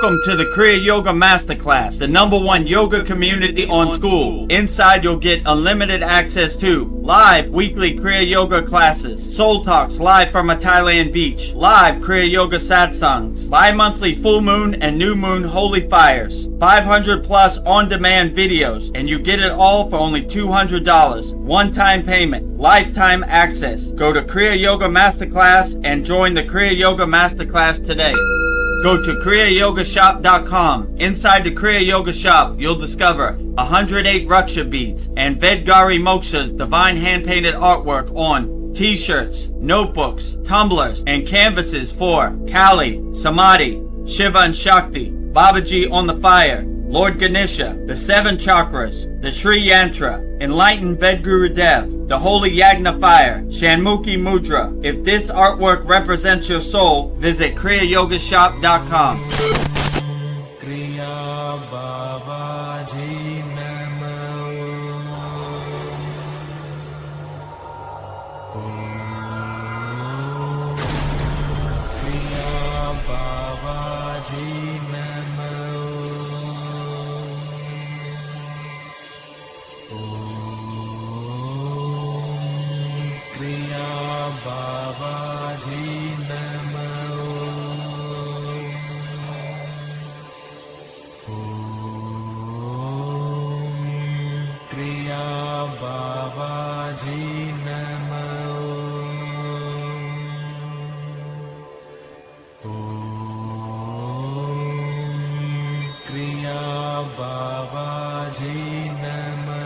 Welcome to the Kriya Yoga Masterclass, the #1 yoga community on SKOOL. Inside you'll get unlimited access to live weekly Kriya Yoga classes, soul talks live from a Thailand beach, live Kriya Yoga Satsangs, bi-monthly full moon and new moon holy fires, 500 plus on-demand videos, and you get it all for only $200. One-time payment, lifetime access. Go to Kriya Yoga Masterclass and join the Kriya Yoga Masterclass today. Go to kriyayogamasterclass.com. Inside the Kriya Yoga shop, you'll discover 108 Raksha beads and Vedagurudev divine hand-painted artwork on t-shirts, notebooks, tumblers, and canvases for Kali, Samadhi, Shiva and Shakti, Babaji on the fire, Lord Ganesha, the 7 chakras, the Sri Yantra, enlightened Vedagurudev, the holy Yagna fire, Shanmukhi Mudra. If this artwork represents your soul, visit kriyayogashop.com. Kriya Babaji Namo. Kriya Babaji Namo. Kriya Babaji Namo. Kriya Babaji Namo. Kriya Babaji Namo.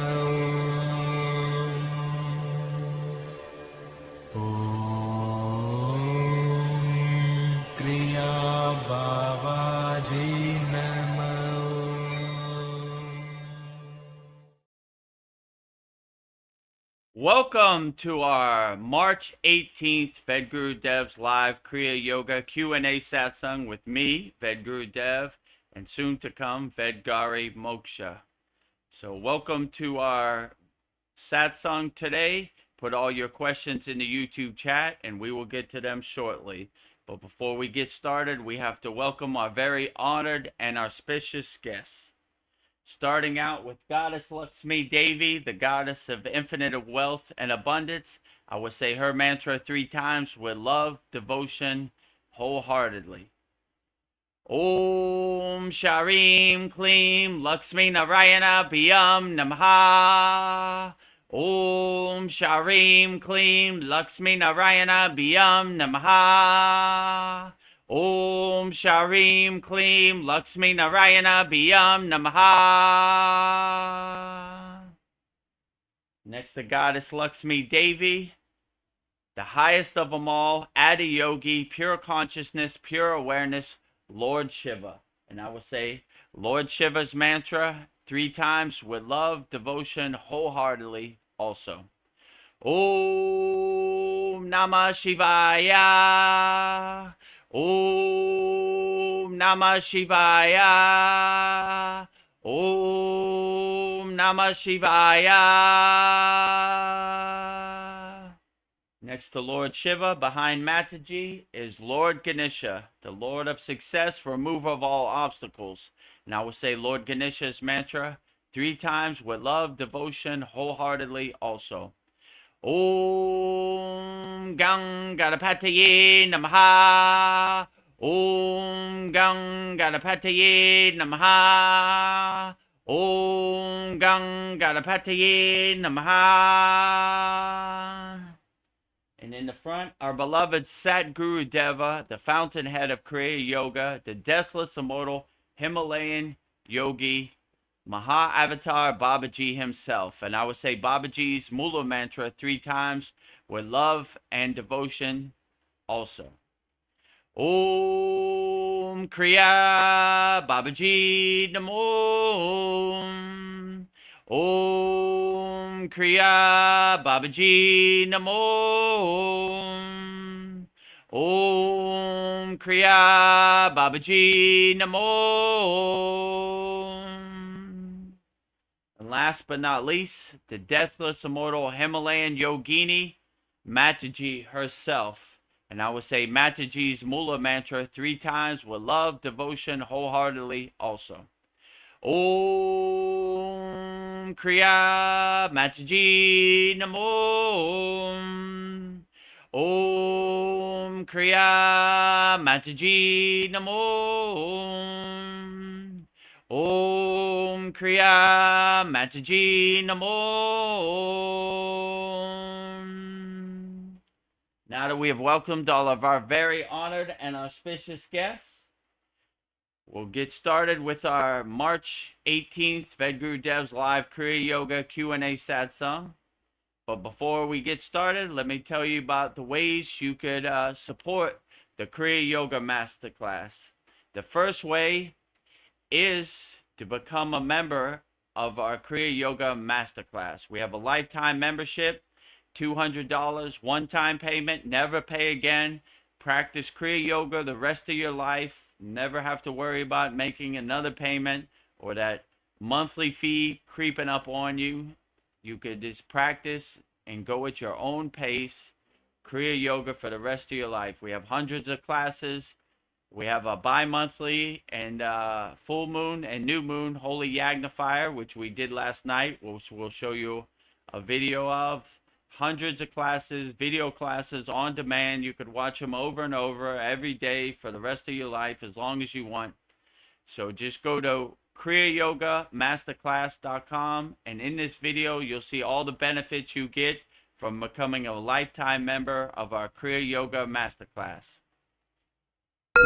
Kriya Babaji Namo. Welcome to our March 18th Vedagurudev's live Kriya Yoga Q&A Satsang with me, Vedagurudev, and soon to come, Vedgari Moksha. So welcome to our Satsang today. Put all your questions in the YouTube chat and we will get to them shortly. But before we get started, we have to welcome our very honored and auspicious guests. Starting out with Goddess Lakshmi Devi, the goddess of infinite wealth and abundance. I will say her mantra 3 times with love, devotion, wholeheartedly. Om Sharim Klim Lakshmi Narayana Bhyam Namaha. Om Sharim Klim Lakshmi Narayana Bhyam Namaha. Om Sharim Klim Lakshmi Narayana Bhyam Namaha. Next to Goddess Lakshmi Devi, the highest of them all, Adiyogi, pure consciousness, pure awareness, Lord Shiva. And I will say Lord Shiva's mantra 3 times with love, devotion, wholeheartedly also. Om Namah Shivaya. Om Namah Shivaya. Om Namah Shivaya. Next to Lord Shiva, behind Mataji, is Lord Ganesha, the Lord of success, remover of all obstacles. And I will say Lord Ganesha's mantra 3 times with love, devotion, wholeheartedly also. Om Gang Ganapataye Namaha. Om Gang Ganapataye Namaha. Om Gang Ganapataye Namaha. And in the front, our beloved Satgurudeva, the fountainhead of Kriya Yoga, the deathless immortal Himalayan yogi, Maha Avatar Babaji himself. And I would say Babaji's Mula mantra 3 times with love and devotion also. Om Kriya Babaji Namo. Om Kriya Babaji Namo. Om Kriya Babaji Namo. And last but not least, the deathless immortal Himalayan yogini, Mataji herself, And I will say Mataji's Mula mantra 3 times with love, devotion, wholeheartedly also. Om Kriya Mataji Namo. Om Kriya Mataji Namo. Om Kriya Mataji Namo. Now that we have welcomed all of our very honored and auspicious guests, we'll get started with our March 18th Vedagurudev's live Kriya Yoga Q&A Satsang. But before we get started, let me tell you about the ways you could support the Kriya Yoga Masterclass. The first way is to become a member of our Kriya Yoga Masterclass. We have a lifetime membership, $200, one-time payment, never pay again. Practice Kriya Yoga the rest of your life. Never have to worry about making another payment or that monthly fee creeping up on you. You could just practice and go at your own pace, Kriya Yoga for the rest of your life. We have hundreds of classes. We have a bi-monthly and full moon and new moon Holy Yagnifier, which we did last night, which we'll show you a video of. Hundreds of classes, video classes on demand. You could watch them over and over every day for the rest of your life as long as you want. So just go to kriyayogamasterclass.com, and in this video you'll see all the benefits you get from becoming a lifetime member of our Kriya Yoga Masterclass.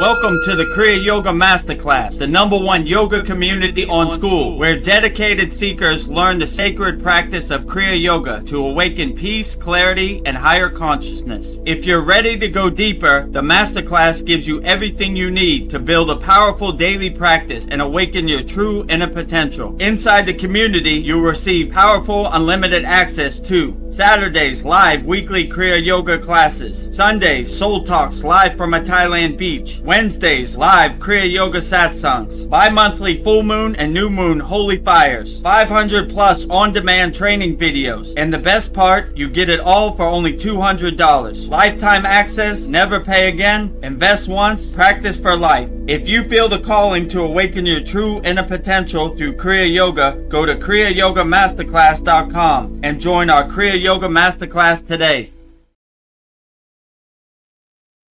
Welcome to the Kriya Yoga Masterclass, the #1 yoga community on SKOOL, where dedicated seekers learn the sacred practice of Kriya Yoga to awaken peace, clarity, and higher consciousness. If you're ready to go deeper, the Masterclass gives you everything you need to build a powerful daily practice and awaken your true inner potential. Inside the community, you'll receive powerful, unlimited access to Saturdays, live weekly Kriya Yoga classes. Sundays, Soul Talks live from a Thailand beach. Wednesdays, live Kriya Yoga Satsangs. Bi-monthly full moon and new moon holy fires. 500 plus on-demand training videos. And the best part, you get it all for only $200. Lifetime access, never pay again, invest once, practice for life. If you feel the calling to awaken your true inner potential through Kriya Yoga, go to kriyayogamasterclass.com and join our Kriya Yoga Masterclass today.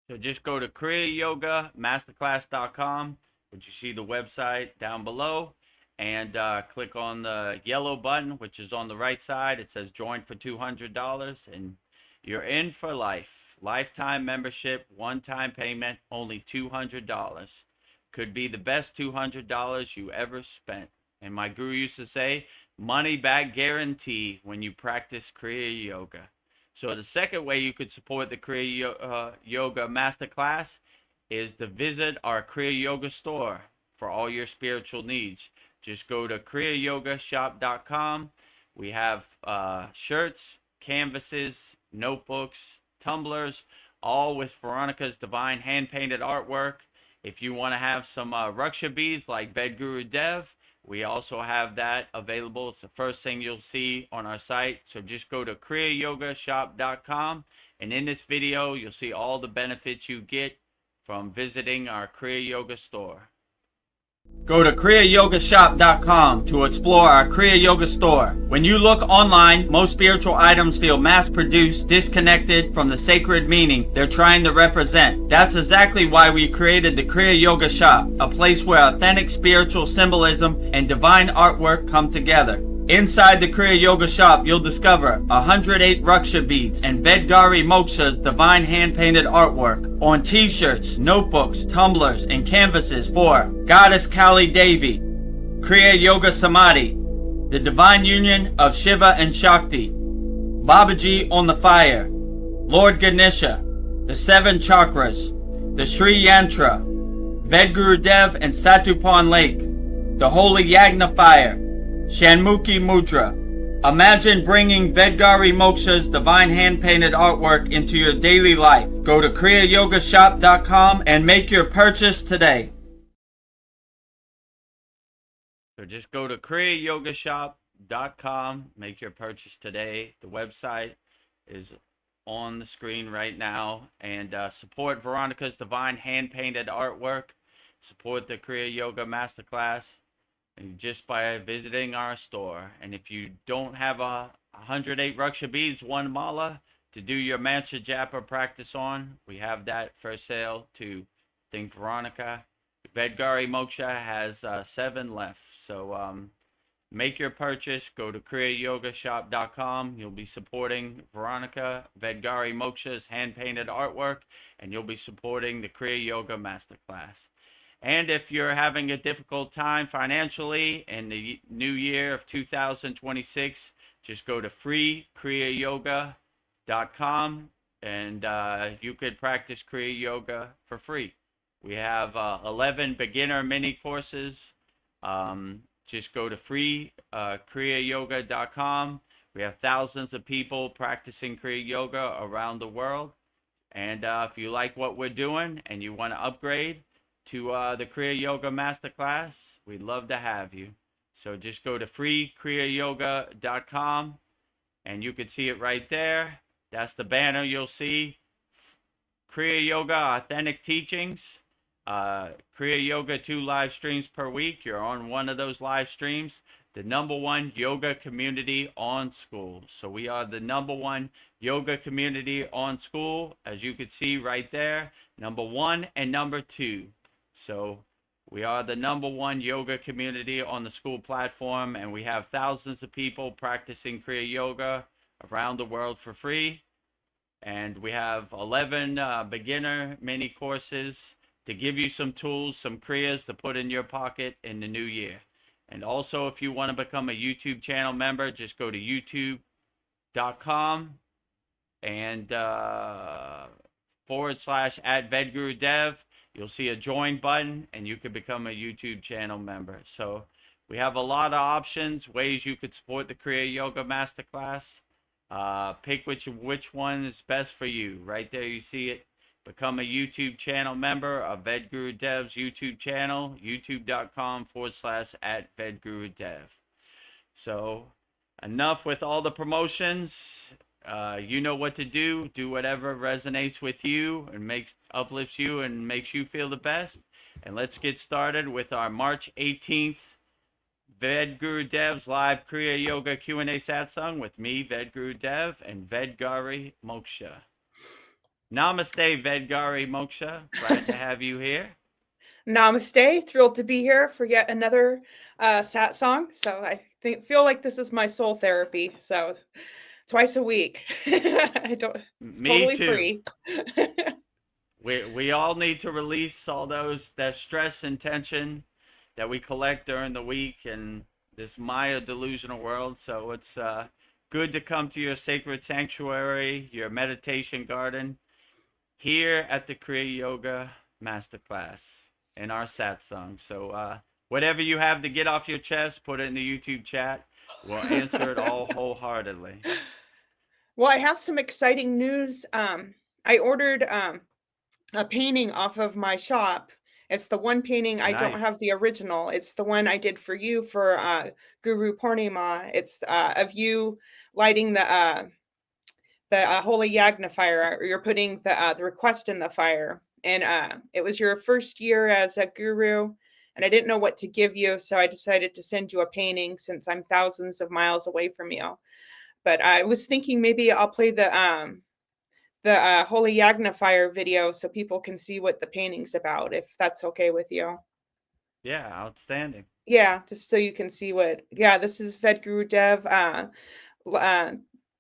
So just go to kriyayogamasterclass.com, which you see the website down below, and click on the yellow button, which is on the right side. It says join for $200, and you're in for life. Lifetime membership, one-time payment, only $200. Could be the best $200 you ever spent. And my guru used to say, money back guarantee when you practice Kriya Yoga. So the second way you could support the Kriya Yoga Masterclass is to visit our Kriya Yoga store for all your spiritual needs. Just go to kriyayogashop.com. We have shirts, canvases, notebooks, tumblers, all with Veronica's divine hand-painted artwork. If you want to have some Raksha beads like Vedagurudev, we also have that available. It's the first thing you'll see on our site. So just go to kriyayogashop.com, and in this video you'll see all the benefits you get from visiting our Kriya Yoga store. Go to kriyayogashop.com to explore our Kriya Yoga store. When you look online, most spiritual items feel mass-produced, disconnected from the sacred meaning they're trying to represent. That's exactly why we created the Kriya Yoga shop, a place where authentic spiritual symbolism and divine artwork come together. Inside the Kriya Yoga shop, you'll discover 108 Raksha beads and Vedgari Moksha's divine hand-painted artwork on t-shirts, notebooks, tumblers, and canvases for Goddess Kali Devi, Kriya Yoga Samadhi, the divine union of Shiva and Shakti, Babaji on the fire, Lord Ganesha, the 7 chakras, the Sri Yantra, Vedagurudev and Satupan Lake, the Holy Yagna fire, Shanmukhi Mudra. Imagine bringing Vedgari Moksha's divine hand-painted artwork into your daily life. Go to kriyayogashop.com and make your purchase today. So just go to kriyayogashop.com, make your purchase today. The website is on the screen right now and support Veronica's divine hand-painted artwork. Support the Kriya Yoga Masterclass and just by visiting our store. And if you don't have a 108 Raksha beads, one mala to do your mantra japa practice on, we have that for sale too. I think Veronica Vedgari Moksha has 7 left. So make your purchase. Go to kriyayogashop.com. You'll be supporting Veronica Vedgari Moksha's hand-painted artwork, and you'll be supporting the Kriya Yoga Masterclass. And if you're having a difficult time financially in the new year of 2026, just go to freekriyayogamasterclass.com and you could practice Kriya Yoga for free. We have 11 beginner mini courses. Just go to freekriyayogamasterclass.com. We have thousands of people practicing Kriya Yoga around the world. And if you like what we're doing and you want to upgrade to the Kriya Yoga Masterclass, we'd love to have you. So just go to freekriyayogamasterclass.com and you can see it right there. That's the banner you'll see. Kriya Yoga Authentic Teachings. Kriya Yoga 2 live streams per week. You're on one of those live streams. The #1 yoga community on SKOOL. So we are the #1 yoga community on SKOOL, as you can see right there. #1 and #2. So we are the #1 yoga community on the SKOOL platform, and we have thousands of people practicing Kriya Yoga around the world for free. And we have 11 beginner mini courses to give you some tools, some Kriyas to put in your pocket in the new year. And also, if you want to become a YouTube channel member, just go to youtube.com and /@Vedagurudev. You'll see a join button and you can become a YouTube channel member. So we have a lot of options, ways you could support the Kriya Yoga Masterclass. Pick which one is best for you. Right there you see it. Become a YouTube channel member of Vedagurudev's YouTube channel, youtube.com /@Vedagurudev. So enough with all the promotions. You know what to do. Do whatever resonates with you and uplifts you and makes you feel the best. And let's get started with our March 18th Vedagurudev's live Kriya Yoga Q&A Satsang with me, Vedagurudev, and Vedgari Moksha. Namaste, Vedgari Moksha. Glad to have you here. Namaste. Thrilled to be here for yet another satsang. So I feel like this is my soul therapy. So twice a week. I don't. Me totally too. Free. we all need to release all that stress and tension that we collect during the week in this Maya delusional world. So it's good to come to your sacred sanctuary, your meditation garden, here at the Kriya Yoga Masterclass in our satsang. So whatever you have to get off your chest, put it in the YouTube chat. We'll answer it all wholeheartedly. Well, I have some exciting news. I ordered a painting off of my shop. It's the one painting I don't have the original. It's the one I did for you for Guru Purnima. It's of you lighting the holy yagna fire. You're putting the request in the fire, and it was your first year as a guru, and I didn't know what to give you, so I decided to send you a painting since I'm thousands of miles away from you. But I was thinking maybe I'll play the holy yagna fire video so people can see what the painting's about, if that's okay with you. Yeah, outstanding. Yeah, just so you can see what. Yeah, this is Vedagurudev.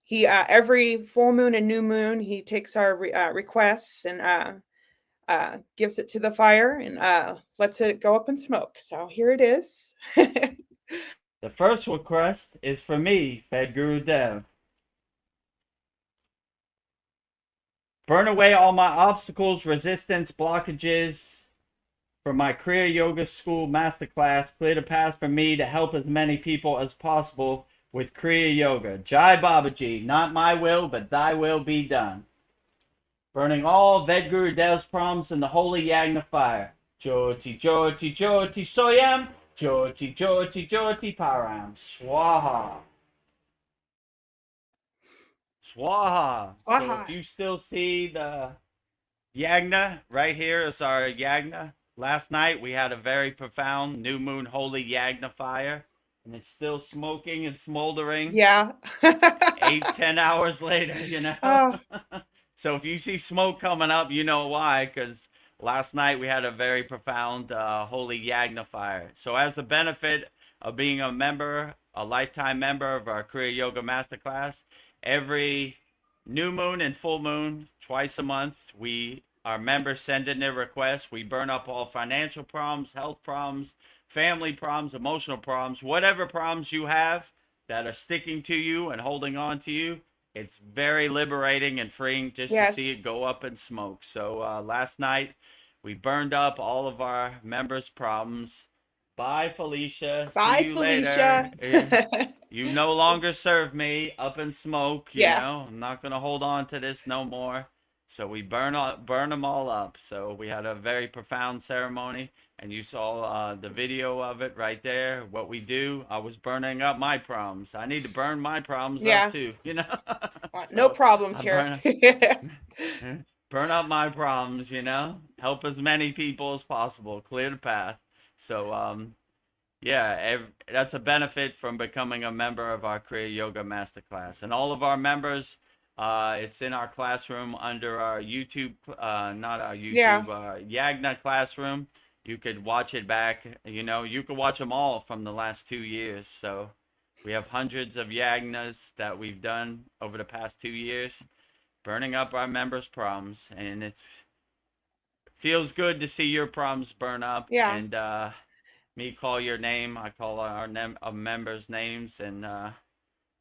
He every full moon and new moon, he takes our requests and gives it to the fire and lets it go up in smoke. So here it is. The first request is for me, Vedagurudev. Burn away all my obstacles, resistance, blockages for my Kriya Yoga School Masterclass. Clear the path for me to help as many people as possible with Kriya Yoga. Jai Babaji, not my will, but thy will be done. Burning all Vedagurudev's problems in the holy yagna fire. Jyoti, Jyoti, Jyoti, Soyam. Jyoti, Jyoti, Jyoti, Param. Swaha. Swaha. So if Swaha. you still see the Yagna, right here is our Yagna. Last night we had a very profound new moon holy Yagna fire, and it's still smoking and smoldering Yeah. 8, 10 hours later, you know. Oh, So if you see smoke coming up, you know why, because last night we had a very profound holy Yagna fire. So as a benefit of being a member, a lifetime member of our Kriya Yoga Masterclass, every new moon and full moon, twice a month, our members send in their requests. We burn up all financial problems, health problems, family problems, emotional problems, whatever problems you have that are sticking to you and holding on to you. It's very liberating and freeing just to see yes. it go up in smoke. So last night we burned up all of our members' problems. Bye, Felicia. See Bye, you later. Felicia. You no longer serve me. Up in smoke. You Yeah. know, I'm not gonna hold on to this no more. So we burn them all up. So we had a very profound ceremony, and you saw the video of it right there. What we do, I was burning up my problems. I need to burn my problems up Yeah. too, you know. No So problems I here. burn up my problems, you know. Help as many people as possible, clear the path. So yeah, that's a benefit from becoming a member of our Kriya Yoga Masterclass. And all of our members, it's in our classroom under our YouTube, not our Yeah. YouTube, Yagna classroom. You could watch it back. You know, you could watch them all from the last 2 years. So we have hundreds of Yagnas that we've done over the past 2 years, burning up our members' problems. And it's feels good to see your problems burn up. Yeah. And me call your name, I call our members' names, and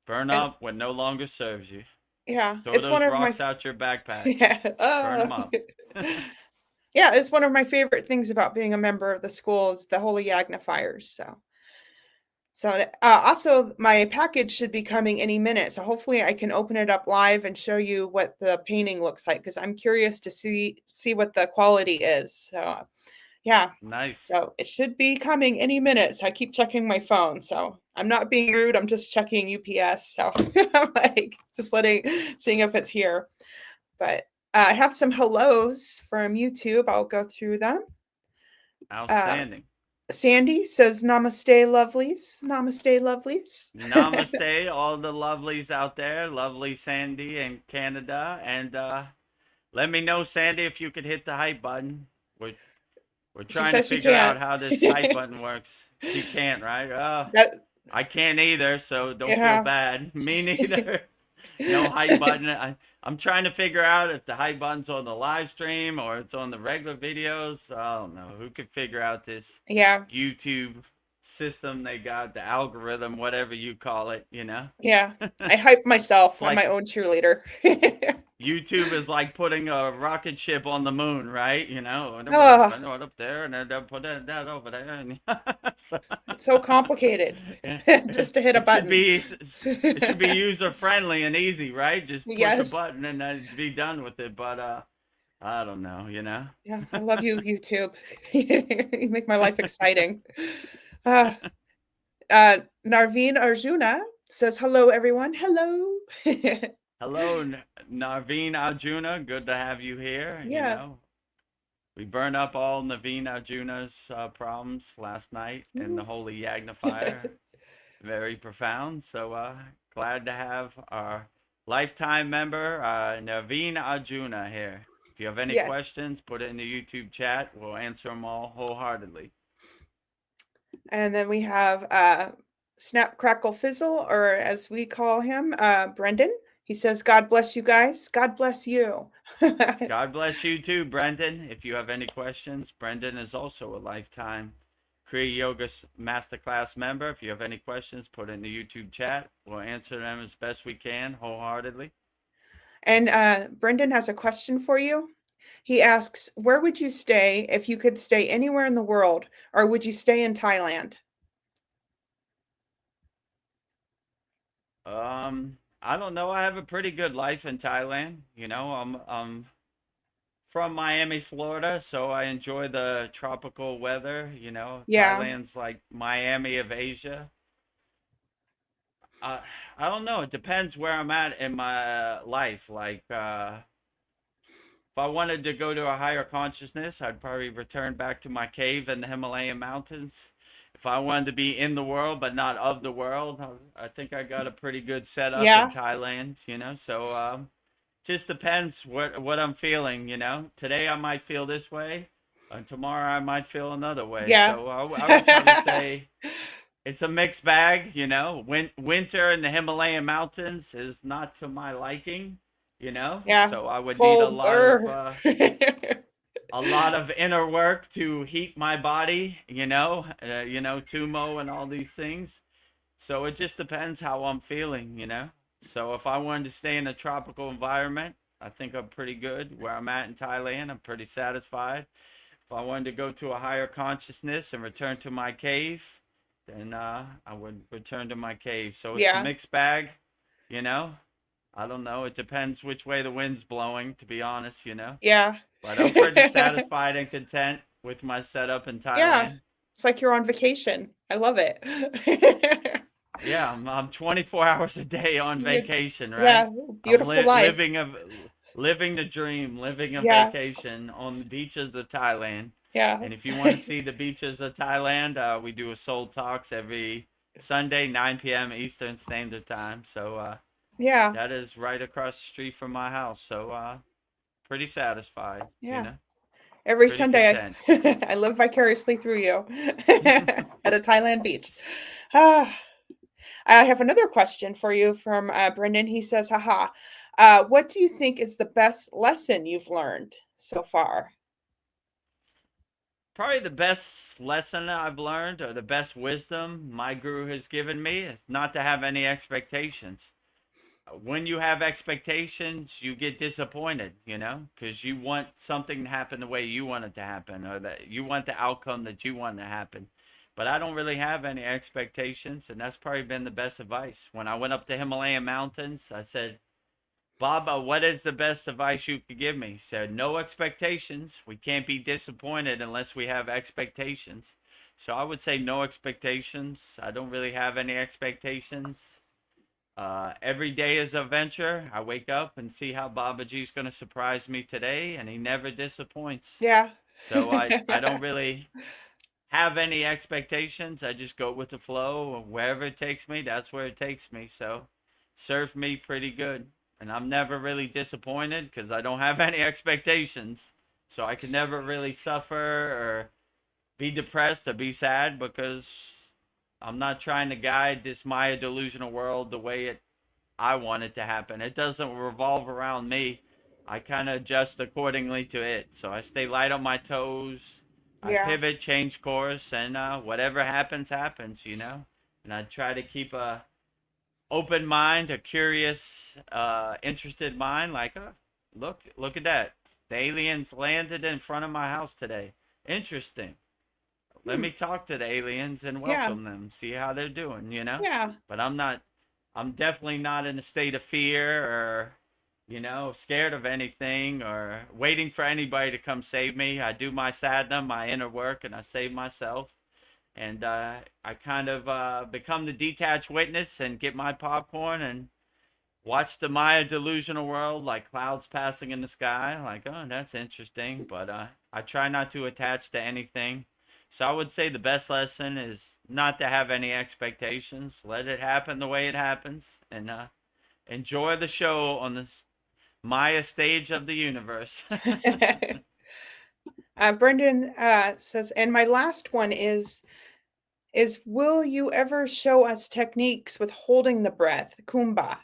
burn It's up what no longer serves you. yeah. Throw It's one those of my rocks out your backpack. yeah. Burn them up. Yeah, it's one of my favorite things about being a member of the school is the Holy Yagna fires. So, also my package should be coming any minute. So hopefully I can open it up live and show you what the painting looks like because I'm curious to see what the quality is. So, yeah. Nice. So it should be coming any minute. So I keep checking my phone. So I'm not being rude. I'm just checking UPS. So I'm like just seeing if it's here. But I have some hellos from YouTube. I'll go through them. Uh, Outstanding. Sandy says, Namaste, lovelies. Namaste, lovelies. Namaste, all the lovelies out there. Lovely Sandy in Canada. And let me know, Sandy, if you could hit the hype button. We're She trying to says she figure out can't. how this hype button works. She can't, right? That, I can't either, so don't feel yeah. bad. Me neither. No hype button. I'm trying to figure out if the hype button's on the live stream or it's on the regular videos. I don't know. Who could figure out this Yeah. YouTube system they got, the algorithm, whatever you call it, you know? Yeah. I hype myself. It's I'm my like own cheerleader. YouTube is like putting a rocket ship on the moon, right? You know, Oh, put it up there and then put that over there. And so, it's so complicated just to hit a it should button. be it should be user friendly and easy, right? Just push a Yes. button and then be done with it. But I don't know, you know. Yeah. I love you, YouTube. You make my life exciting. Uh, Narveen Arjuna says, hello, everyone. Hello. Hello, Naveen Arjuna. Good to have you here. You Yeah. know, we burned up all Naveen Arjuna's problems last night in the Holy Yagna fire. Very profound. So glad to have our lifetime member, Naveen Arjuna, here. If you have any Yes. questions, put it in the YouTube chat. We'll answer them all wholeheartedly. And then we have Snap Crackle Fizzle, or as we call him, Brendan. He says, God bless you guys. God bless you. God bless you too, Brendan. If you have any questions, Brendan is also a lifetime Kriya Yoga Masterclass member. If you have any questions, put it in the YouTube chat. We'll answer them as best we can, wholeheartedly. And Brendan has a question for you. He asks, where would you stay if you could stay anywhere in the world, or would you stay in Thailand? I don't know. I have a pretty good life in Thailand. You know, I'm from Miami, Florida, so I enjoy the tropical weather. You know, Yeah. Thailand's like Miami of Asia. I I don't know. It depends where I'm at in my life. Like, if I wanted to go to a higher consciousness, I'd probably return back to my cave in the Himalayan mountains. If I wanted to be in the world but not of the world, I think I got a pretty good setup in Yeah. Thailand. So just depends what I'm feeling. Today I might feel this way, and tomorrow I might feel another way. Yeah. So I would probably say it's a mixed bag. Winter in the Himalayan mountains is not to my liking. Yeah. So I would need Cold. a lot of inner work to heat my body. Tumo and all these things. So it just depends how I'm feeling. So if I wanted to stay in a tropical environment, I think I'm pretty good where I'm at in Thailand. I'm pretty satisfied. If I wanted to go to a higher consciousness and return to my cave, then I would return to my cave. So it's a Yeah. mixed bag, you know. I don't know. It depends which way the wind's blowing, to be honest. Yeah. But I'm pretty satisfied and content with my setup in Yeah. Thailand. It's like you're on vacation. I love it. Yeah, I'm 24 hours a day on Yeah. vacation, right? Yeah. I'm Beautiful life. living the dream, living a Yeah. vacation on the beaches of Thailand. Yeah. And if you want to see the beaches of Thailand, we do a Soul Talks every Sunday, 9 p.m. Eastern Standard Time. So Yeah. that is right across the street from my house. So pretty satisfied, Yeah. Every pretty Sunday, content. I live vicariously through you at a Thailand beach. Ah, I have another question for you from Brendan. He says, haha, what do you think is the best lesson you've learned so far? Probably the best lesson I've learned, or the best wisdom my guru has given me, is not to have any expectations. When you have expectations, you get disappointed, because you want something to happen the way you want it to happen, or that you want the outcome that you want to happen. But I don't really have any expectations, and that's probably been the best advice. When I went up the Himalayan mountains, I said, Baba, what is the best advice you could give me? He said, no expectations. We can't be disappointed unless we have expectations. So I would say no expectations. I don't really have any expectations. Every day is a venture. I wake up and see how Babaji's going to surprise me today, and he never disappoints. Yeah. So I don't really have any expectations. I just go with the flow. Wherever it takes me, that's where it takes me. So served me pretty good. And I'm never really disappointed because I don't have any expectations. So I can never really suffer or be depressed or be sad because I'm not trying to guide this Maya delusional world the way I want it to happen. It doesn't revolve around me. I kind of adjust accordingly to it. So I stay light on my toes. I Yeah. pivot, change course, and whatever happens, happens. And I try to keep a open mind, a curious, interested mind. Like, oh, look at that. The aliens landed in front of my house today. Interesting. Let Hmm. me talk to the aliens and Yeah. welcome them. See how they're doing. Yeah. But I'm not. I'm definitely not in a state of fear or scared of anything or waiting for anybody to come save me. I do my sadhana, my inner work, and I save myself. And I kind of become the detached witness and get my popcorn and watch the Maya delusional world like clouds passing in the sky. Like, oh, that's interesting. But I try not to attach to anything. So I would say the best lesson is not to have any expectations. Let it happen the way it happens, and enjoy the show on the Maya stage of the universe. Brendan says, and my last one is will you ever show us techniques with holding the breath, Kumbha?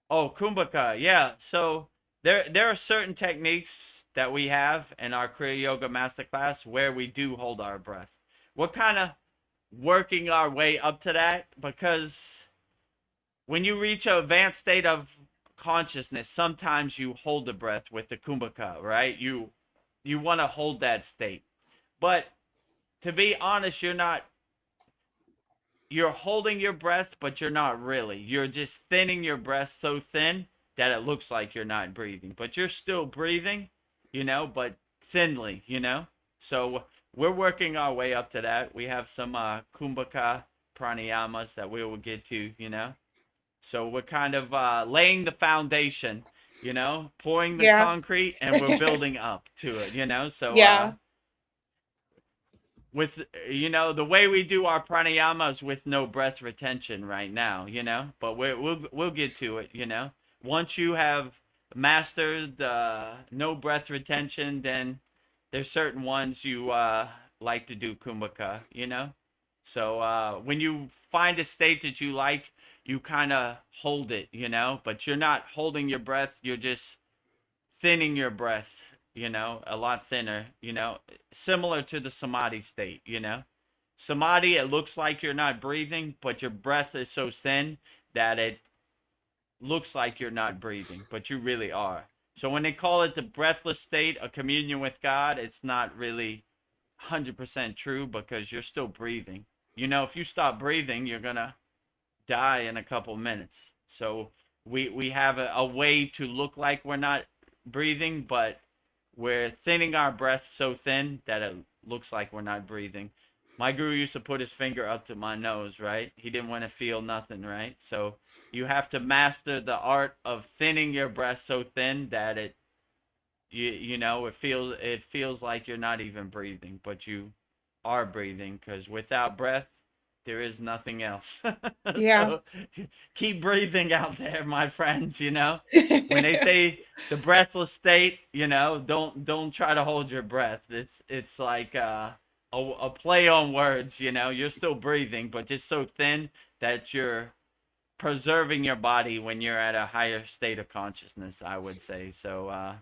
Oh, Kumbhaka, yeah. So there are certain techniques that we have in our Kriya Yoga Masterclass where we do hold our breath. We're kind of working our way up to that because when you reach an advanced state of consciousness, sometimes you hold the breath with the Kumbhaka, right? You want to hold that state. But to be honest, you're holding your breath, but you're not really. You're just thinning your breath so thin that it looks like you're not breathing, but you're still breathing, but thinly. So we're working our way up to that. We have some Kumbhaka pranayamas that we will get to, So we're kind of laying the foundation, pouring the Yeah. concrete, and we're building up to it. So Yeah. with the way we do our pranayamas with no breath retention right now, but we'll get to it. Once you have mastered no breath retention, then there's certain ones you like to do kumbhaka. So when you find a state that you like, you kind of hold it, but you're not holding your breath, you're just thinning your breath, a lot thinner, similar to the samadhi state. Samadhi, it looks like you're not breathing, but your breath is so thin that it looks like you're not breathing, but you really are. So when they call it the breathless state, a communion with God, it's not really 100% true because you're still breathing. If you stop breathing, you're going to die in a couple minutes. So we have a way to look like we're not breathing, but we're thinning our breath so thin that it looks like we're not breathing. My guru used to put his finger up to my nose, right? He didn't want to feel nothing, right? So you have to master the art of thinning your breath so thin that it feels like you're not even breathing, but you are breathing, because without breath there is nothing else. Yeah. So keep breathing out there, my friends. When they say the breathless state, don't try to hold your breath. It's like a play on words. You're still breathing, but just so thin that you're preserving your body when you're at a higher state of consciousness, I would say. So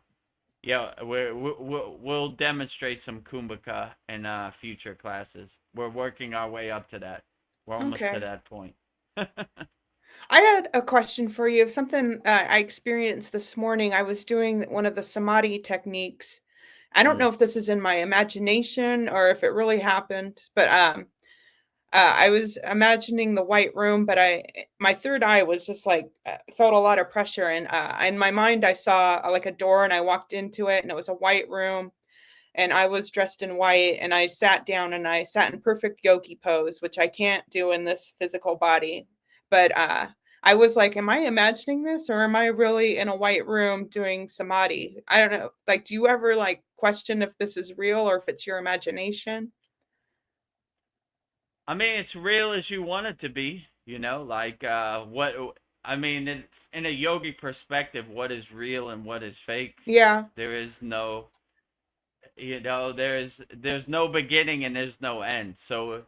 yeah, we'll demonstrate some kumbhaka in future classes. We're working our way up to that. We're almost to Okay. that point. I had a question for you. Something I experienced this morning. I was doing one of the samadhi techniques. I don't Mm. know if this is in my imagination or if it really happened, but I was imagining the white room, but my third eye was just like felt a lot of pressure, and in my mind I saw like a door, and I walked into it, and it was a white room, and I was dressed in white, and I sat down, and I sat in perfect yogi pose, which I can't do in this physical body. But I was like, am I imagining this, or am I really in a white room doing samadhi? I don't know. Like, do you ever like question if this is real or if it's your imagination? I mean, it's real as you want it to be. Like what I mean, in a yogi perspective, what is real and what is fake? Yeah. There is no, there's no beginning and there's no end. So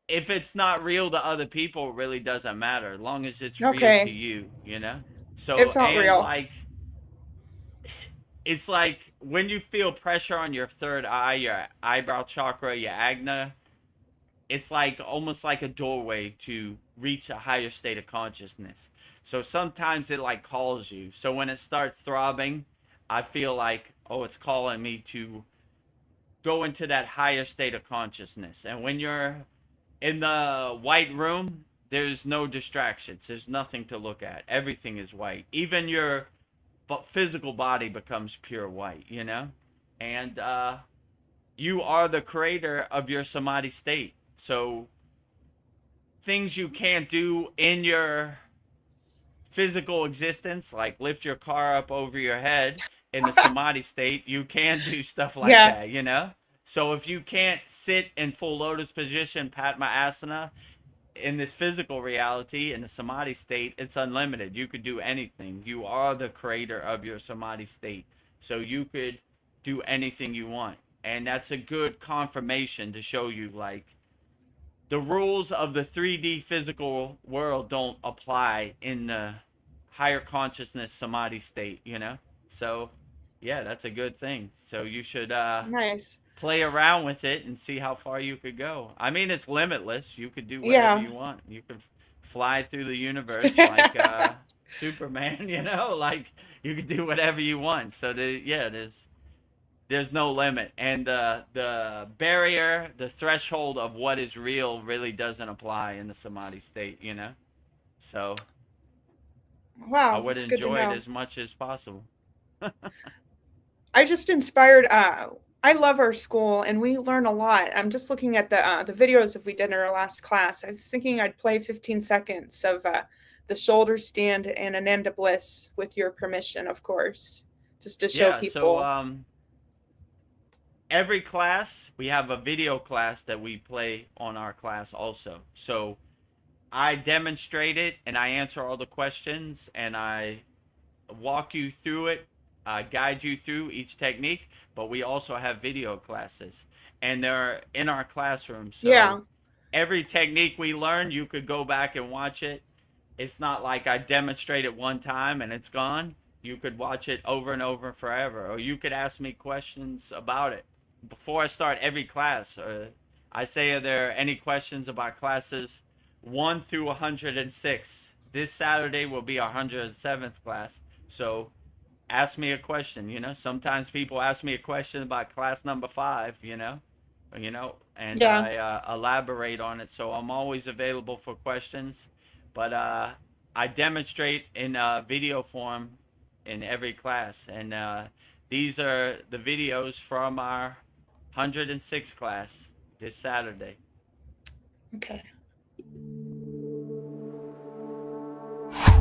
if it's not real to other people, it really doesn't matter, as long as it's real to Okay. you. It So, felt and real. like, it's like when you feel pressure on your third eye, your eyebrow chakra, your agna, it's like almost like a doorway to reach a higher state of consciousness. So sometimes it like calls you. So when it starts throbbing, I feel like, oh, it's calling me to go into that higher state of consciousness. And when you're in the white room, there's no distractions. There's nothing to look at. Everything is white. Even your physical body becomes pure white. And you are the creator of your samadhi state. So things you can't do in your physical existence, like lift your car up over your head in the samadhi state, you can do stuff like Yeah. that. So if you can't sit in full lotus position, Padma-asana, in this physical reality, in the samadhi state, it's unlimited. You could do anything. You are the creator of your samadhi state. So you could do anything you want. And that's a good confirmation to show you, like, the rules of the 3D physical world don't apply in the higher consciousness samadhi state. So, yeah, that's a good thing. So you should Nice. play around with it and see how far you could go. I mean, it's limitless. You could do whatever Yeah. you want. You could fly through the universe like Superman. Like you could do whatever you want. So there's no limit, and the barrier, the threshold of what is real really doesn't apply in the samadhi state. So I Wow, would that's good to enjoy it know. as much as possible. I just inspired I love our school, and we learn a lot. I'm just looking at the videos of we did in our last class. I was thinking I'd play 15 seconds of the shoulder stand and an end of bliss with your permission, of course, just to show Yeah, so people. every class we have a video class that we play on our class also. So I demonstrate it and I answer all the questions and I walk you through it, guide you through each technique, but we also have video classes and they're in our classroom. So Yeah, every technique we learn, you could go back and watch it. It's not like I demonstrate it one time and it's gone. You could watch it over and over forever, or you could ask me questions about it before I start every class. I say, are there any questions about classes 1 through 106? This Saturday will be our 107th class. So ask me a question. Sometimes people ask me a question about class number 5. And yeah. I elaborate on it. So I'm always available for questions. But I demonstrate in video form in every class. And these are the videos from our 106 class this Saturday. Okay.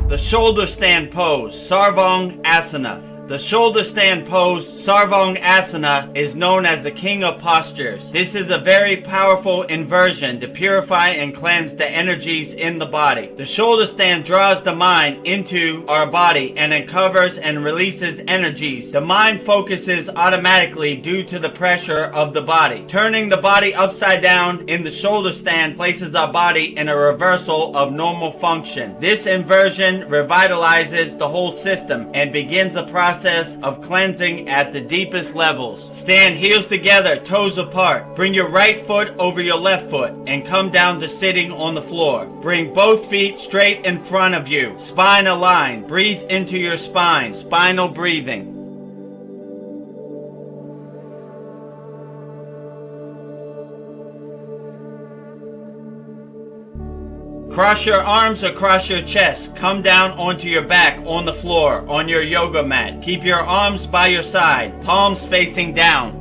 The shoulder stand pose, Sarvang Asana. The shoulder stand pose, Sarvang Asana, is known as the king of postures. This is a very powerful inversion to purify and cleanse the energies in the body. The shoulder stand draws the mind into our body and uncovers and releases energies. The mind focuses automatically due to the pressure of the body. Turning the body upside down in the shoulder stand places our body in a reversal of normal function. This inversion revitalizes the whole system and begins a process of cleansing at the deepest levels. Stand heels together, toes apart. Bring your right foot over your left foot and come down to sitting on the floor. Bring both feet straight in front of you. Spine aligned. Breathe into your spine. Spinal breathing. Cross your arms across your chest. Come down onto your back on the floor, on your yoga mat. Keep your arms by your side, palms facing down.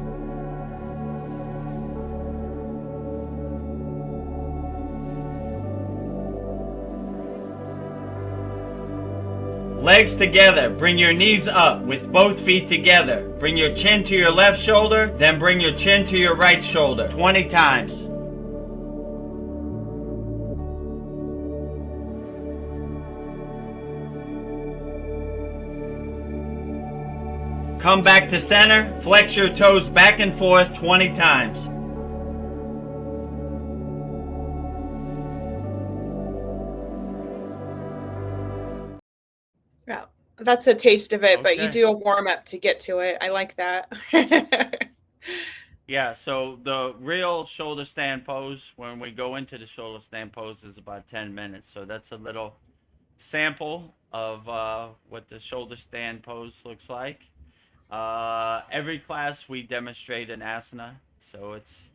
Legs together. Bring your knees up with both feet together. Bring your chin to your left shoulder, then bring your chin to your right shoulder 20 times. Come back to center, flex your toes back and forth 20 times. Yeah, that's a taste of it, but you Okay. do a warm up to get to it. I like that. Yeah, so the real shoulder stand pose, when we go into the shoulder stand pose, is about 10 minutes. So that's a little sample of what the shoulder stand pose looks like. Every class we demonstrate an asana, so it's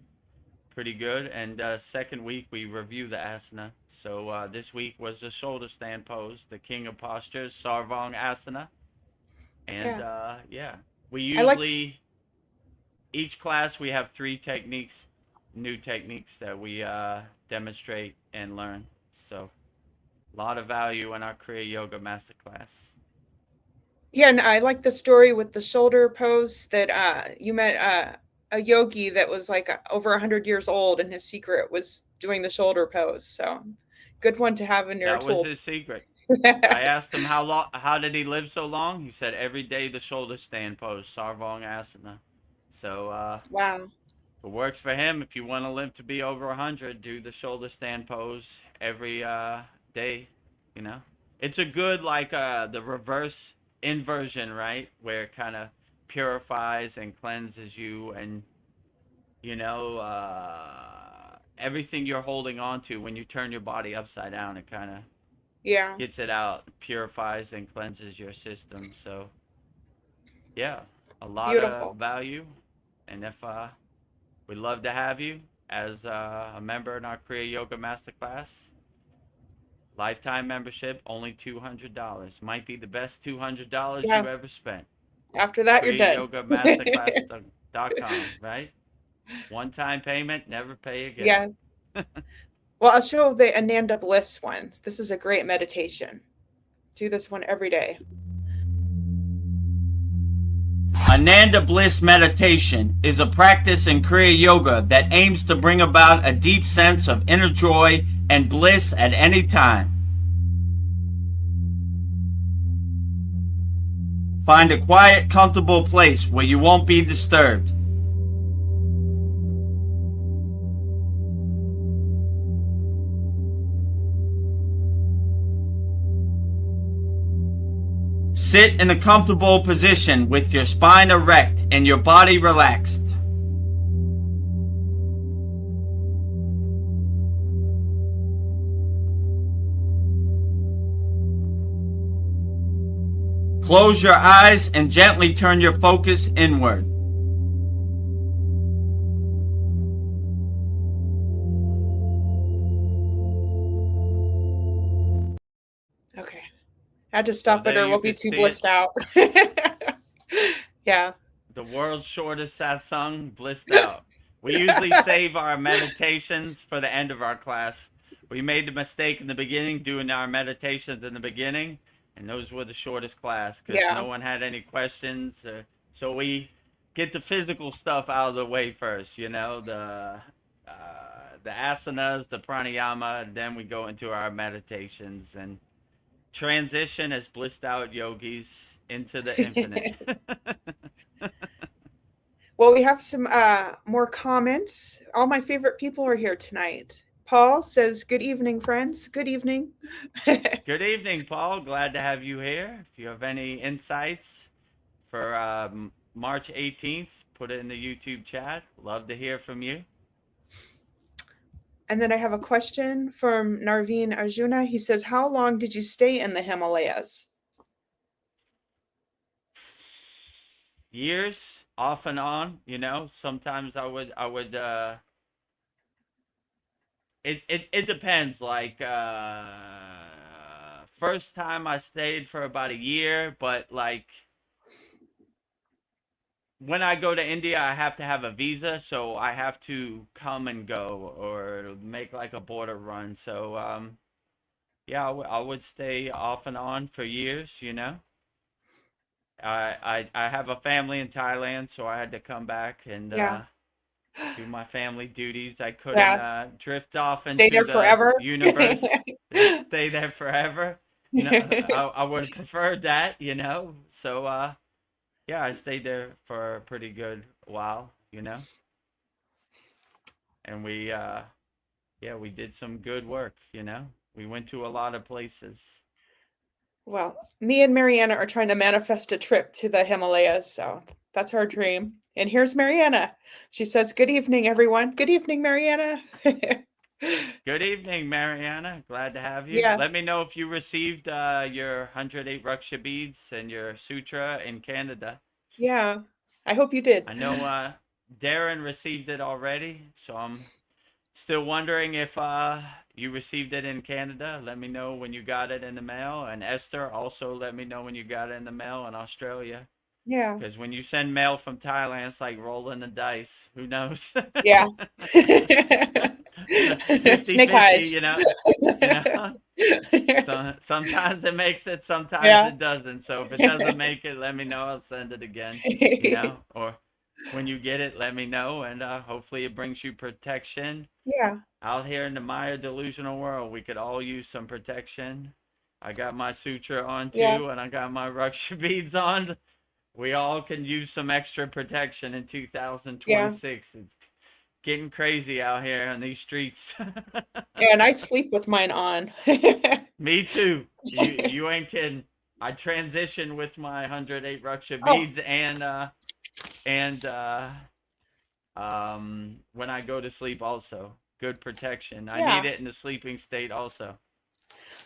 pretty good. And second week we review the asana. So this week was the shoulder stand pose, the king of postures, Sarvang Asana. And Yeah. yeah, we I like usually each class we have 3 techniques, new techniques that we demonstrate and learn. So a lot of value in our Kriya Yoga Masterclass. Yeah, and I like the story with the shoulder pose that you met a yogi that was like over 100 years old, and his secret was doing the shoulder pose. So good one to have in your That was tool. his secret. I asked him how did he live so long? He said every day the shoulder stand pose, Sarvang Asana. So Wow. it works for him. If you want to live to be over 100, do the shoulder stand pose every day. It's a good the reverse inversion, right? Where it kind of purifies and cleanses you, and everything you're holding on to when you turn your body upside down, it kind of Yeah. gets it out, purifies and cleanses your system. So yeah, a lot of Beautiful. value. And if we'd love to have you as a member in our Kriya Yoga Masterclass. Lifetime membership, only $200. Might be the best $200 Yeah. you ever spent. After that, you're Kriya dead. Yoga Masterclass. kriyayogamasterclass.com, right? One-time payment, never pay again. Yeah. Well, I'll show the Ananda Bliss ones. This is a great meditation. Do this one every day. Ananda Bliss meditation is a practice in Kriya Yoga that aims to bring about a deep sense of inner joy and bliss at any time. Find a quiet, comfortable place where you won't be disturbed. Sit in a comfortable position with your spine erect and your body relaxed. Close your eyes and gently turn your focus inward. Okay. I had to stop it or we'll be too blissed out. Yeah. The world's shortest satsang, blissed out. We usually save our meditations for the end of our class. We made the mistake in the beginning doing our meditations in the beginning, and those were the shortest class because no one had any questions. So we get the physical stuff out of the way first, you know, the asanas, the pranayama, and then we go into our meditations and transition as blissed out yogis into the infinite. Well, we have some more comments. All my favorite people are here tonight. Paul says, good evening, friends. Good evening. Good evening, Paul. Glad to have you here. If you have any insights for March 18th, put it in the YouTube chat. Love to hear from you. And then I have a question from Narveen Arjuna. He says, how long did you stay in the Himalayas? Years, off and on, you know. Sometimes I would it depends. Like first time I stayed for about a year, but like when I go to India, I have to have a visa, so I have to come and go or make like a border run. So yeah, I would stay off and on for years, you know. I have a family in Thailand, so I had to come back and do my family duties. I couldn't drift off Stay into there the forever. universe and stay there forever. You know, I would have preferred that, you know. So yeah, I stayed there for a pretty good while, you know. And we we did some good work, you know. We went to a lot of places. Well, me and Mariana are trying to manifest a trip to the Himalayas, so that's our dream. And here's Mariana. She says, good evening, everyone. Good evening, Mariana. Good evening, Mariana. Glad to have you. Yeah. Let me know if you received your 108 Raksha beads and your sutra in Canada. Yeah, I hope you did. I know Darren received it already, so I'm still wondering if you received it in Canada. Let me know when you got it in the mail. And Esther, also let me know when you got it in the mail in Australia. Yeah. Because when you send mail from Thailand, it's like rolling the dice. Who knows? Yeah. 50, Snake eyes. you know. So sometimes it makes it, sometimes it doesn't. So if it doesn't make it, let me know. I'll send it again. You know, or when you get it, let me know, and hopefully it brings you protection. Yeah. Out here in the Maya delusional world, we could all use some protection. I got my sutra on too, and I got my Raksha beads on. We all can use some extra protection in 2026. It's getting crazy out here on these streets. Yeah, and I sleep with mine on. Me too. You ain't kidding. I transition with my 108 Raksha beads and when I go to sleep also. Good protection. I need it in the sleeping state also.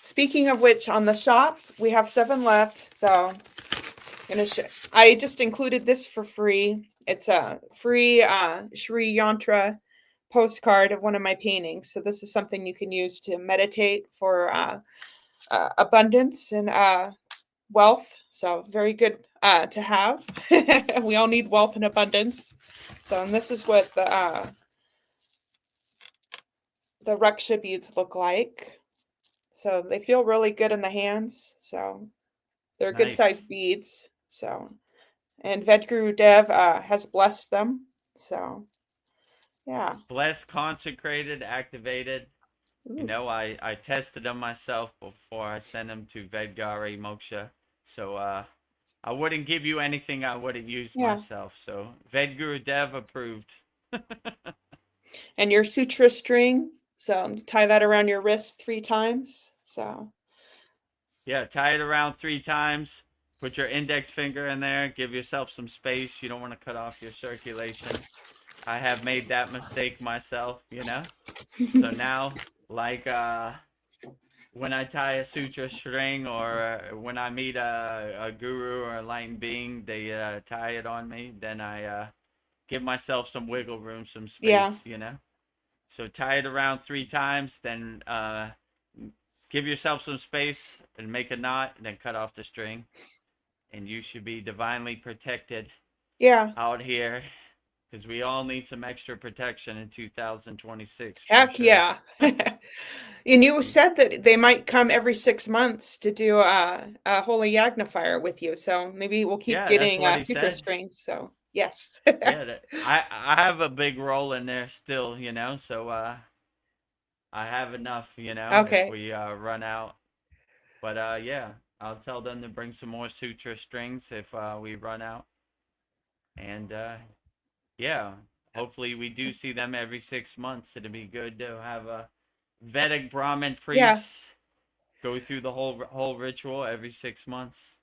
Speaking of which, on the shop, we have 7 left, so I'm gonna I just included this for free. It's a free Sri Yantra postcard of one of my paintings. So this is something you can use to meditate for abundance and wealth. So very good to have. We all need wealth and abundance. So, and this is what the Raksha beads look like. So they feel really good in the hands. So they're good sized beads. So, and Vedagurudev has blessed them. So, yeah. Blessed, consecrated, activated. Ooh. You know, I tested them myself before I sent them to Vedgari Moksha. So I wouldn't give you anything I wouldn't use myself. So Vedagurudev approved. And your sutra string. So tie that around your wrist 3 times. So yeah, tie it around 3 times. Put your index finger in there. Give yourself some space. You don't want to cut off your circulation. I have made that mistake myself, you know. So now, like when I tie a sutra string, or when I meet a guru or a enlightened being, they tie it on me. Then I give myself some wiggle room, some space, you know. So tie it around 3 times, then give yourself some space and make a knot, and then cut off the string, and you should be divinely protected. Out here, because we all need some extra protection in 2026. Heck yeah. And you said that they might come every 6 months to do a holy yagna fire with you. So maybe we'll keep getting sutra strings. So yes. Yeah, I have a big role in there still, you know. So I have enough, you know, if we run out. But yeah, I'll tell them to bring some more sutra strings if we run out. And yeah, hopefully we do see them every 6 months. It'd be good to have a Vedic Brahmin priest go through the whole ritual every 6 months.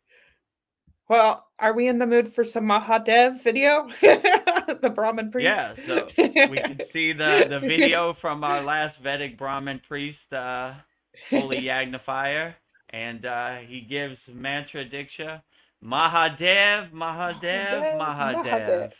Well, are we in the mood for some Mahadev video? The Brahmin priest. Yeah, so we can see the video from our last Vedic Brahmin priest, Holy Yagna Fire, and he gives mantra diksha, Mahadev, Mahadev, Mahadev.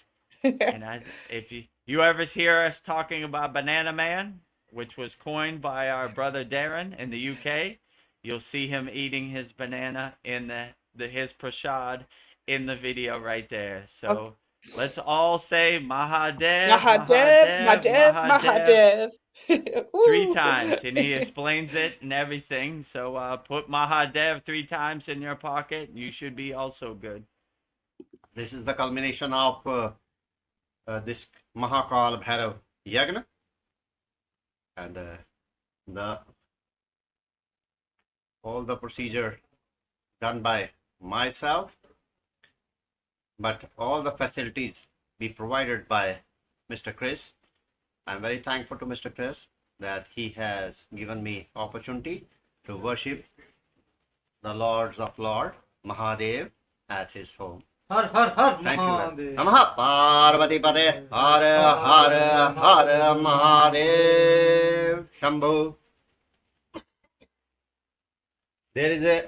And if you ever hear us talking about Banana Man, which was coined by our brother Darren in the UK, you'll see him eating his banana in his prasad in the video right there. So let's all say Mahadev, Mahadev, Mahadev, Mahadev. 3 times, and he explains it and everything. So put Mahadev 3 times in your pocket. You should be also good. This is the culmination of this Mahakal Bhairav Yagna, and all the procedure done by myself, but all the facilities be provided by Mr. Chris. I'm very thankful to Mr. Chris that he has given me opportunity to worship the Lords of Lord Mahadev at his home. Har har har Mahadev. Namaha Parvati Pade Hare Hare Hare Mahadev Shambhu. There is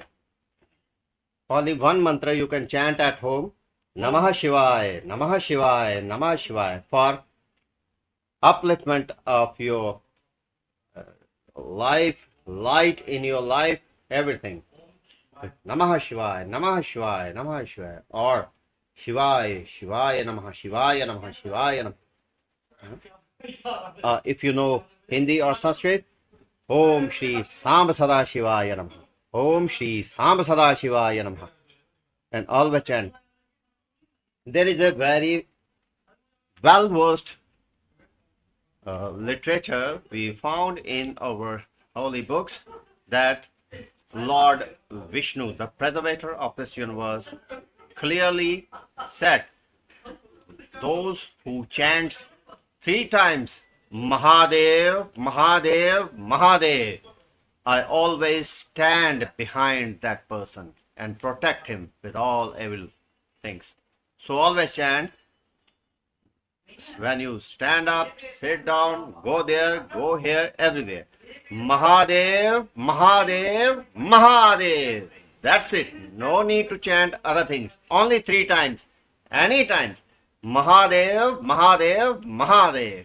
only one mantra you can chant at home. Namah Shivaya, Namah Shivaya, Namah Shivaya, for upliftment of your life, light in your life, everything. Namah Shivaya, Namah Shivaya, Namah Shivaya, or Shivaya, Shivaya Namah, Shivaya Namah, Shivaya Namah. If you know Hindi or Sanskrit, Om Shri Samba Sada Shivaya Namah, Om Shri Samba Sada Shivaya Namah, and always chant. There is a very well-versed literature we found in our holy books that Lord Vishnu, the preservator of this universe, clearly said, those who chants 3 times Mahadev, Mahadev, Mahadev, I always stand behind that person and protect him with all evil things. So always chant. When you stand up, sit down, go there, go here, everywhere. Mahadev, Mahadev, Mahadev. That's it. No need to chant other things. Only 3 times. Anytime. Mahadev, Mahadev, Mahadev.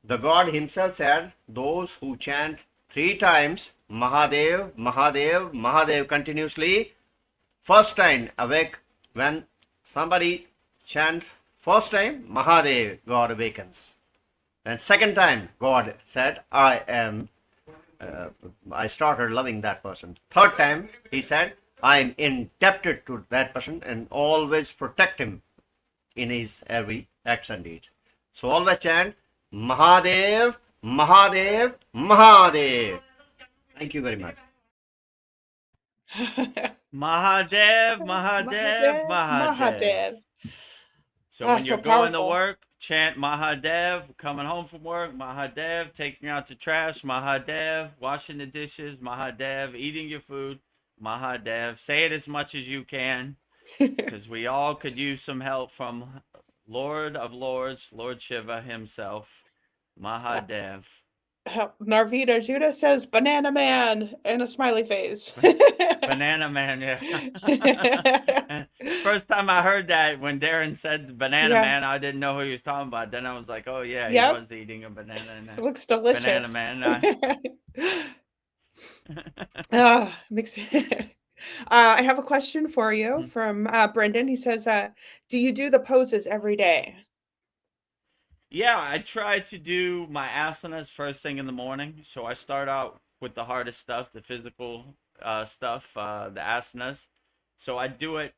The God himself said, those who chant 3 times Mahadev, Mahadev, Mahadev continuously, first time awake. When somebody chants First time, Mahadev, God awakens. And second time, God said, I started loving that person. Third time, he said, I am indebted to that person and always protect him in his every acts and deeds. So always chant, Mahadev, Mahadev, Mahadev. Thank you very much. Mahadev, Mahadev, Mahadev, Mahadev. Mahadev. So when you're So going to powerful. work, chant Mahadev. Coming home from work, Mahadev. Taking out the trash, Mahadev. Washing the dishes, Mahadev. Eating your food, Mahadev. Say it as much as you can, because we all could use some help from Lord of Lords, Lord Shiva himself, Mahadev. Narvita Judah says banana man and a smiley face. Banana Man, yeah. First time I heard that, when Darren said Banana Yeah. Man, I didn't know who he was talking about. Then I was like, oh yeah, he Yep. was eating a banana and It looks Banana delicious. Man. Makes I have a question for you from Brendan. He says, do you do the poses every day? Yeah, I try to do my asanas first thing in the morning. So I start out with the hardest stuff, the physical stuff, the asanas. So I do it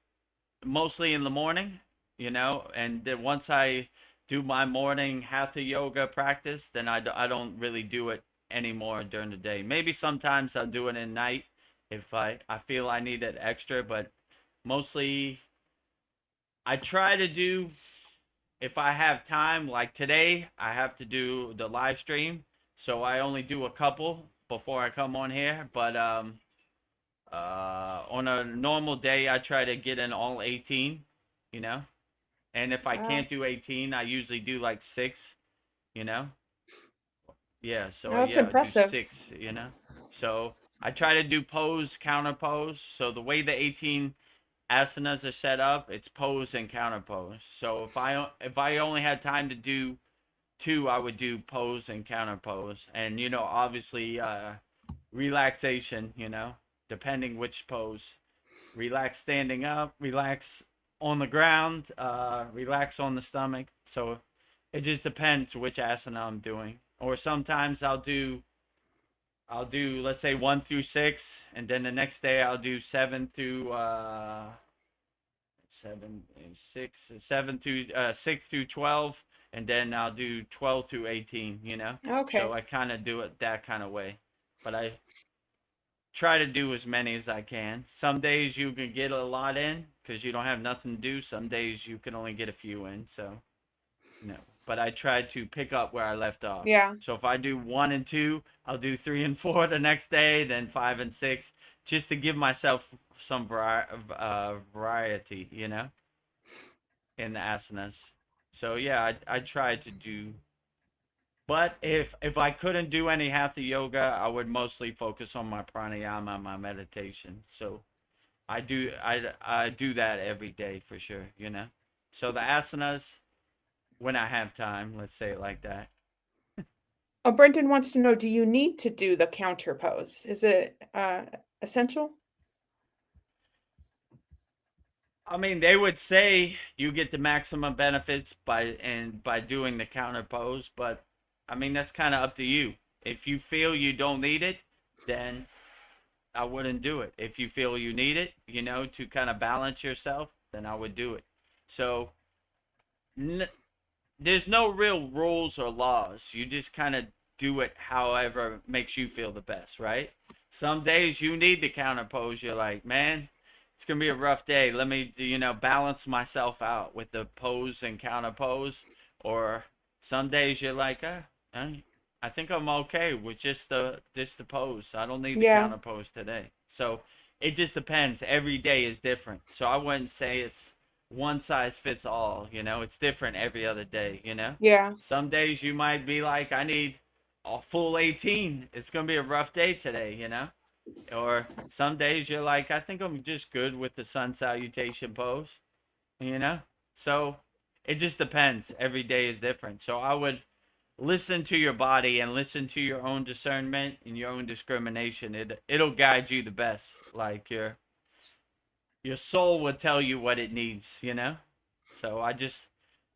mostly in the morning, and then once I do my morning hatha yoga practice, then I don't really do it anymore during the day. Maybe sometimes I'll do it at night if I feel I need it extra, but mostly I try to do, if I have time, like today I have to do the live stream, so I only do a couple before I come on here, but on a normal day I try to get in all 18, you know and if I can't do 18, I usually do like 6, you know? Yeah, so That's yeah, I do impressive. 6. So I try to do pose, counter pose. So the way the 18 asanas are set up, it's pose and counter pose. So if I only had time to do 2, I would do pose and counter pose. And obviously relaxation, depending which pose. Relax standing up, relax on the ground, relax on the stomach. So it just depends which asana I'm doing. Or sometimes I'll do let's say 1 through 6, and then the next day I'll do 7 through 12, and then I'll do 12 through 18. Okay. So I kind of do it that kind of way, but I try to do as many as I can. Some days you can get a lot in because you don't have nothing to do. Some days you can only get a few in. So, but I try to pick up where I left off. Yeah. So if I do 1 and 2, I'll do 3 and 4 the next day, then 5 and 6, just to give myself some variety, in the asanas. So yeah, I try to do. But if I couldn't do any hatha yoga, I would mostly focus on my pranayama, my meditation. So I do that every day for sure, So the asanas, when I have time, let's say it like that. Oh, Brendan wants to know, do you need to do the counter pose? Is it essential? I mean, they would say you get the maximum benefits by doing the counter pose, but I mean that's kind of up to you. If you feel you don't need it, then I wouldn't do it. If you feel you need it, to kind of balance yourself, then I would do it. So there's no real rules or laws. You just kind of do it however makes you feel the best, right? Some days you need to counter pose. You're like, man, it's gonna be a rough day. Let me, balance myself out with the pose and counter pose. Or some days you're like, I think I'm okay with just the pose. I don't need the Yeah. counter pose today. So it just depends. Every day is different. So I wouldn't say it's one size fits all. It's different every other day. Yeah. Some days you might be like, I need a full 18. It's gonna be a rough day today. Or some days you're like, I think I'm just good with the sun salutation pose. You know. So it just depends. Every day is different. So I would listen to your body and listen to your own discernment and your own discrimination. It'll guide you the best. Like your soul will tell you what it needs. So I just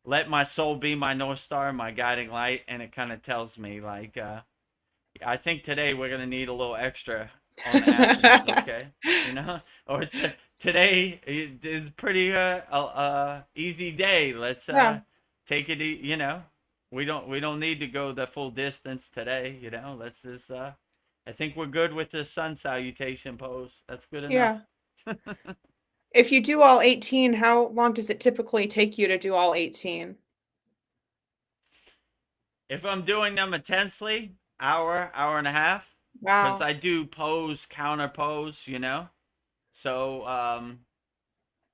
let my soul be my North Star, my guiding light. And it kind of tells me, like, I think today we're going to need a little extra on the asanas, okay? You know? Or today is pretty easy day. Let's Yeah. take it, you know. We don't need to go the full distance today, you know. Let's just I think we're good with the sun salutation pose. That's good enough. Yeah. If you do all 18, how long does it typically take you to do all 18? If I'm doing them intensely, hour and a half, because Wow. I do pose, counter pose, you know. So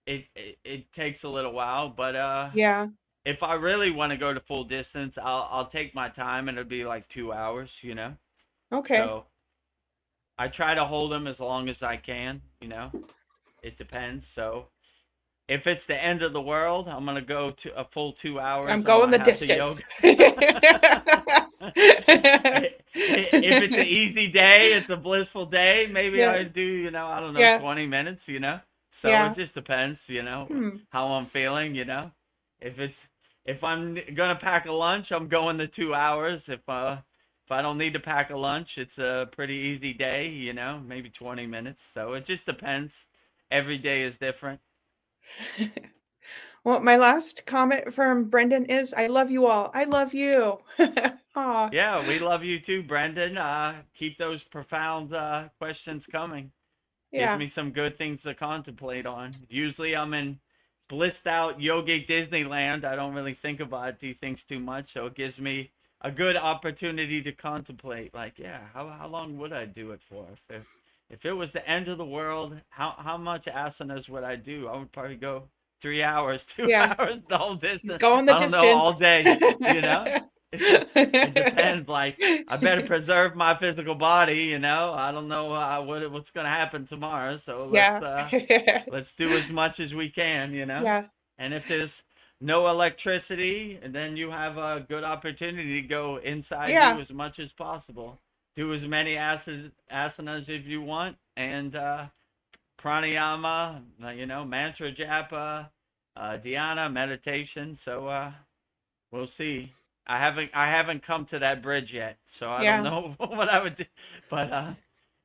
it takes a little while, but Yeah. if I really want to go to full distance, I'll take my time and it'll be like 2 hours, you know. Okay. So I try to hold them as long as I can, you know. It depends. So if it's the end of the world, I'm gonna go to a full 2 hours I'm of going my the hatha distance. yoga. If it's an easy day, it's a blissful day, maybe Yeah. I do, you know, I don't know, Yeah. 20 minutes, you know. So it Yeah. just depends, you know, Hmm. how I'm feeling, you know. If it's if I'm gonna pack a lunch, I'm going the 2 hours. If I don't need to pack a lunch, it's a pretty easy day, you know, maybe 20 minutes. So it just depends. Every day is different. Well, my last comment from Brendan is, I love you all. I love you. Aw. Yeah, we love you too, Brendan. Keep those profound questions coming. Gives Yeah. me some good things to contemplate on. Usually I'm in blissed out yogic Disneyland. I don't really think about these things too much, so it gives me a good opportunity to contemplate. Like, yeah, how long would I do it for? If it was the end of the world, how much asanas would I do? I would probably go 3 hours, two Yeah. hours, the whole He's distance. going the I don't know, all distance. day, you know? It depends. Like, I better preserve my physical body. You know, I don't know what's gonna happen tomorrow. So Yeah. let's do as much as we can. You know, Yeah. and if there's no electricity, then you have a good opportunity to go inside, do Yeah. as much as possible, do as many asanas if you want, and pranayama. You know, mantra japa, dhyana, meditation. So we'll see. I haven't come to that bridge yet, so I don't Yeah. know what I would do. But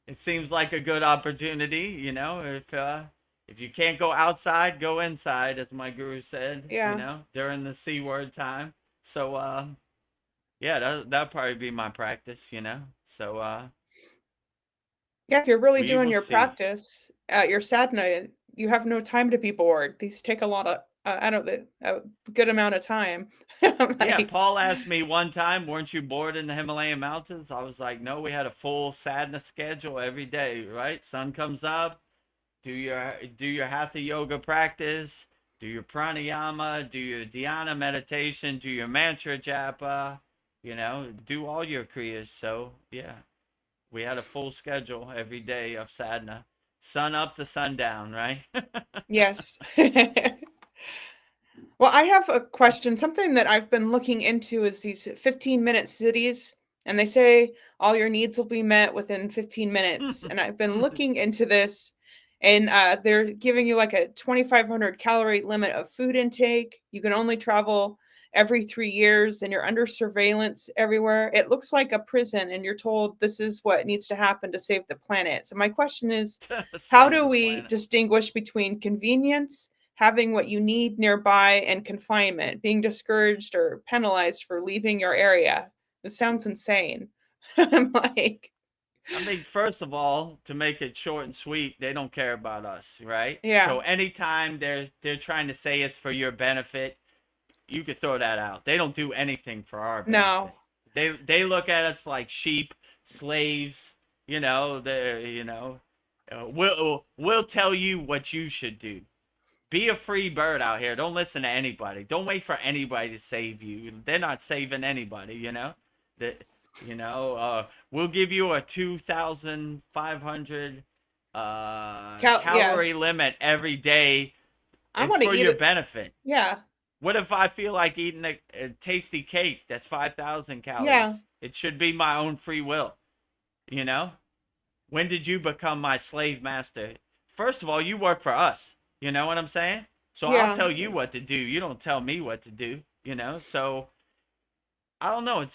it seems like a good opportunity, you know. If you can't go outside, go inside, as my guru said, you Yeah. know, during the C word time. So yeah, that'll probably be my practice, you know. So Yeah, if you're really we doing will your see. practice at your sadhana, you have no time to be bored. These take a lot of, I don't know, a good amount of time. I'm Yeah, like, Paul asked me one time, weren't you bored in the Himalayan mountains? I was like, no, we had a full sadness schedule every day, right? Sun comes up, do your hatha yoga practice, do your pranayama, do your dhyana meditation, do your mantra japa, you know, do all your kriyas. So yeah, we had a full schedule every day of sadhana, sun up to sundown, right? yes. Well, I have a question. Something that I've been looking into is these 15-minute cities, and they say all your needs will be met within 15 minutes. And I've been looking into this, and they're giving you like a 2,500 calorie limit of food intake. You can only travel every 3 years, and you're under surveillance everywhere. It looks like a prison, and you're told this is what needs to happen to save the planet. So my question is, how Save do the we planet. distinguish between convenience, having what you need nearby, and confinement, being discouraged or penalized for leaving your area? This sounds insane. I'm like, I mean, first of all, to make it short and sweet, they don't care about us, right? yeah, So anytime they're trying to say it's for your benefit, you could throw that out. They don't do anything for our no, benefit. They look at us like sheep, slaves. You know, we'll tell you what you should do. Be a free bird out here. Don't listen to anybody. Don't wait for anybody to save you. They're not saving anybody. You know, that we'll give you a 2,500 yeah, calorie limit every day. I It's want to for eat your it. benefit. Yeah, What if I feel like eating a tasty cake that's 5,000 yeah, calories? It should be my own free will, you know? When did you become my slave master? First of all, you work for us. You know what I'm saying? So I'll yeah, tell you what to do. You don't tell me what to do. you know? So I don't know.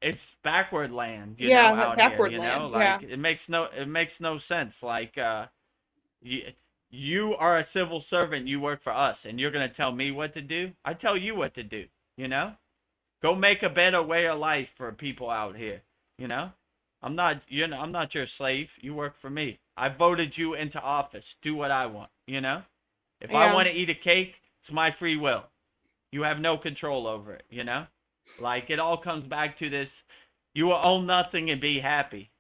It's backward land, you know, Yeah, that out here, backward you know? land. Yeah. Like it makes no sense. Like you you are a civil servant, you work for us, and you're gonna tell me what to do? I tell you what to do, you know? Go make a better way of life for people out here, you know? I'm not your slave. You work for me. I voted you into office. Do what I want, you know? If I Yeah. want to eat a cake, it's my free will. You have no control over it, you know? Like it all comes back to this: you will own nothing and be happy.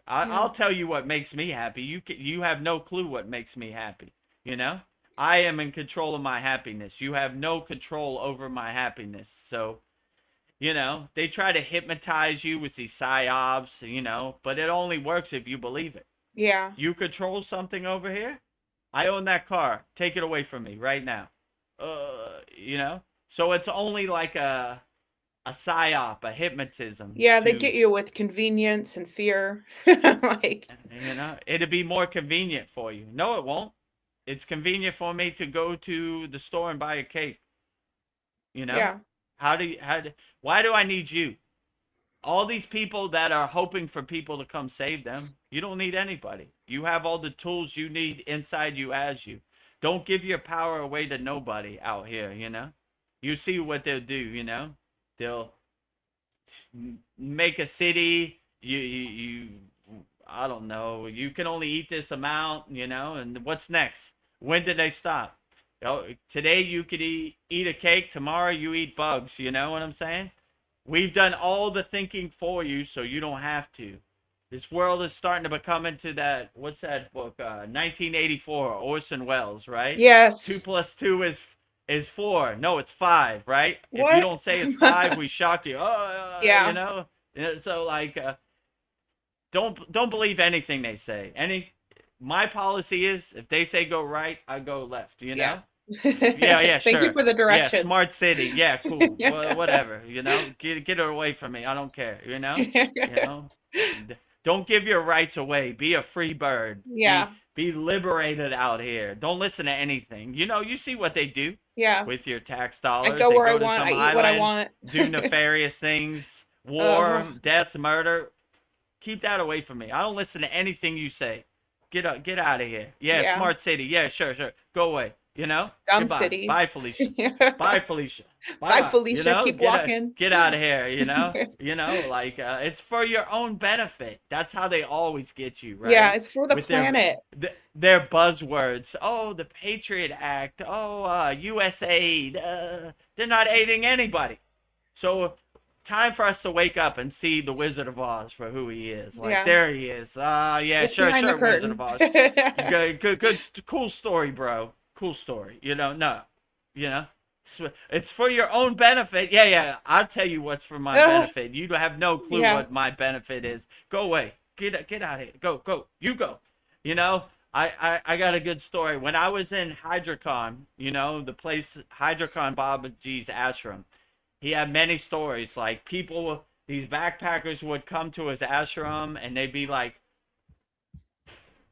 Yeah. I'll tell you what makes me happy. You have no clue what makes me happy, you know? I am in control of my happiness. You have no control over my happiness. So, you know, they try to hypnotize you with these psyops, you know, but it only works if you believe it. Yeah. You control something over here? I own that car. Take it away from me right now. You know? So it's only like a psyop, a hypnotism Yeah, they to, get you with convenience and fear. Like, you know, it'd be more convenient for you. No, it won't. It's convenient for me to go to the store and buy a cake, you know? yeah. Why do I need you? All these people that are hoping for people to come save them, you don't need anybody. You have all the tools you need inside you as you. Don't give your power away to nobody out here, you know? You see what they'll do, you know? They'll make a city, you I don't know, you can only eat this amount, you know, and what's next? When did they stop? Today you could eat a cake, tomorrow you eat bugs, you know what I'm saying? We've done all the thinking for you so you don't have to. This world is starting to become into that, what's that book? 1984, Orson Welles, right? Two Yes. plus two is four. No, it's five, right? If you What? don't say it's five, we shock you. Oh, you Yeah. know. So like, don't believe anything they say. My policy is if they say go right, I go left. You Yeah. know. Yeah, Thank you sure. for the Yeah, directions. smart city. Yeah, cool. Yeah. Well, whatever. You know, get her away from me. I don't care. You know. You know. Don't give your rights away. Be a free bird. Yeah. Be liberated out here. Don't listen to anything. You know, you see what they do Yeah. with your tax I dollars. go They where I go to want. I some eat what I island, want. do nefarious things, Uh, war, death, murder. Keep that away from me. I don't listen to anything you say. Get out of here. Yeah, yeah. smart city. Yeah, sure. Go away. You know. Dumb Goodbye. city. Bye, Felicia. Bye, Felicia. Bye Bye, bye. You Felicia. know, Keep walking. get out of here. You know. You know, like it's for your own benefit. That's how they always get you, Yeah, right? it's for the With planet. their buzzwords. Oh, the Patriot Act. Oh, USAID. They're not aiding anybody. So time for us to wake up and see the Wizard of Oz for who he is. Like Yeah. there he is. Yeah, It's behind the sure, Wizard of curtain. Oz. Good, cool story, bro. Cool story. You know, no, you know, it's for your own benefit. Yeah. I'll tell you what's for my benefit. You have no clue Yeah. what my benefit is. Go away. Get out of here. Go. You go. You know. I got a good story. When I was in Hydrocon, you know, the place Hydrocon Babaji's ashram, he had many stories. Like these backpackers would come to his ashram and they'd be like,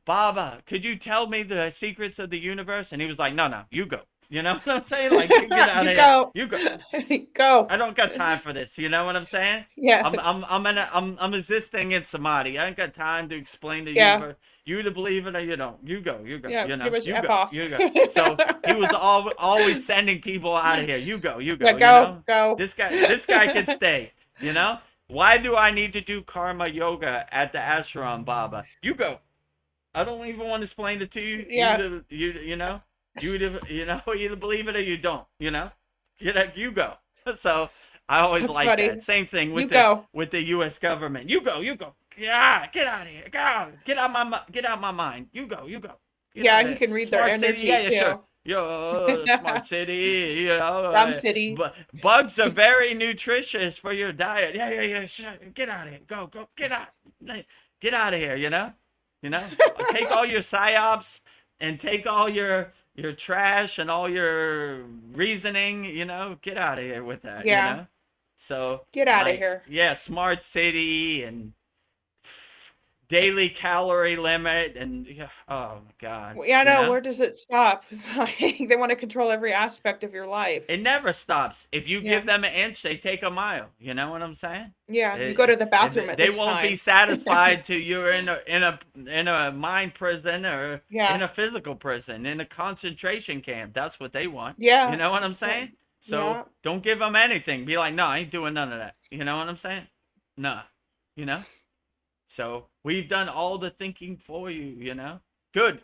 Baba, could you tell me the secrets of the universe? And he was like, no, you go. You know what I'm saying? Like, you get out You of here. go. You go. Go. I don't got time for this. You know what I'm saying? Yeah. I'm existing in samadhi. I ain't got time to explain the Yeah. universe. You to believe it or you don't. You go. Yeah, You know. pretty much You F go. off. You go. So he was always sending people out of here. You go. Yeah, You go, know. go. This guy can stay. You know. Why do I need to do karma yoga at the ashram, Baba? You go. I don't even want to explain it to you. Yeah. You know. You either believe it or you don't. You know. You go. So I always That's like funny. that. Same thing You go. with the U.S. government. You go. Yeah, get out of here. Go. Get out my mind. You go. Get Yeah, out of you here. can read their Smart city. energy Yeah, too. sure. Yo, smart city. You know. Dumb city. But bugs are very nutritious for your diet. Yeah. Sure. Get out of here. Go. Get out. Get out of here. You know. Take all your psyops and take all your trash and all your reasoning, get out of here with that, Yeah. So Get out of like, here. yeah, smart city and daily calorie limit, and oh my God, Yeah, you no, know? where does it stop? It's like they want to control every aspect of your life. It never stops. If you Yeah. give them an inch, they take a mile. You know what I'm saying? Yeah, you go to the bathroom at They this won't be time. satisfied till you're in a mind prison or in Yeah. a physical prison, in a concentration camp. That's what they want. You Yeah. know what I'm It's like, saying? So yeah. don't give them anything. Be like, no, I ain't doing none of that. You know what I'm saying? Nah. You know. So we've done all the thinking for you. You know. Good.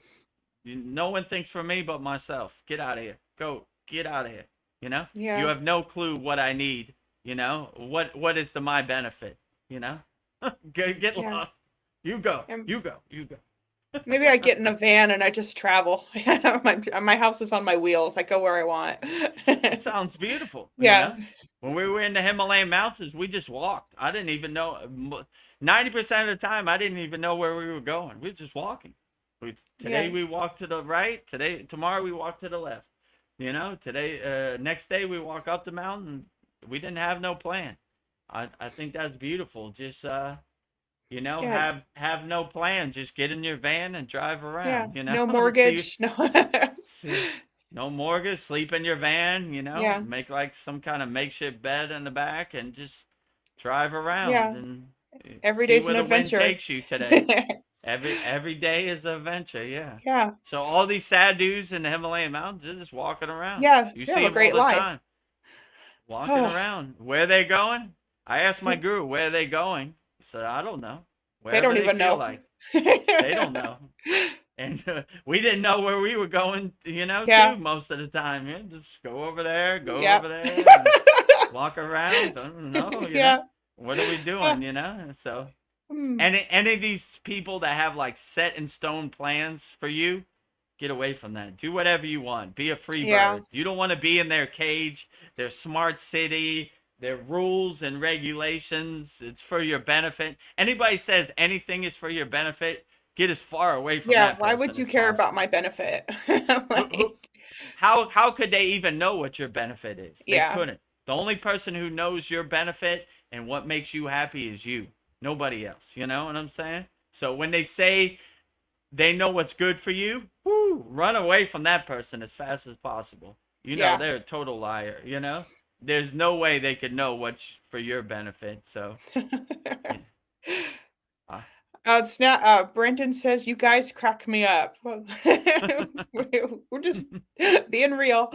No one thinks for me but myself. Get out of here. Go. Get out of here. You know? You Yeah. have no clue what I need. You know? What is my benefit? You know? Get Yeah. lost. You go. And You go. You go. maybe I get in a van and I just travel. My house is on my wheels. I go where I want. It sounds beautiful. You Yeah. know? When we were in the Himalayan mountains, we just walked. I didn't even know. 90% of the time, I didn't even know where we were going. We were just walking. Today Yeah. we walk to the right. Tomorrow we walk to the left. You know, next day we walk up the mountain. We didn't have no plan. I think that's beautiful. Just Yeah. have no plan. Just get in your van and drive Yeah. around. You know, No see mortgage. No. see no mortgage. Sleep in your van. You know, Yeah. make like some kind of makeshift bed in the back and just drive around Yeah. and Every see day's where an the wind adventure. takes you today. Every day is an adventure, yeah. Yeah. So all these sadhus in the Himalayan mountains, they're just walking around. Yeah. You You see have a them all great the life. time, walking around. Where they going? I asked my guru where they going. He said, I don't know. They Wherever don't they even feel know. like. They don't know. And we didn't know where we were going, Yeah. too, most of the time. Yeah, just go over there, Yeah. and walk around. I don't know, Yeah. What are we doing, So Hmm. any of these people that have like set in stone plans for you, get away from that. Do whatever you want. Be a free Yeah. bird. You don't want to be in their cage, their smart city, their rules and regulations. It's for your benefit. Anybody says anything is for your benefit, get as far away from Yeah. that Why person would you as care about possible. my benefit? Who Like, how could they even know what your benefit is? They yeah. couldn't. The only person who knows your benefit and what makes you happy is you. Nobody else. You know what I'm saying? So when they say they know what's good for you, run away from that person as fast as possible. Yeah. They're a total liar. There's no way they could know what's for your benefit. So, yeah. Uh, It's not, Brendan says, "You guys crack me up." Well, we're just being real.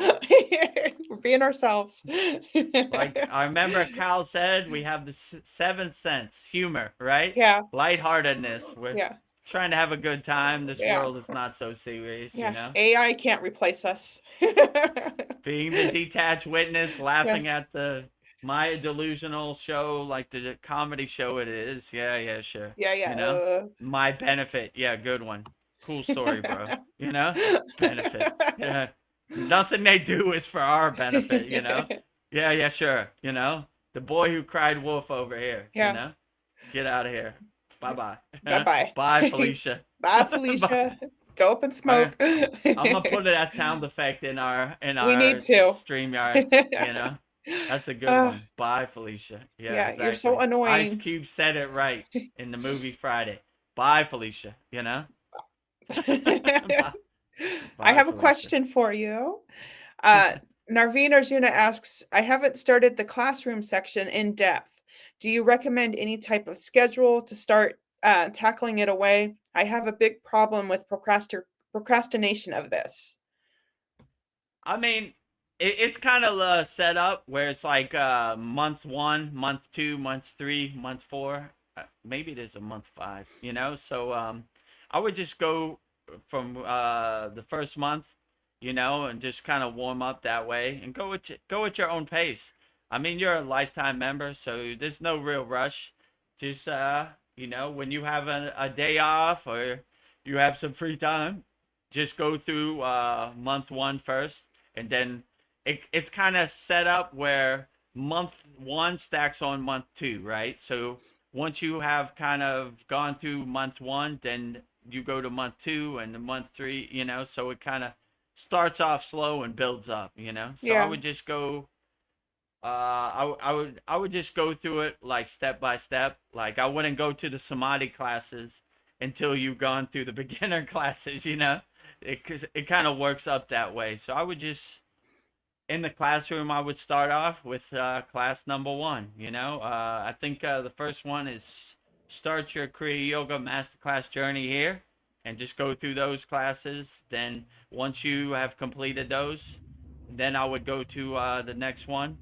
We're being ourselves. like I remember Cal said, we have the seventh sense, humor, right? Yeah. Lightheartedness. We're Yeah. trying to have a good time. This Yeah. world is not so serious. Yeah. AI can't replace us. Being the detached witness, Yeah. laughing at the Maya delusional show, like the comedy show it is. Yeah, sure. Yeah. You know, Yeah. my benefit. Yeah, good one. Cool story, bro. Benefit. Yeah, nothing they do is for our benefit. Yeah, sure. The boy who cried wolf over here. Yeah. Get out of here. Bye bye. Bye-bye. Bye, Felicia. Bye, Bye. Felicia. Go up and I, smoke. I'm gonna put that sound effect in our We need to. StreamYard. That's a good Uh, one. Bye, Felicia. Yeah, yeah, you're so exactly. Ice annoying. Cube said it right in the movie Friday. Bye, Felicia. Bye, I bye, have a Felicia. question for you. Uh, Narveen Arjuna asks, I haven't started the classroom section in depth. Do you recommend any type of schedule to start tackling it away? I have a big problem with procrastination of this. I mean, it's kind of set up where it's like month 1, month 2, month 3, month 4. Maybe there's a month 5. So I would just go from the first month, and just kind of warm up that way and go at your own pace. I mean, you're a lifetime member, so there's no real rush. Just when you have a day off or you have some free time, just go through month 1 first, and then it's kind of set up where month 1 stacks on month 2, right? So once you have kind of gone through month 1, then you go to month 2 and the month 3, so it kind of starts off slow and builds up. So I Yeah. would just go I would just go through it like step by step. Like I wouldn't go to the samadhi classes until you've gone through the beginner classes, you know? It kind of works up that way. So I would just, in the classroom, I would start off with class number one, you know? I think the first one is start your Kriya Yoga Masterclass journey here and just go through those classes. Then once you have completed those, then I would go to the next one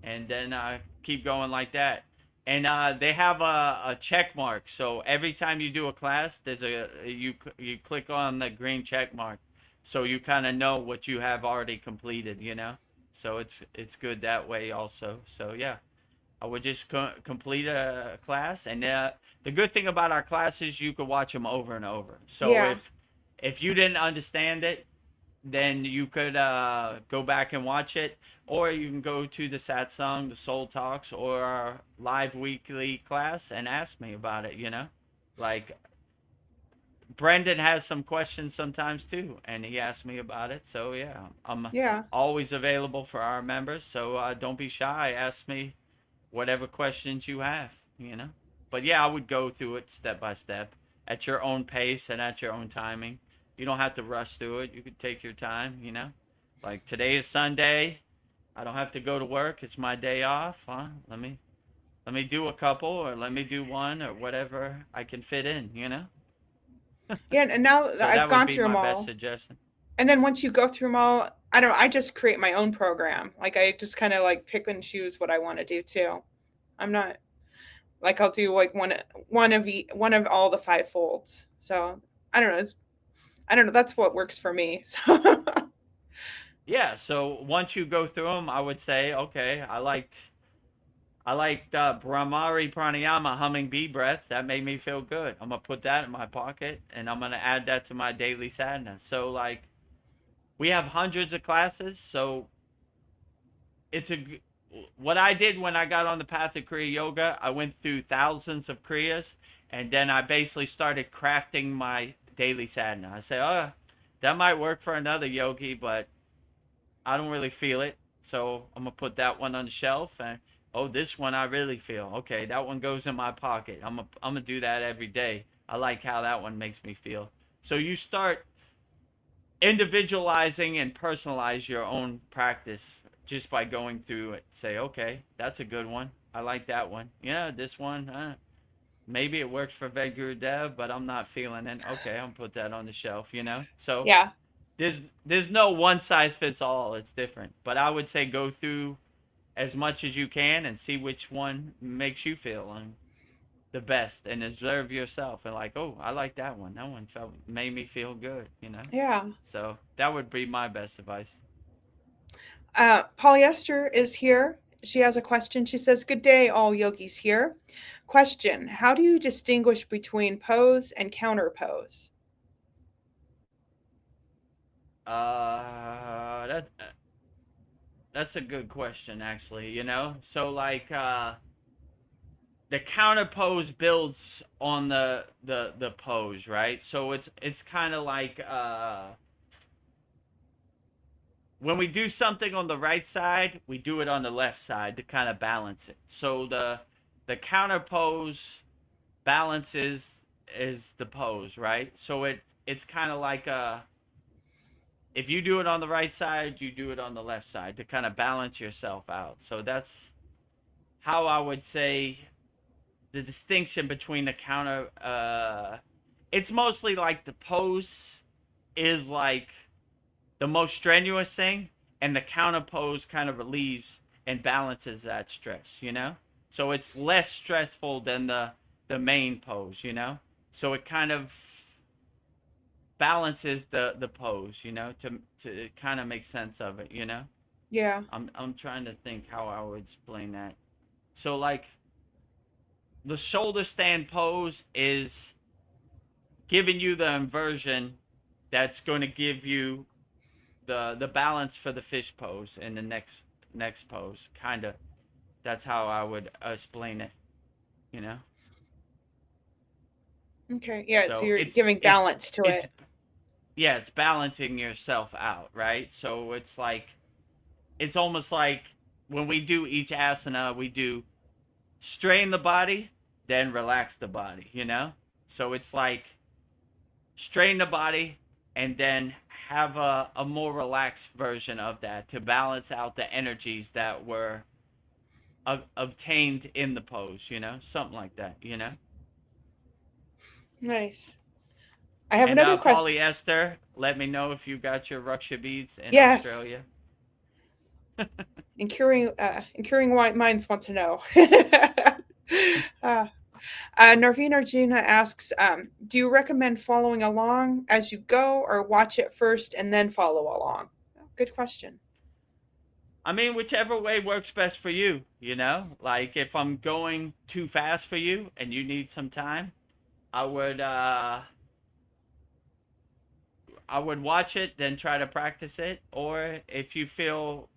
and then keep going like that. And they have a check mark. So every time you do a class, there's you click on the green check mark, so you kind of know what you have already completed. You know, so it's good that way also. So yeah, I would just complete a class, and the good thing about our classes, you could watch them over and over. So Yeah. if you didn't understand it, then you could go back and watch it, or you can go to the Satsang, the Soul Talks, or our live weekly class and ask me about it. You know, like Brendan has some questions sometimes too, and he asked me about it. So yeah, I'm Yeah. always available for our members. So don't be shy. Ask me whatever questions you have. You know, but yeah, I would go through it step by step at your own pace and at your own timing. You don't have to rush through it. You could take your time, you know? Like today is Sunday. I don't have to go to work. It's my day off. Huh? Let me do a couple or let me do one or whatever I can fit in, you know? Yeah. And now that So I've that would gone be through my them best all, suggestion. and then once you go through them all, I don't know, I just create my own program. Like I just kind of like pick and choose what I want to do too. I'm not like I'll do like one of all the five folds. So I don't know. I don't know. That's what works for me. So Yeah, so once you go through them, I would say, okay, I liked Brahmari Pranayama, humming bee breath. That made me feel good. I'm gonna put that in my pocket, and I'm gonna add that to my daily sadness. So like, we have hundreds of classes, so it's a what I did when I got on the path of Kriya Yoga. I went through thousands of Kriyas, and then I basically started crafting my daily sadhana. I say, oh, that might work for another yogi, but I don't really feel it. So I'm gonna put that one on the shelf. And oh, this one I really feel. Okay, that one goes in my pocket. I'm gonna do that every day. I like how that one makes me feel. So you start individualizing and personalize your own practice just by going through it. Say, okay, that's a good one. I like that one. Yeah, this one. Maybe it works for Vedagurudev, but I'm not feeling it. Okay, I'll put that on the shelf. You know. So yeah. there's no one size fits all. It's different. But I would say go through as much as you can and see which one makes you feel the best, and observe yourself and like, oh, I like that one. That one made me feel good. You know. Yeah. So that would be my best advice. Polyester is here. She has a question. She says, "Good day, all yogis here. Question: how do you distinguish between pose and counter pose?" That's a good question, actually. You know, so like the counter pose builds on the pose, right? So it's kind of like when we do something on the right side, we do it on the left side to kind of balance it. So the counter pose balances is the pose, right? So it's kind of like if you do it on the right side, you do it on the left side to kind of balance yourself out. So that's how I would say the distinction between the counter. It's mostly like the pose is like the most strenuous thing, and the counter pose kind of relieves and balances that stress. You know, so it's less stressful than the main pose. You know, so it kind of balances the pose, you know, to kind of make sense of it, you know. Yeah. I'm trying to think how I would explain that. So like the shoulder stand pose is giving you the inversion that's going to give you the balance for the fish pose in the next pose, kind of. That's how I would explain it, you know. Okay. Yeah. So So you're giving balance to it's it. yeah, it's balancing yourself out, right? So it's almost like when we do each asana, we do strain the body, then relax the body, you know? So it's like strain the body and then have a more relaxed version of that to balance out the energies that were obtained in the pose, something like that, Nice. I have And another question. polyester, let me know if you got your Ruksha beads in Yes. Australia. And curing white minds want to know. uh, Narveen Arjuna asks, do you recommend following along as you go or watch it first and then follow along? Good question. I mean, whichever way works best for you, Like if I'm going too fast for you and you need some time, I would watch it, then try to practice it. Or if you feel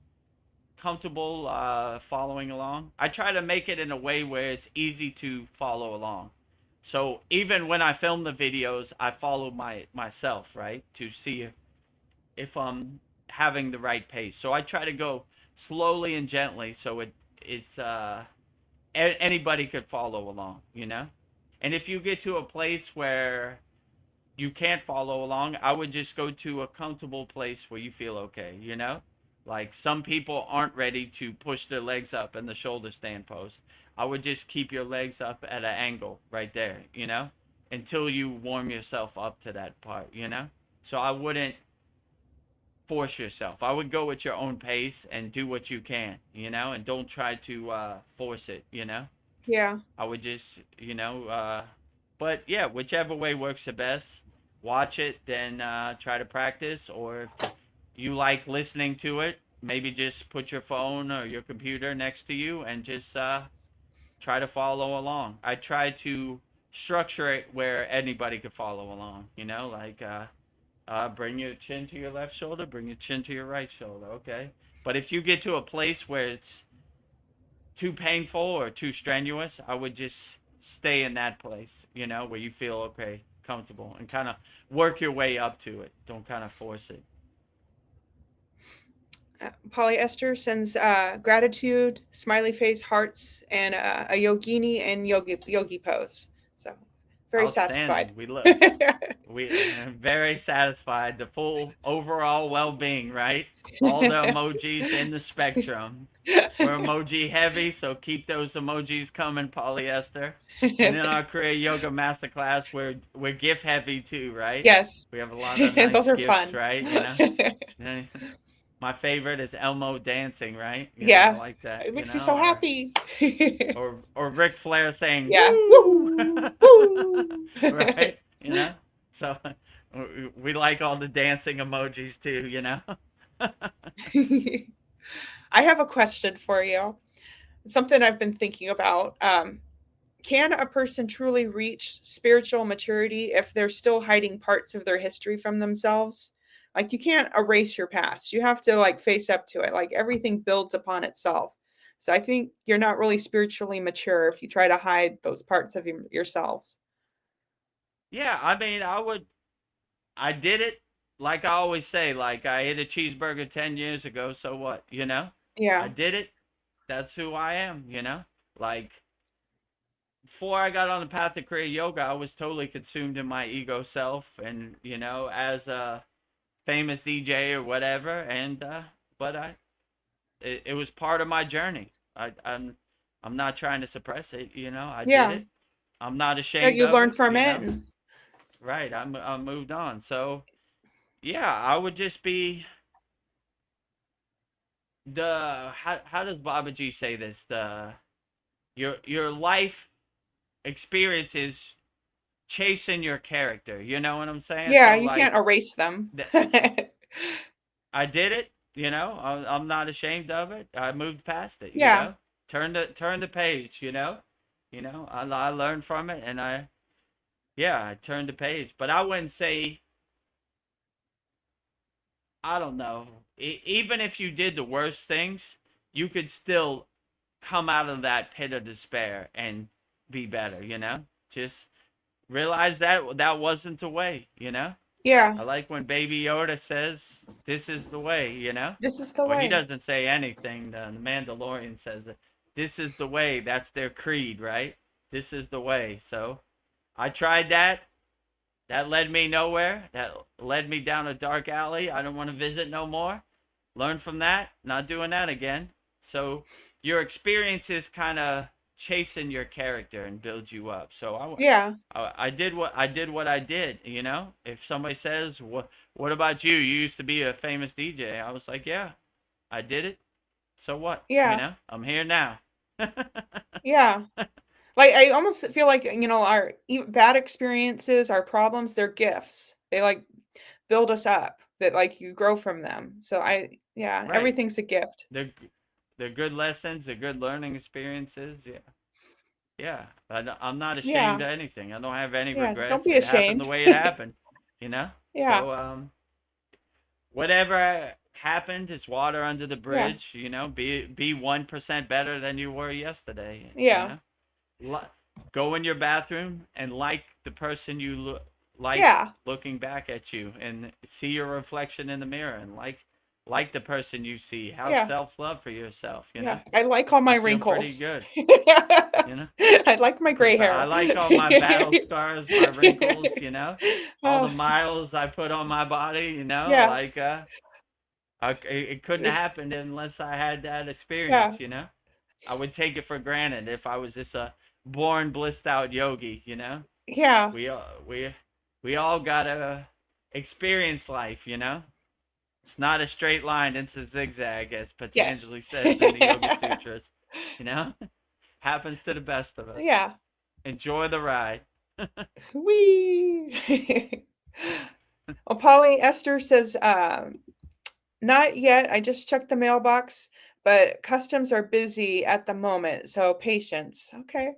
comfortable following along, I try to make it in a way where it's easy to follow along. So even when I film the videos, I follow myself, right, to see if I'm having the right pace. So I try to go slowly and gently, so anybody could follow along, And if you get to a place where you can't follow along, I would just go to a comfortable place where you feel okay, Like some people aren't ready to push their legs up in the shoulder stand pose. I would just keep your legs up at an angle right there, until you warm yourself up to that part, So I wouldn't force yourself. I would go at your own pace and do what you can, and don't try to force it, Yeah. I would just, but yeah, whichever way works the best, watch it, then try to practice. Or if you like listening to it, maybe just put your phone or your computer next to you and just try to follow along. I try to structure it where anybody could follow along, like bring your chin to your left shoulder, bring your chin to your right shoulder, okay? But if you get to a place where it's too painful or too strenuous, I would just stay in that place, where you feel okay, comfortable, and kind of work your way up to it. Don't kind of force it. Polyester sends gratitude, smiley face, hearts, and a yogini and yogi pose. So very satisfied. Outstanding. We very satisfied. The full overall well-being, right? All the emojis in the spectrum. We're emoji heavy, so keep those emojis coming, polyester. And in our Kriya Yoga Masterclass, we're gift heavy too, right? Yes. We have a lot of nice Those are gifts, fun. right? My favorite is Elmo dancing, right? I Yeah. like that. It makes you so happy. Or Ric Flair saying Yeah. woo, Woo! Woo! right? So we like all the dancing emojis too. I have a question for you. Something I've been thinking about. Can a person truly reach spiritual maturity if they're still hiding parts of their history from themselves? Like you can't erase your past. You have to like face up to it. Like everything builds upon itself. So I think you're not really spiritually mature if you try to hide those parts of yourselves. Yeah, I mean, I did it. Like I always say, like I ate a cheeseburger 10 years ago. So what? I Yeah. did it. That's who I am. Like before I got on the path of Kriya Yoga, I was totally consumed in my ego self, and as a famous DJ or whatever, and but it was part of my journey. I'm not trying to suppress it. I did Yeah. it. I'm not Yeah, ashamed you of learn it. from it. Right. I moved on. So yeah, I would just be how does Babaji say this? Your life experiences chasing your character. You know what I'm saying? Yeah, So you can't like erase them. I did it. I'm not ashamed of it. I moved past it. Yeah. Turn the page. I learned from it, and I turned the page. But I wouldn't say, I don't know. Even if you did the worst things, you could still come out of that pit of despair and be better. Just realize that wasn't the way. Yeah. I like when Baby Yoda says, "This is the way," This is the Well, he way. doesn't say anything. The Mandalorian says it. This is the way. That's their creed, right? This is the way. So I tried that. That led me nowhere. That led me down a dark alley. I don't want to visit no more. Learn from that. Not doing that again. So your experiences kind of chasing your character and build you up. So Yeah. I did what I did. You know, if somebody says, what about you? You used to be a famous DJ. I was like, yeah, I did it. So what? You Yeah. know, I'm here now. Yeah. Like, I almost feel like, our bad experiences, our problems, they're gifts. They like build us up, that like you grow from them. So yeah, Right. everything's a gift. They're they're good lessons. They're good learning experiences. Yeah. Yeah, I'm not ashamed Yeah. of anything. I don't have any Yeah. Don't regrets. be It happened the ashamed. way it happened, you know? Yeah. So, whatever happened is water under the Yeah. bridge, you know? Be 1% better than you were yesterday, you Yeah. know? Go in your bathroom and like the person you like Yeah. looking back at you, and see your reflection in the mirror, and like the person you see. Have Yeah. self-love for yourself, you know? Yeah. I like all my I feel pretty wrinkles. good, you know? I like my gray I hair. like all my battle scars, my wrinkles, you know, all the Oh, miles I put on my body, you know, yeah. like it couldn't have This, happened unless I had that yeah. experience, you know. I would take it for granted if I was just a born blissed out yogi, you know. Yeah. We all we all gotta experience life, you know. It's not a straight line; it's a zigzag, as Yes. Patanjali says in the Yoga Sutras. You know, happens to the best of us. Yeah. Enjoy the ride. Wee. Well, Polly Esther says, not yet. I just checked the mailbox, but customs are busy at the moment, so patience. Okay.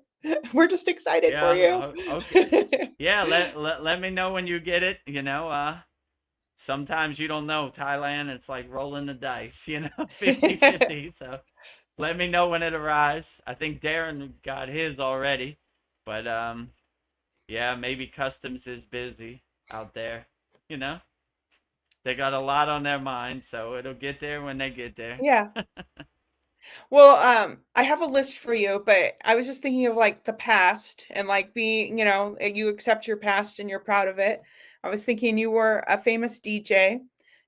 We're just excited for you. Yeah. Okay. Yeah. Let me know when you get it. You know. Sometimes you don't know Thailand. It's like rolling the dice. You know, 50-50. So let me know when it arrives. I think Darren got his already, but yeah, maybe customs is busy out there. You know, they got a lot on their mind, so it'll get there when they get there. Yeah. Well, I have a list for you, but I was just thinking of like the past and like being, you accept your past and you're proud of it. I was thinking you were a famous DJ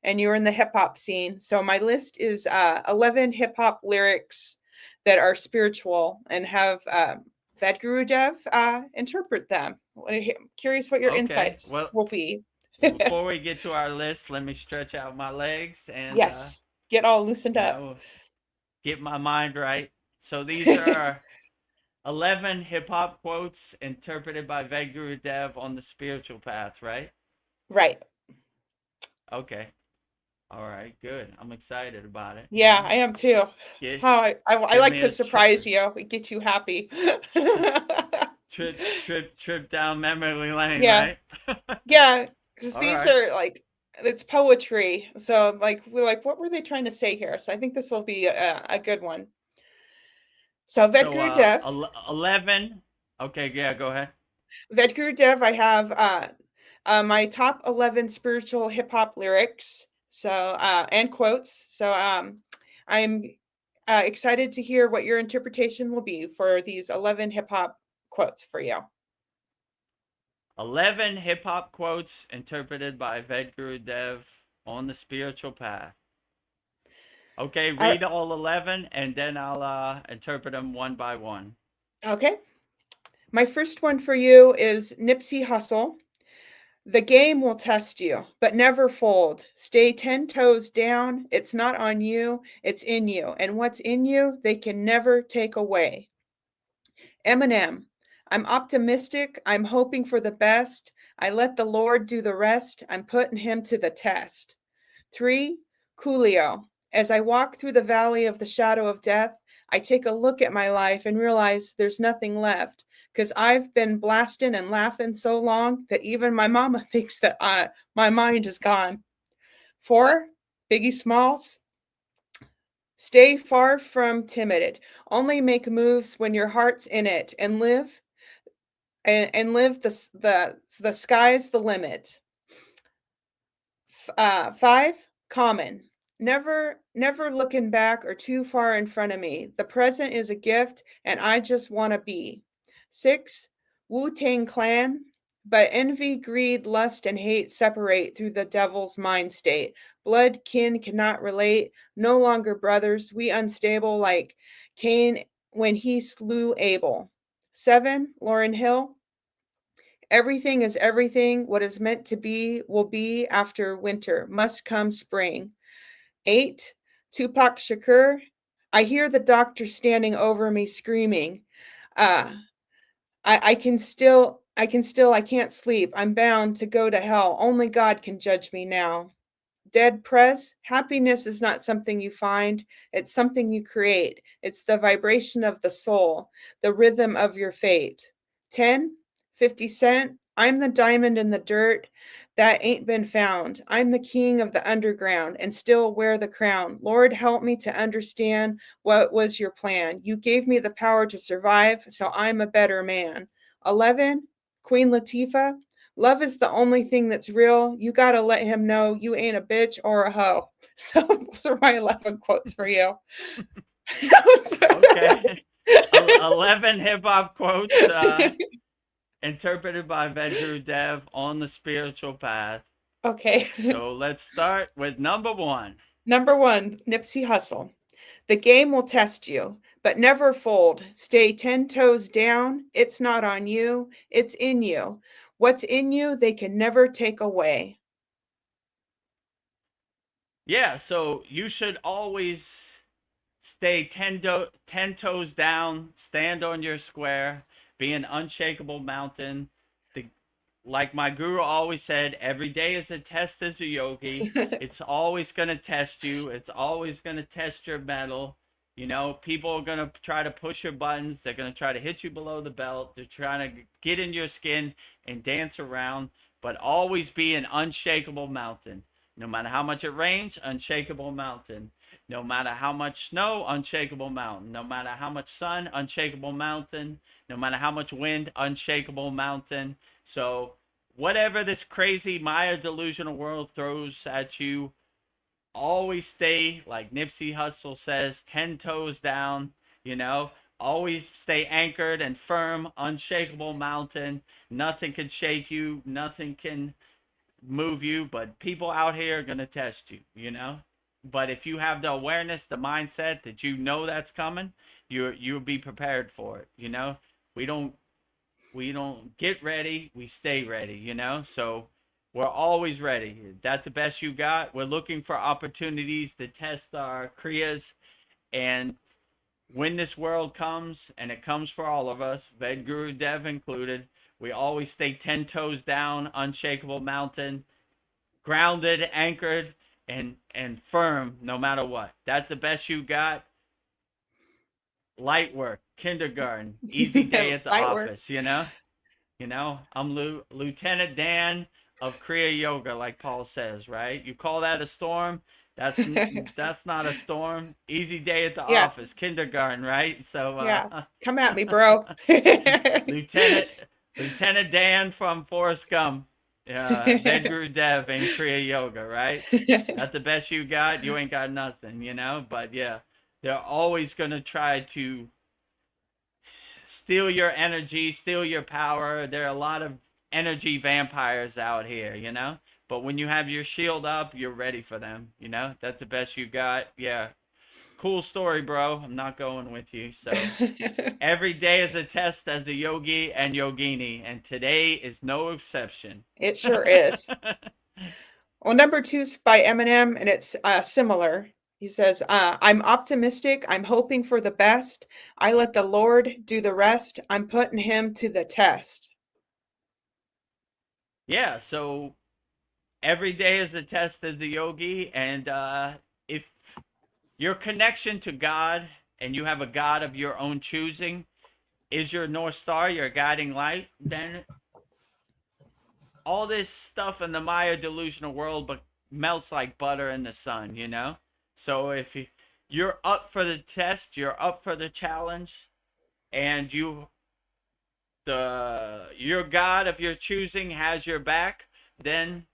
and you were in the hip hop scene. So my list is 11 hip hop lyrics that are spiritual and have Vedagurudev interpret them. Curious what your Okay. insights Well, will be. before we get to our list, let me stretch out my legs and Yes, get all loosened you up. know, get my mind right. So these are 11 hip hop quotes interpreted by Vedagurudev on the spiritual path, right? Right. Okay. All right. Good. I'm excited about it. You Yeah, know, I am too. get How I give like me to a surprise you, get you happy. trip down memory lane, Yeah, right? yeah, because All these right. are like it's poetry. So like we're like, what were they trying to say here? So I think this will be a good one. So So 11. Okay. Yeah. Go ahead. Vedagurudev, I have my top 11 spiritual hip hop lyrics. So and quotes. So I'm excited to hear what your interpretation will be for these 11 hip hop quotes for you. 11 hip hop quotes interpreted by Vedagurudev on the spiritual path. Okay, Uh, read all 11 and then I'll interpret them one by one. okay. My first one for you is Nipsey Hussle. The game will test you, but never fold. Stay 10 toes down. It's not on you, it's in you. And what's in you, they can never take away. Eminem. I'm optimistic. I'm hoping for the best. I let the Lord do the rest. I'm putting him to the test. 3. Coolio. As I walk through the valley of the shadow of death, I take a look at my life and realize there's nothing left because I've been blasting and laughing so long that even my mama thinks that my mind is gone. 4. Biggie Smalls. Stay far from timid. Only make moves when your heart's in it and live the sky's the limit. 5. Common. Never looking back or too far in front of me. The present is a gift and I just want to be. 6. Wu-Tang Clan. But envy, greed, lust, and hate separate through the devil's mind state. Blood kin cannot relate, no longer brothers, we unstable like Cain when he slew Abel. 7. Lauryn Hill. Everything is everything. What is meant to be will be after winter. Must come spring. 8. Tupac Shakur. I hear the doctor standing over me screaming. Uh, I I can't sleep. I'm bound to go to hell. Only God can judge me now. Dead Prez, happiness is not something you find, it's something you create. It's the vibration of the soul, the rhythm of your fate. 10, 50 Cent, I'm the diamond in the dirt that ain't been found. I'm the king of the underground and still wear the crown. Lord, help me to understand what was your plan. You gave me the power to survive, so I'm a better man. 11, Queen Latifah, love is the only thing that's real. You got to let him know you ain't a bitch or a hoe. So those are my 11 quotes for you. Okay. 11 hip hop quotes interpreted by Vedagurudev on the spiritual path. Okay. So let's start with number 1. Number 1, Nipsey Hussle. The game will test you, but never fold. Stay 10 toes down. It's not on you, it's in you. What's in you, they can never take away. Yeah, so you should always stay 10 toes down, stand on your square, be an unshakable mountain. The, like my guru always said, every day is a test as a yogi. It's always going to test you, it's always going to test your mettle. You know, people are going to try to push your buttons. They're going to try to hit you below the belt. They're trying to get in your skin and dance around, but always be an unshakable mountain. No matter how much it rains, unshakable mountain. No matter how much snow, unshakable mountain. No matter how much sun, unshakable mountain. No matter how much wind, unshakable mountain. So, whatever this crazy Maya delusional world throws at you, always stay, like Nipsey Hussle says, 10 toes down, you know? Always stay anchored and firm, unshakable mountain. Nothing can shake you, nothing can move you, but people out here are going to test you, you know? But if you have the awareness, the mindset that you know that's coming, you'll be prepared for it, you know? We don't get ready, we stay ready, you know? So we're always ready. That's the best you got. We're looking for opportunities to test our kriyas, and when this world comes, and it comes for all of us, Vedagurudev included, we always stay 10 toes down, unshakable mountain, grounded, anchored, and firm no matter what. That's the best you got. Light work, kindergarten, easy day at the Light work. office, you know? You know, I'm Lieutenant Dan of Kriya Yoga, like Paul says, right? You call that a storm? That's not a storm. Easy day at the Yeah. office, kindergarten, right? So, Yeah. Come at me, bro. Lieutenant Lieutenant Dan from Forrest Gump, Vedagurudev and Kriya Yoga, right? That's the best you got. You ain't got nothing, you know. But yeah, they're always gonna try to steal your energy, steal your power. There are a lot of energy vampires out here, you know. But when you have your shield up, you're ready for them. You know, that's the best you got. Yeah, cool story, bro. I'm not going with you. So every day is a test as a yogi and yogini, and today is no exception. It sure is. Well, number 2 is by Eminem, and it's similar. He says, I'm optimistic. I'm hoping for the best. I let the Lord do the rest. I'm putting him to the test. Yeah, so every day is a test as a yogi, and if your connection to God and you have a God of your own choosing is your North Star, your guiding light, then all this stuff in the Maya delusional world but melts like butter in the sun, you know? So if you're up for the test, you're up for the challenge, and your God of your choosing has your back, then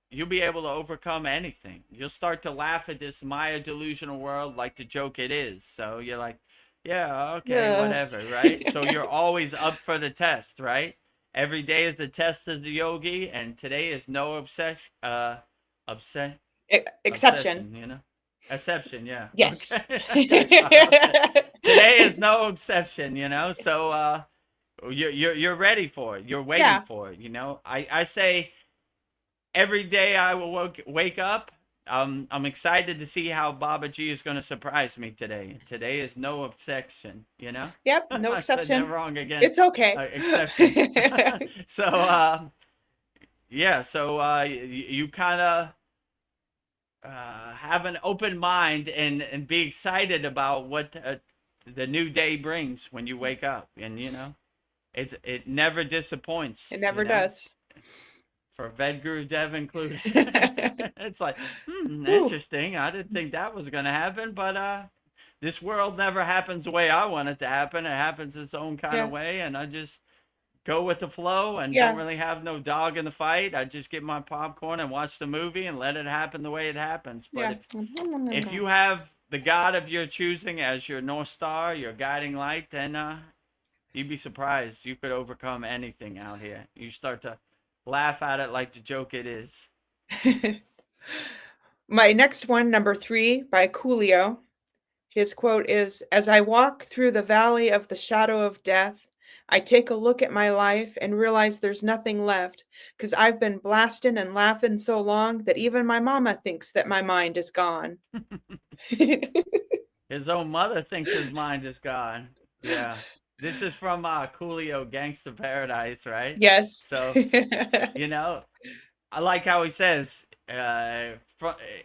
you'll be able to overcome anything. You'll start to laugh at this Maya delusional world like the joke it is. So you're like, Yeah, okay, Yeah. whatever, right? So you're always up for the test, right? Every day is a test as a yogi, and today is no obsession, Exception. obsession, you know? Exception, yeah. Yes. Okay. Okay, so today is no exception, you know? So you're ready for it. You're waiting Yeah. for it, you know? I say every day I will wake up. I'm excited to see how Baba G is going to surprise me today. Today is no exception, you know. Yep. No I said that exception. wrong again. It's okay. Exception. So yeah. So you kind of have an open mind and be excited about what the new day brings when you wake up, and you know it never disappoints. It You never know, does. for Vedagurudev included. It's like, Whew. interesting. I didn't think that was gonna happen, but this world never happens the way I want it to happen. It happens its own kind of Yeah. way, and I just go with the flow and don't Yeah. really have no dog in the fight. I just get my popcorn and watch the movie and let it happen the way it happens. But Yeah. if you have the God of your choosing as your North Star, your guiding light, then you'd be surprised. You could overcome anything out here. You start to laugh at it like the joke it is. My next one, number 3, by Coolio. His quote is, "As I walk through the valley of the shadow of death, I take a look at my life and realize there's nothing left, 'cause I've been blasting and laughing so long that even my mama thinks that my mind is gone." His own mother thinks his mind is gone. Yeah. This is from Coolio Gangsta Paradise, right? Yes. So, you know, I like how he says,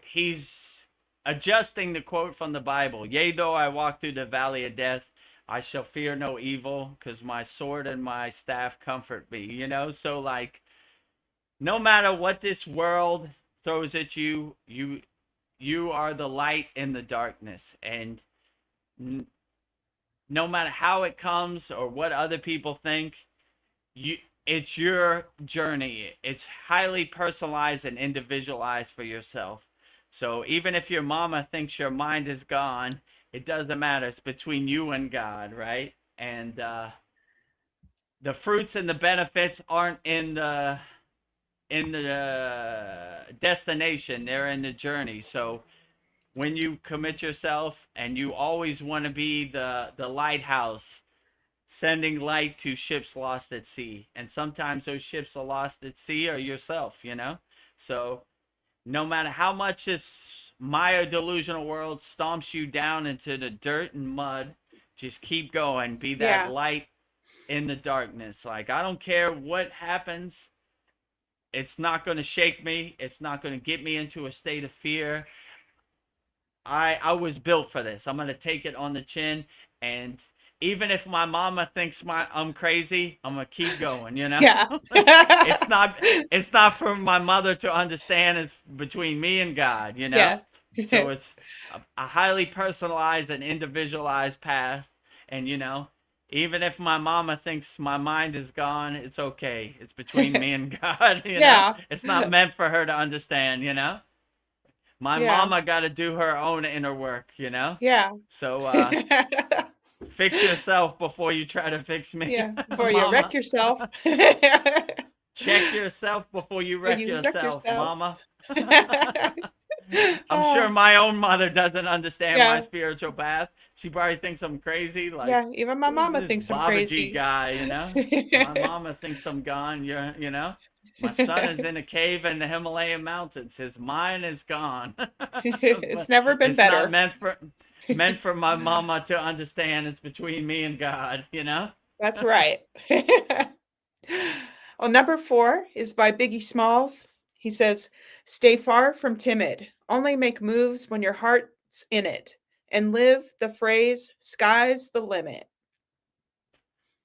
he's adjusting the quote from the Bible. Yea, though I walk through the valley of death, I shall fear no evil, because my sword and my staff comfort me. You know, so like, no matter what this world throws at you, you are the light in the darkness, and no matter how it comes or what other people think, you it's your journey. It's highly personalized and individualized for yourself. So even if your mama thinks your mind is gone, it doesn't matter. It's between you and God, right? And the fruits and the benefits aren't in the destination. They're in the journey. So when you commit yourself and you always want to be the lighthouse, sending light to ships lost at sea. And sometimes those ships are lost at sea are yourself, you know? So no matter how much this Maya delusional world stomps you down into the dirt and mud, just keep going. Be that Yeah. light in the darkness. Like, I don't care what happens. It's not going to shake me. It's not going to get me into a state of fear. I was built for this. I'm gonna take it on the chin, and even if my mama thinks I'm crazy, I'm gonna keep going. You know, Yeah. it's not for my mother to understand. It's between me and God. You Yeah. know, so it's a highly personalized and individualized path. And you know, even if my mama thinks my mind is gone, it's okay. It's between me and God. You know, Yeah. it's not meant for her to understand. You know. My Yeah. mama got to do her own inner work, you know? Yeah. So fix yourself before you try to fix me, Yeah, before you wreck mama. yourself. Check yourself before you Before wreck you wreck yourself, yourself. mama. I'm sure my own mother doesn't understand my Yeah, spiritual path. She probably thinks I'm crazy. Like, yeah, even my who's mama this thinks I'm Babaji crazy. guy, you know? My mama thinks I'm gone, you know? My son is in a cave in the Himalayan mountains. His mind is gone. It's But never been it's not better. meant for my mama to understand. It's between me and God, you know? That's right. Well, number 4 is by Biggie Smalls. He says, "Stay far from timid. Only make moves when your heart's in it, and live the phrase, sky's the limit."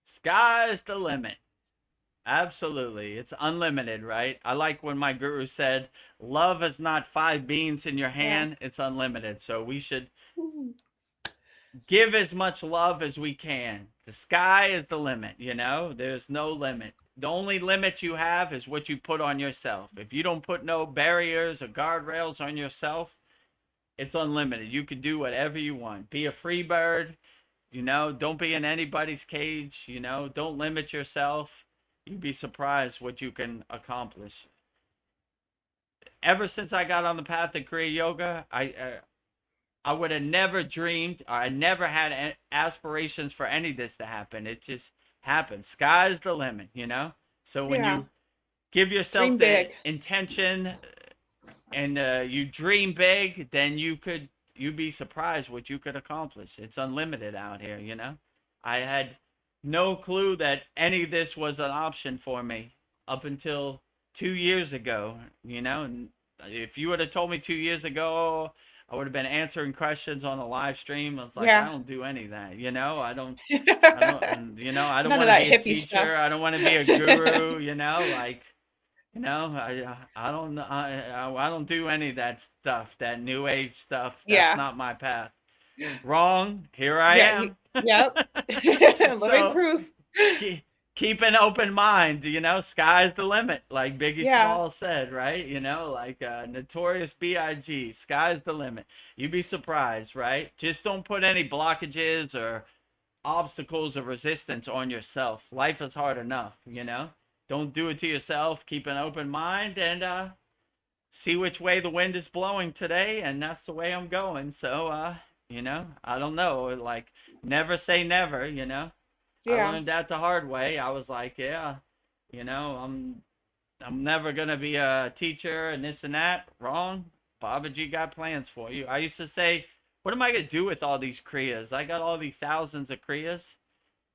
Sky's the limit. Absolutely. It's unlimited, right? I like when my guru said, love is not 5 beans in your Yeah. hand, it's unlimited. So we should Ooh. give as much love as we can. The sky is the limit, you know? There's no limit. The only limit you have is what you put on yourself. If you don't put no barriers or guardrails on yourself, it's unlimited. You can do whatever you want. Be a free bird. don't be in anybody's cage, don't limit yourself. You'd be surprised what you can accomplish. Ever since I got on the path of Kriya Yoga, I would have never dreamed, I never had aspirations for any of this to happen. It just happened. Sky's the limit. So when Yeah. you give yourself Dream the big. intention and you dream big, then you'd be surprised what you could accomplish. It's unlimited out here. I had no clue that any of this was an option for me up until 2 years ago. And if you would have told me 2 years ago, I would have been answering questions on a live stream. I was like, I Yeah. don't do any of that. I don't None of want to that be a hippie teacher. stuff. I don't want to be a guru. I don't do any of that stuff, that new age stuff. That's Yeah. not my path. Wrong. Here I Yeah. am. Yep. Living So proof. keep an open mind. Sky's the limit, like Biggie Yeah. Smalls said, right? Like Notorious B.I.G. Sky's the limit. You'd be surprised, right? Just don't put any blockages or obstacles or resistance on yourself. Life is hard enough. Don't do it to yourself. Keep an open mind and see which way the wind is blowing today, and that's the way I'm going. So I don't know, like, never say never. I Yeah. learned that the hard way. I was like, yeah, I'm never gonna be a teacher and this and that. Wrong. Babaji got plans for you. I used to say, what am I gonna do with all these kriyas? I got all these thousands of kriyas.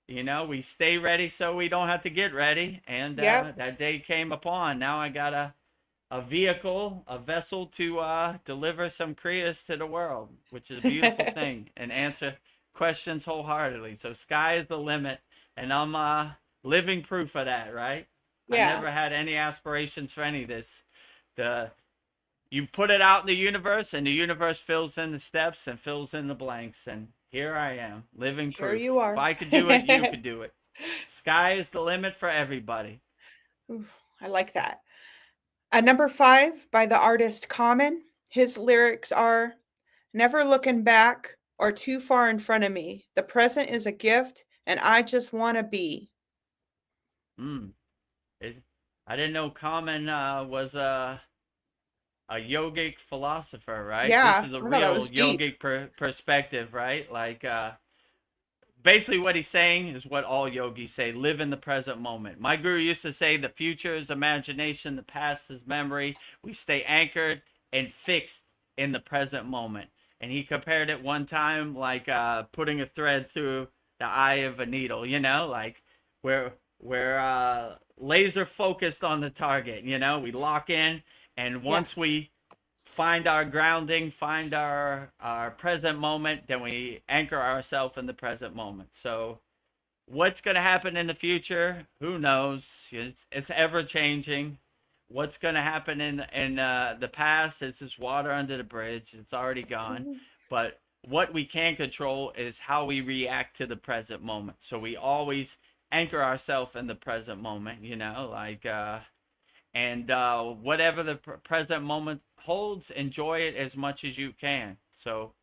We stay ready so we don't have to get ready. And Yep. that day came upon. Now I got a vehicle, a vessel to deliver some kriyas to the world, which is a beautiful thing, and answer questions wholeheartedly. So sky is the limit, and I'm living proof of that, right? I Yeah. never had any aspirations for any of this. You put it out in the universe, and the universe fills in the steps and fills in the blanks. And here I am, living Here proof. you are. If I could do it, you could do it. Sky is the limit for everybody. Ooh, I like that. Number 5 by the artist Common. His lyrics are, never looking back or too far in front of me. The present is a gift, and I just want to be. I didn't know Common was a yogic philosopher, right? Yeah, This is a I thought that real was deep. yogic perspective, right? Like, basically what he's saying is what all yogis say: live in the present moment. My guru used to say the future is imagination, the past is memory. We stay anchored and fixed in the present moment. And he compared it one time like putting a thread through the eye of a needle, like we're laser focused on the target. We lock in, and once we find our grounding, find our present moment, then we anchor ourselves in the present moment. So what's going to happen in the future? Who knows? It's ever changing. What's going to happen in the past is just water under the bridge. It's already gone. But what we can control is how we react to the present moment. So we always anchor ourselves in the present moment, like and whatever the present moment holds, enjoy it as much as you can. So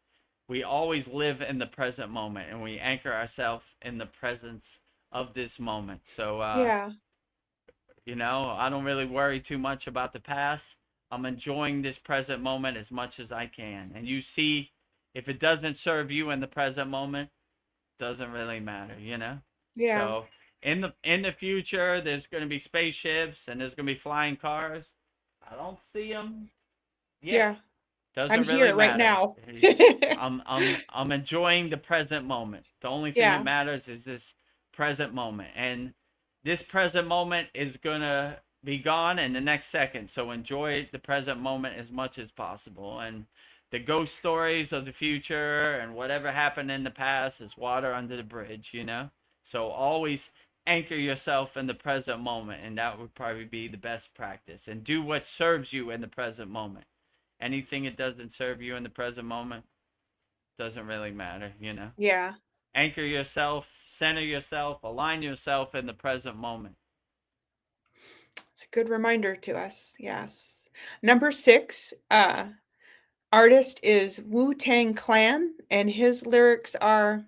we always live in the present moment, and we anchor ourselves in the presence of this moment. So Yeah. I don't really worry too much about the past. I'm enjoying this present moment as much as I can. And you see, if it doesn't serve you in the present moment, doesn't really matter. Yeah. So in the future, there's going to be spaceships and there's going to be flying cars. I don't see them yet. Yeah. Doesn't I'm really here right matter. now. I'm enjoying the present moment. The only thing that matters is this present moment, and this present moment is gonna be gone in the next second. So enjoy the present moment as much as possible. And the ghost stories of the future and whatever happened in the past is water under the bridge. So always anchor yourself in the present moment, and that would probably be the best practice. And do what serves you in the present moment. Anything that doesn't serve you in the present moment doesn't really matter. Yeah. Anchor yourself, center yourself, align yourself in the present moment. It's a good reminder to us. Yes. Number 6, artist is Wu-Tang Clan, and his lyrics are,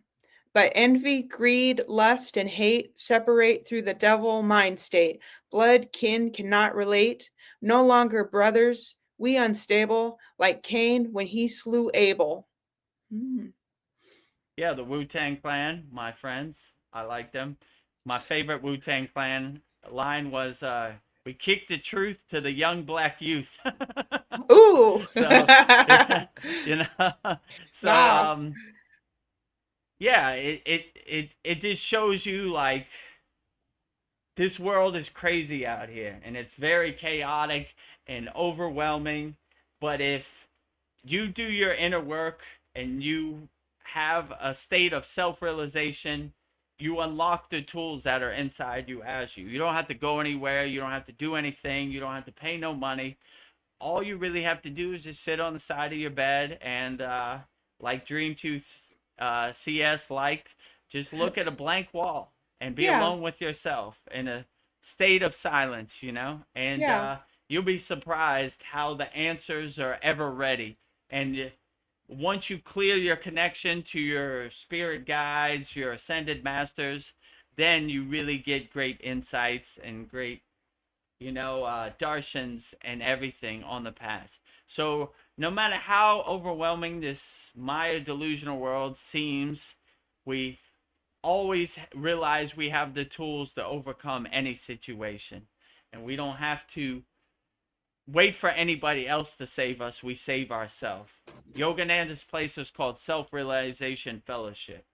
But envy, greed, lust, and hate separate through the devil mind state. Blood kin cannot relate, no longer brothers, we unstable, like Cain when he slew Abel. Yeah, the Wu-Tang Clan, my friends. I like them. My favorite Wu-Tang Clan line was, we kick the truth to the young black youth. Ooh. So, you know, so, Yeah. yeah, it just shows you like this world is crazy out here and it's very chaotic and overwhelming. But if you do your inner work and you have a state of self-realization, you unlock the tools that are inside you as you. You don't have to go anywhere. You don't have to do anything. You don't have to pay no money. All you really have to do is just sit on the side of your bed and, like Dream Tooth CS liked, just look at a blank wall and be Yeah. alone with yourself in a state of silence, you know? And Yeah. you'll be surprised how the answers are ever ready. And once you clear your connection to your spirit guides, your ascended masters, then you really get great insights and great, darshans and everything on the past. So no matter how overwhelming this Maya delusional world seems, we always realize we have the tools to overcome any situation. And we don't have to wait for anybody else to save us. We save ourselves. Yogananda's place is called Self-Realization Fellowship.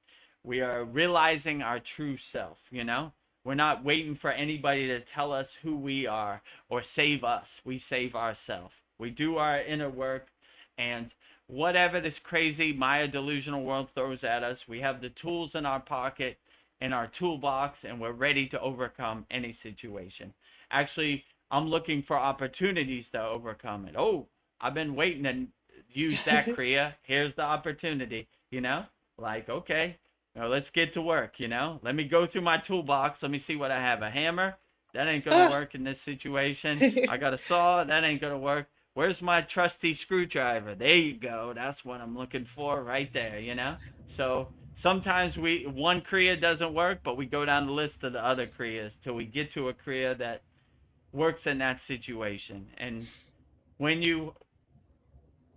We are realizing our true self, you know? We're not waiting for anybody to tell us who we are or save us. We save ourselves. We do our inner work, and whatever this crazy Maya delusional world throws at us, we have the tools in our pocket, in our toolbox, and we're ready to overcome any situation. Actually, I'm looking for opportunities to overcome it. Oh, I've been waiting to use that, Kriya. Here's the opportunity, Like, okay, let's get to work, Let me go through my toolbox. Let me see what I have. A hammer? That ain't going to work in this situation. I got a saw? That ain't going to work. Where's my trusty screwdriver? There you go. That's what I'm looking for right there, So sometimes one Kriya doesn't work, but we go down the list of the other Kriyas till we get to a Kriya that works in that situation. And when you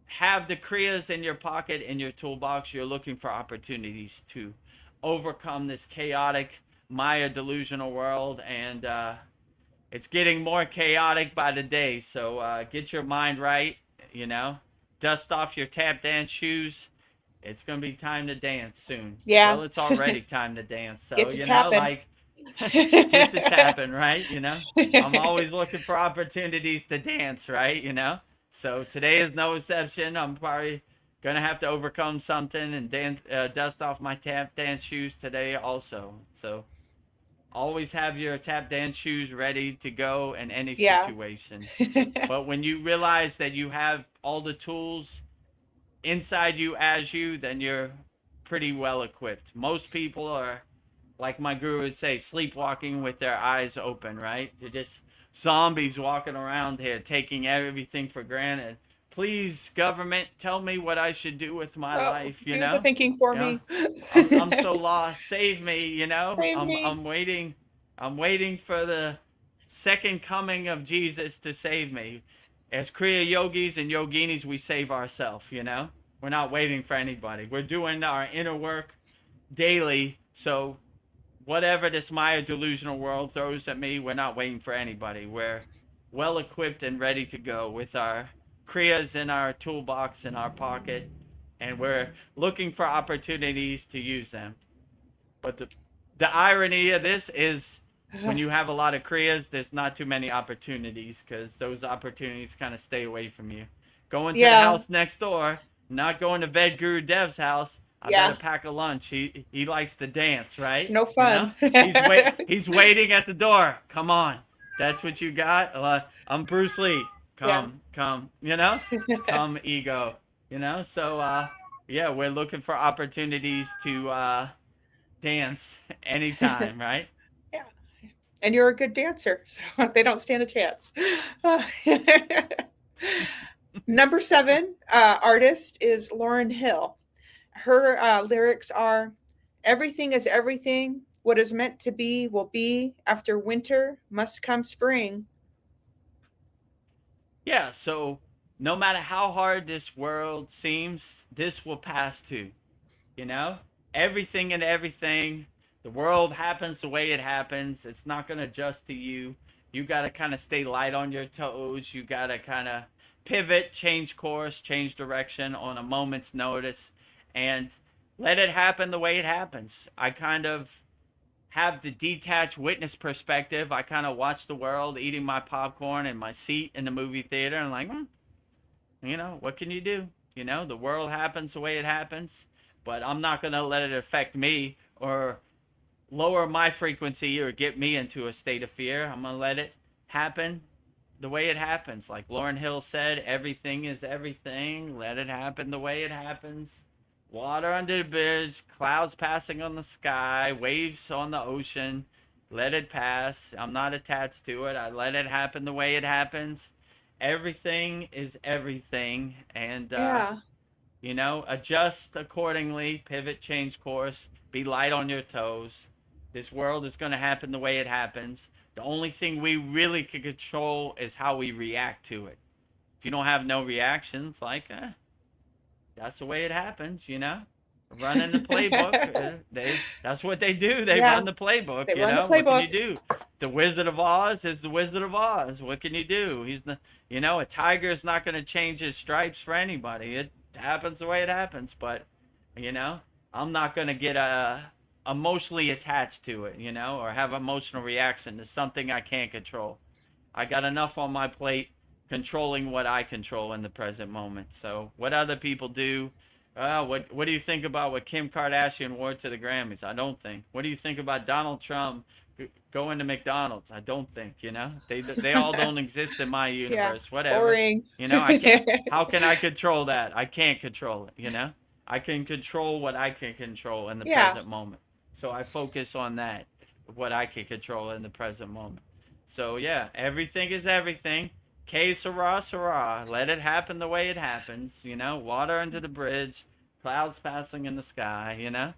have the kriyas in your pocket, in your toolbox, you're looking for opportunities to overcome this chaotic Maya delusional world. And it's getting more chaotic by the day. So get your mind right, dust off your tap dance shoes. It's going to be time to dance soon. Yeah. Well, it's already time to dance. So, Get to tapping. Get to tapping, right? I'm always looking for opportunities to dance, right? So today is no exception. I'm probably going to have to overcome something and dust off my tap dance shoes today also. So always have your tap dance shoes ready to go in any situation. But when you realize that you have all the tools inside you as you, then you're pretty well equipped. Most people are, like my guru would say, sleepwalking with their eyes open, right? They're just zombies walking around here taking everything for granted. Please, government, tell me what I should do with my life, do the thinking for me. I'm so lost. Save me, Save me. I'm waiting for the second coming of Jesus to save me. As Kriya yogis and yoginis, we save ourselves, We're not waiting for anybody. We're doing our inner work daily. So whatever this Maya delusional world throws at me, we're not waiting for anybody. We're well equipped and ready to go with our kriyas in our toolbox in our pocket, and we're looking for opportunities to use them. But the irony of this is when you have a lot of kriyas, there's not too many opportunities because those opportunities kind of stay away from you. Going to the house next door, not going to Vedgurudev's house. I better pack a lunch. He likes to dance, right? No fun. He's waiting at the door. Come on. That's what you got? I'm Bruce Lee. Come, come, ego, So, we're looking for opportunities to dance anytime, right? Yeah. And you're a good dancer, so they don't stand a chance. Number 7 artist is Lauryn Hill. Her lyrics are, Everything is everything. What is meant to be will be. After winter must come spring. Yeah, so no matter how hard this world seems, this will pass too. You know, everything and everything, the world happens the way it happens. It's not going to adjust to you. You got to kind of stay light on your toes. You got to kind of pivot, change course, change direction on a moment's notice, and let it happen the way it happens. I kind of have the detached witness perspective. I kind of watch the world eating my popcorn in my seat in the movie theater and like, you know, what can you do? You know, the world happens the way it happens, but I'm not going to let it affect me or lower my frequency or get me into a state of fear. I'm going to let it happen the way it happens. Like Lauryn Hill said, everything is everything. Let it happen the way it happens. Water under the bridge, clouds passing on the sky, waves on the ocean. Let it pass. I'm not attached to it. I let it happen the way it happens. Everything is everything. And, Yeah. you know, adjust accordingly, pivot, change course, be light on your toes. This world is going to happen the way it happens. The only thing we really can control is how we react to it. If you don't have no reactions, like, that's the way it happens, you know? Running the playbook. That's what they do. They Yeah. run the playbook, They you run the know? What can you playbook. do? The Wizard of Oz is the Wizard of Oz. What can you do? He's the, you know, a tiger is not going to change his stripes for anybody. It happens the way it happens, but, you know, I'm not going to get emotionally attached to it, you know, or have emotional reaction to something I can't control. I got enough on my plate controlling what I control in the present moment. So what other people do, what do you think about what Kim Kardashian wore to the Grammys? I don't think. What do you think about Donald Trump going to McDonald's? I don't think. You know, they all don't exist in my Yeah. universe. Whatever. Boring. You know, I can't. How can I control that? I can't control it. You know, I can control what I can control in the Yeah. present moment. So I focus on that, what I can control in the present moment. So yeah, everything is everything. Que sera, sera. Let it happen the way it happens. You know, water under the bridge, clouds passing in the sky. You know,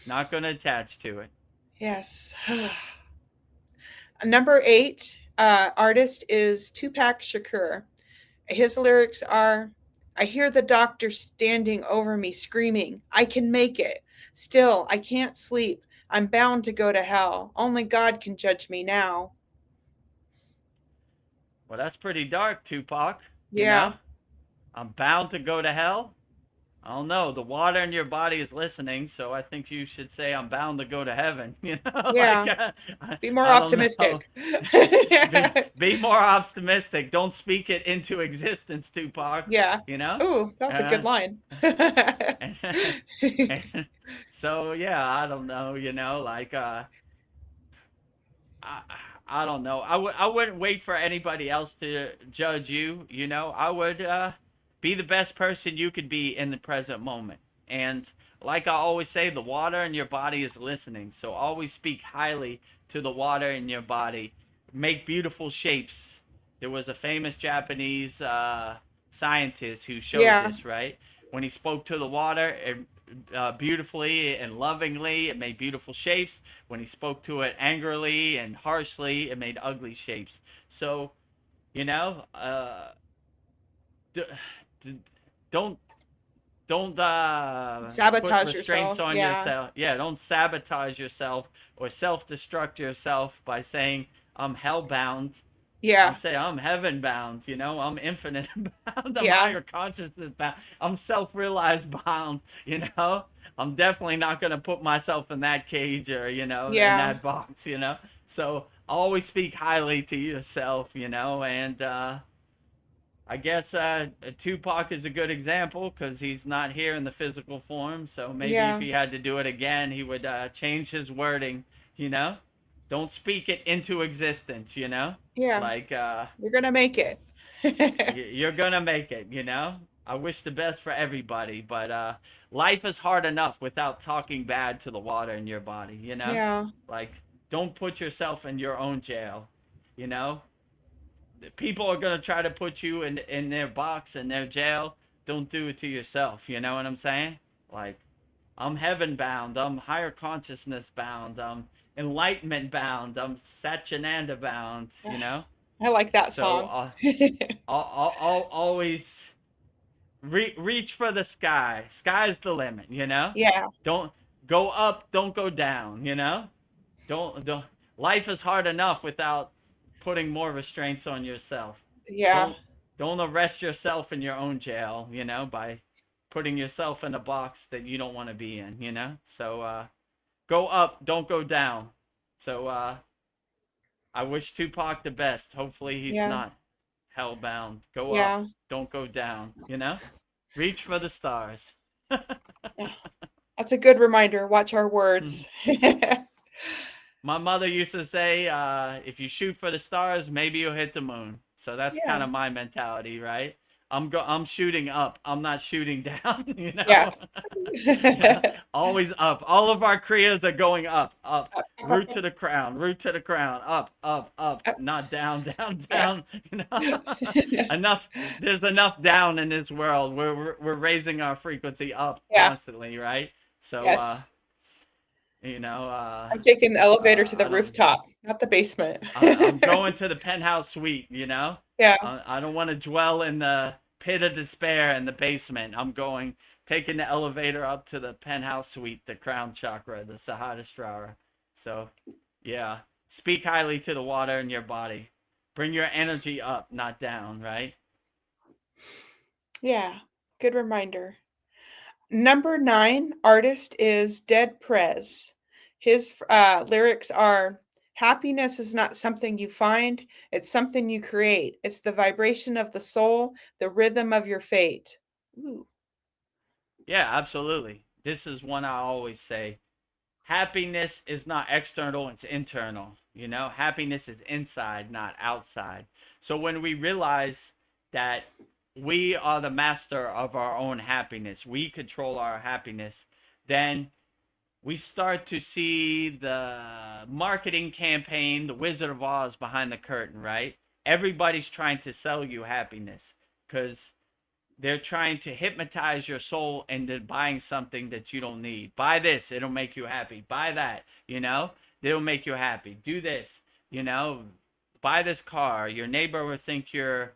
not going to attach to it. Yes. Number 8 artist is Tupac Shakur. His lyrics are, I hear the doctor standing over me screaming, I can make it. Still, I can't sleep. I'm bound to go to hell. Only God can judge me now. Well, that's pretty dark, Tupac. You Yeah. know, I'm bound to go to hell. I don't know. The water in your body is listening, so I think you should say I'm bound to go to heaven. You know, like Yeah. Be more I don't know. optimistic. Be more optimistic. Don't speak it into existence, Tupac. Yeah. You know. Ooh, that's a good Uh, line. and, and so yeah, I don't know. You know, like I, I don't know. I wouldn't wait for anybody else to judge you. You know, I would be the best person you could be in the present moment. And like I always say, the water in your body is listening. So always speak highly to the water in your body. Make beautiful shapes. There was a famous Japanese scientist who showed Yeah. this, right? When he spoke to the water, it beautifully and lovingly, it made beautiful shapes. When he spoke to it angrily and harshly, it made ugly shapes. So, you know, d- d- don't don't put Sabotage restraints yourself. on Yeah. yourself. Yeah, don't sabotage yourself or self-destruct yourself by saying I'm hellbound. I'm Yeah. saying I'm heaven bound, you know, I'm infinite bound, I'm Yeah. higher consciousness bound, I'm self realized bound, you know. I'm definitely not gonna put myself in that cage or, you know, in Yeah. that box, you know. So always speak highly to yourself, you know, and I guess Tupac is a good example because he's not here in the physical form. So maybe if Yeah. he had to do it again, he would change his wording. You know, don't speak it into existence. You know, Yeah. like You're gonna make it. you're gonna make it. You know, I wish the best for everybody, but life is hard enough without talking bad to the water in your body. You know, Yeah. like don't put yourself in your own jail. You know, people are gonna try to put you in their box in their jail. Don't do it to yourself. You know what I'm saying? Like I'm heaven bound. I'm higher consciousness bound. I'm enlightenment bound. I'm Satchananda bound. You know. I like that So song. I'll always reach for the sky. Sky's the limit. You know. Yeah. Don't go up. Don't go down. You know. Don't. Life is hard enough without putting more restraints on yourself. Yeah. Don't arrest yourself in your own jail. You know, by putting yourself in a box that you don't want to be in. You know. So go up, don't go down. So I wish Tupac the best. Hopefully he's Yeah. not hellbound. Go up, Yeah. don't go down. You know, reach for the stars. Yeah. That's a good reminder. Watch our words. My mother used to say, if you shoot for the stars, maybe you'll hit the moon. So that's kind Yeah. of my mentality, right? I'm shooting up. I'm not shooting down, you Yeah. know. Yeah, always up. All of our kriyas are going up, up. Root to the crown, root to the crown, up, up, up, not down, down, Yeah. down. You know, enough. There's enough down in this world. We're raising our frequency up Yeah. constantly, right? So, Yes. you know, I'm taking the elevator to the I don't. rooftop, not the basement. I'm going to the penthouse suite. You know, Yeah. I don't want to dwell in the pit of despair in the basement. I'm going taking the elevator up to the penthouse suite, the crown chakra, the Sahasrara. So, yeah, speak highly to the water in your body. Bring your energy up, not down, right? Yeah. Good reminder. Number 9 artist is Dead Prez. His lyrics are happiness is not something you find, it's something you create. It's the vibration of the soul, the rhythm of your fate. Ooh. Yeah, absolutely. This is one I always say. Happiness is not external, it's internal. You know, happiness is inside, not outside. So when we realize that we are the master of our own happiness, we control our happiness, then we start to see the marketing campaign, the Wizard of Oz behind the curtain, right? Everybody's trying to sell you happiness because they're trying to hypnotize your soul into buying something that you don't need. Buy this, it'll make you happy. Buy that, you know, it'll make you happy. Do this, you know, buy this car. Your neighbor will think you're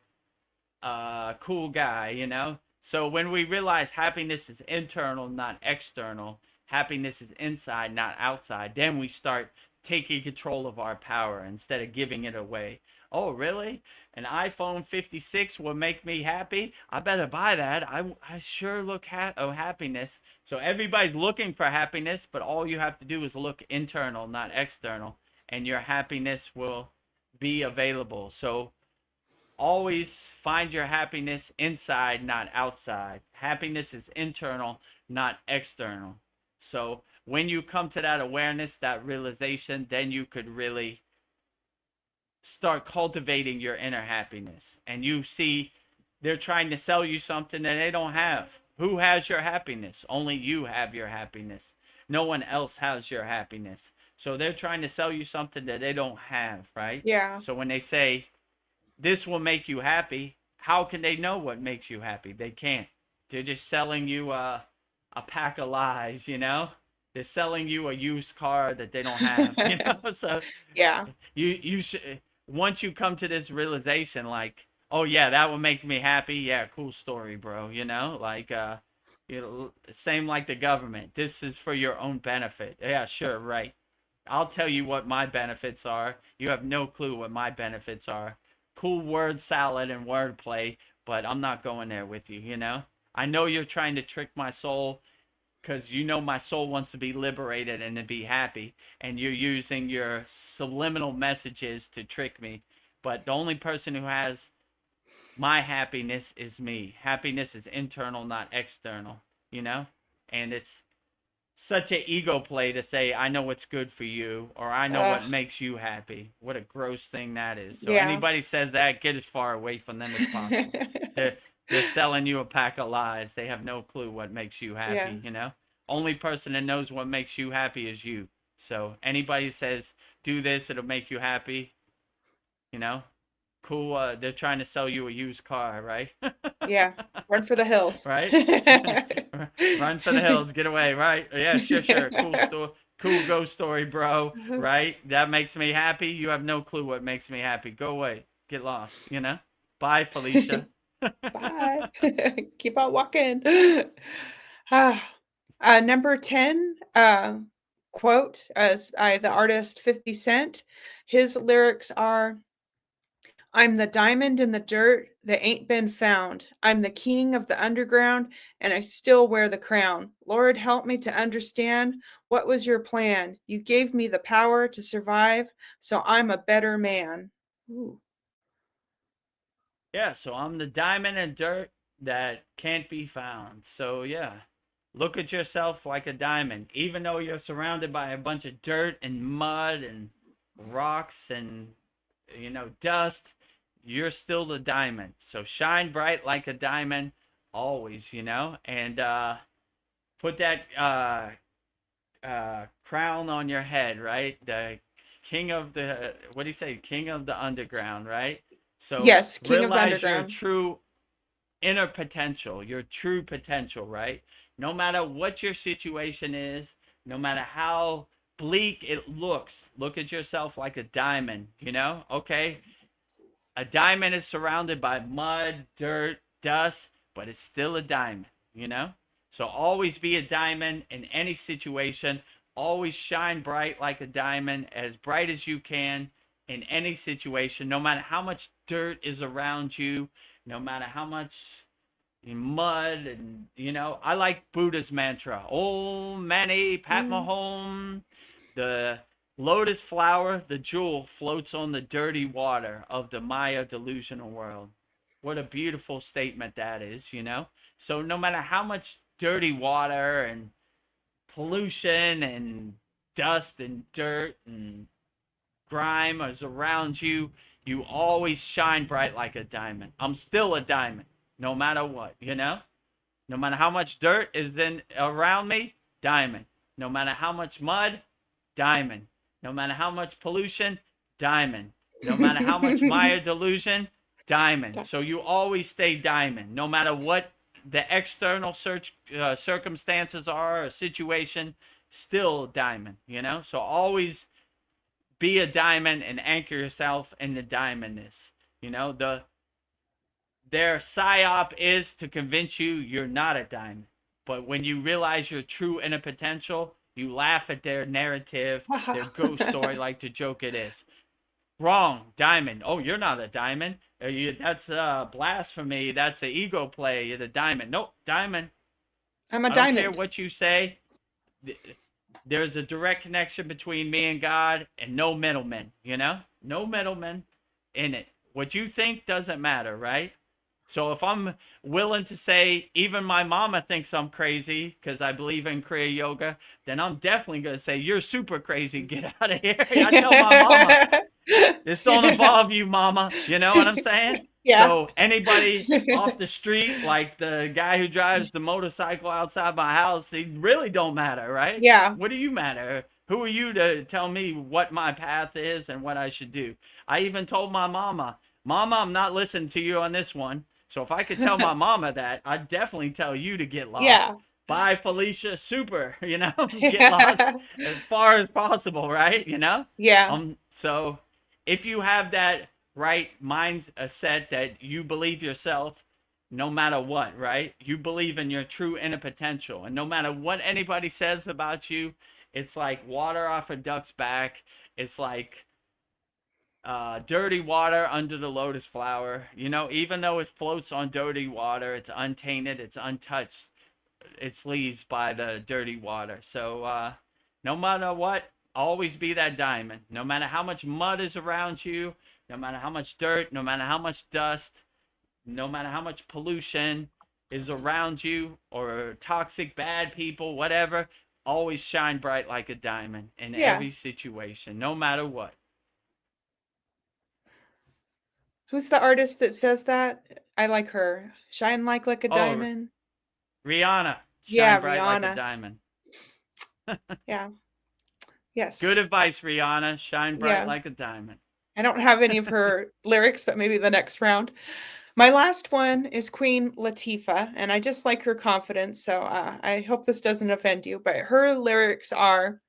a cool guy, you know. So when we realize happiness is internal, not external, happiness is inside, not outside, then we start taking control of our power instead of giving it away. Oh, really? An iPhone 56 will make me happy? I better buy that. I sure look happiness. So everybody's looking for happiness, but all you have to do is look internal, not external, and your happiness will be available. So always find your happiness inside, not outside. Happiness is internal, not external. So when you come to that awareness, that realization, then you could really start cultivating your inner happiness. And you see they're trying to sell you something that they don't have. Who has your happiness? Only you have your happiness. No one else has your happiness. So they're trying to sell you something that they don't have, right? Yeah. So when they say this will make you happy, how can they know what makes you happy? They can't. They're just selling you a pack of lies, you know? They're selling you a used car that they don't have, you know? So Yeah. you should, once you come to this realization, like, oh yeah, that will make me happy. Yeah, cool story, bro. You know, like you know, same like the government. This is for your own benefit. Yeah, sure, right. I'll tell you what my benefits are. You have no clue what my benefits are. Cool word salad and wordplay, but I'm not going there with you, you know? I know you're trying to trick my soul because you know my soul wants to be liberated and to be happy, and you're using your subliminal messages to trick me. But the only person who has my happiness is me. Happiness is internal, not external, you know? And it's such an ego play to say I know what's good for you or I know what makes you happy. What a gross thing that is. So Yeah. anybody says that, get as far away from them as possible. they're they're selling you a pack of lies. They have no clue what makes you happy, Yeah. you know? Only person that knows what makes you happy is you. So anybody says do this, it'll make you happy, you know? Cool, they're trying to sell you a used car, right? Yeah. Run for the hills. Right? Run for the hills, get away, right? Yeah, sure. Cool ghost story, bro. Right? That makes me happy. You have no clue what makes me happy. Go away. Get lost, Bye, Felicia. Bye. Keep on walking. Number 10, quote as by the artist 50 Cent. His lyrics are, I'm the diamond in the dirt that ain't been found. I'm the king of the underground, and I still wear the crown. Lord, help me to understand what was your plan. You gave me the power to survive, so I'm a better man. Ooh. Yeah, so I'm the diamond in dirt that can't be found. So, yeah, look at yourself like a diamond. Even though you're surrounded by a bunch of dirt and mud and rocks and, dust, you're still the diamond. So shine bright like a diamond always, and put that crown on your head, right? The king of the, what do you say? King of the underground, right? So Yes, king of the realize your underground. true inner potential, your true potential, right? No matter what your situation is, no matter how bleak it looks, look at yourself like a diamond, Okay, a diamond is surrounded by mud, dirt, dust, but it's still a diamond. So always be a diamond in any situation. Always shine bright like a diamond, as bright as you can in any situation, no matter how much dirt is around you, no matter how much mud. And I like Buddha's mantra, Om Mani Padme Hum. The lotus flower, the jewel, floats on the dirty water of the Maya delusional world. What a beautiful statement that is. So no matter how much dirty water and pollution and dust and dirt and grime is around you, you always shine bright like a diamond. I'm still a diamond, no matter what, No matter how much dirt is in around me, diamond. No matter how much mud, diamond. No matter how much pollution, diamond. No matter how much Maya delusion, diamond. So you always stay diamond, no matter what the external circumstances are or situation, still diamond, So always be a diamond and anchor yourself in the diamondness. Their psyop is to convince you you're not a diamond. But when you realize your true inner potential, you laugh at their narrative, their ghost story, like the joke it is. Wrong, diamond. Oh, you're not a diamond. That's blasphemy. That's an ego play. You're the diamond. Nope, diamond. I'm a I diamond. don't care what you say. There's a direct connection between me and God, and no middlemen, No middlemen in it. What you think doesn't matter, right? So if I'm willing to say even my mama thinks I'm crazy because I believe in Kriya Yoga, then I'm definitely going to say, you're super crazy. Get out of here. I tell my mama, this don't involve you, mama. You know what I'm saying? Yeah. So anybody off the street, like the guy who drives the motorcycle outside my house, he really don't matter, right? Yeah. What do you matter? Who are you to tell me what my path is and what I should do? I even told my mama, I'm not listening to you on this one. So if I could tell my mama that, I'd definitely tell you to get lost. Yeah. Bye, Felicia. Super. Get lost as far as possible, right? Yeah. So if you have that right mindset that you believe yourself, no matter what, right? You believe in your true inner potential, and no matter what anybody says about you, it's like water off a duck's back. It's like dirty water under the lotus flower. Even though it floats on dirty water, it's untainted, it's untouched, it's leaves by the dirty water. So no matter what, always be that diamond. No matter how much mud is around you, no matter how much dirt, no matter how much dust, no matter how much pollution is around you, or toxic bad people, whatever, always shine bright like a diamond in every situation, no matter what. Who's the artist that says that? I like her. Shine like a diamond. Rihanna. Yeah, Shine bright like a Rihanna. diamond. Yeah. Yes. Good advice, Rihanna. Shine bright Yeah. like a diamond. I don't have any of her lyrics, but maybe the next round. My last one is Queen Latifah, and I just like her confidence, so I hope this doesn't offend you, but her lyrics are,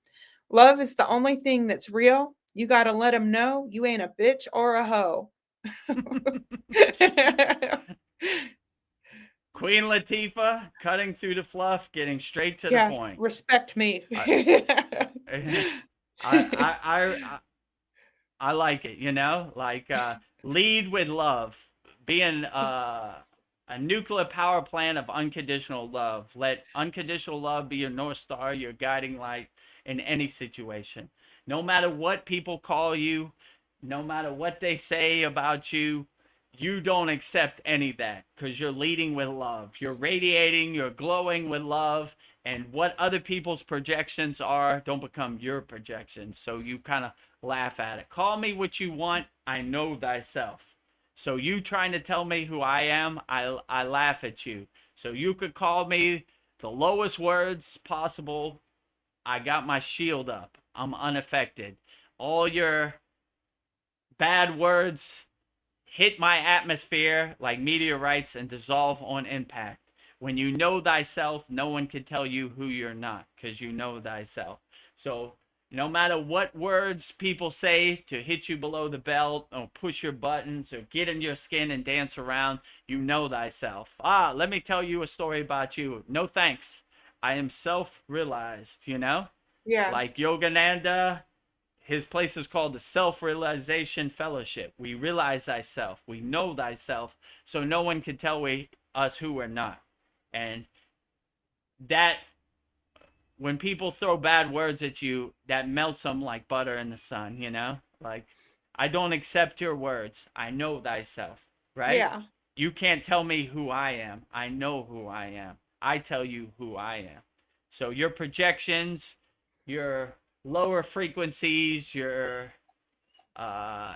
"Love is the only thing that's real. You gotta let 'em know you ain't a bitch or a hoe." Queen Latifah, cutting through the fluff, getting straight to the Yeah, point. respect me. I, I I like it, you know, like lead with love, being a nuclear power plant of unconditional love. Let unconditional love be your North Star, your guiding light in any situation. No matter what people call you, no matter what they say about you, you don't accept any of that because you're leading with love. You're radiating, you're glowing with love, and what other people's projections are don't become your projections. So you kind of laugh at it. Call me what you want. I know thyself. So you trying to tell me who I am, I laugh at you. So you could call me the lowest words possible. I got my shield up. I'm unaffected. All your bad words hit my atmosphere like meteorites and dissolve on impact. When you know thyself, no one can tell you who you're not because you know thyself. So no matter what words people say to hit you below the belt or push your buttons or get in your skin and dance around, you know thyself. Let me tell you a story about you. No thanks. I am self-realized, you know? Yeah. Like Yogananda, his place is called the Self-Realization Fellowship. We realize thyself. We know thyself. So no one can tell us who we're not. And that, when people throw bad words at you, that melts them like butter in the sun, you know? Like, I don't accept your words. I know thyself, right? Yeah. You can't tell me who I am. I know who I am. I tell you who I am. So your projections, your lower frequencies, your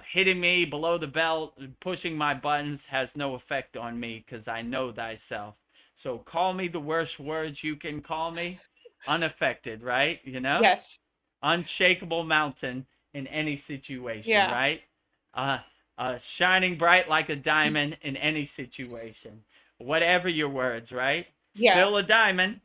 hitting me below the belt, pushing my buttons has no effect on me because I know thyself. So call me the worst words you can call me, unaffected, right? You know, Yes. unshakable mountain in any situation, Yeah. right? Uh, shining bright like a diamond in any situation. Whatever your words, right? Yeah. Still a diamond,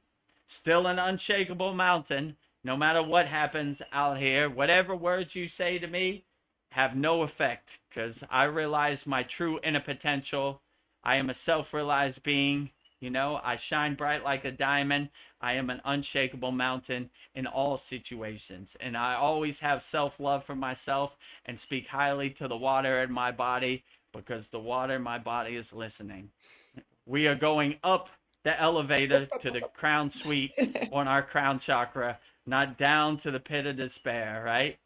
still an unshakable mountain. No matter what happens out here, whatever words you say to me have no effect because I realize my true inner potential. I am a self-realized being. You know, I shine bright like a diamond. I am an unshakable mountain in all situations. And I always have self-love for myself and speak highly to the water in my body because the water in my body is listening. We are going up the elevator to the crown suite on our crown chakra, not down to the pit of despair, right?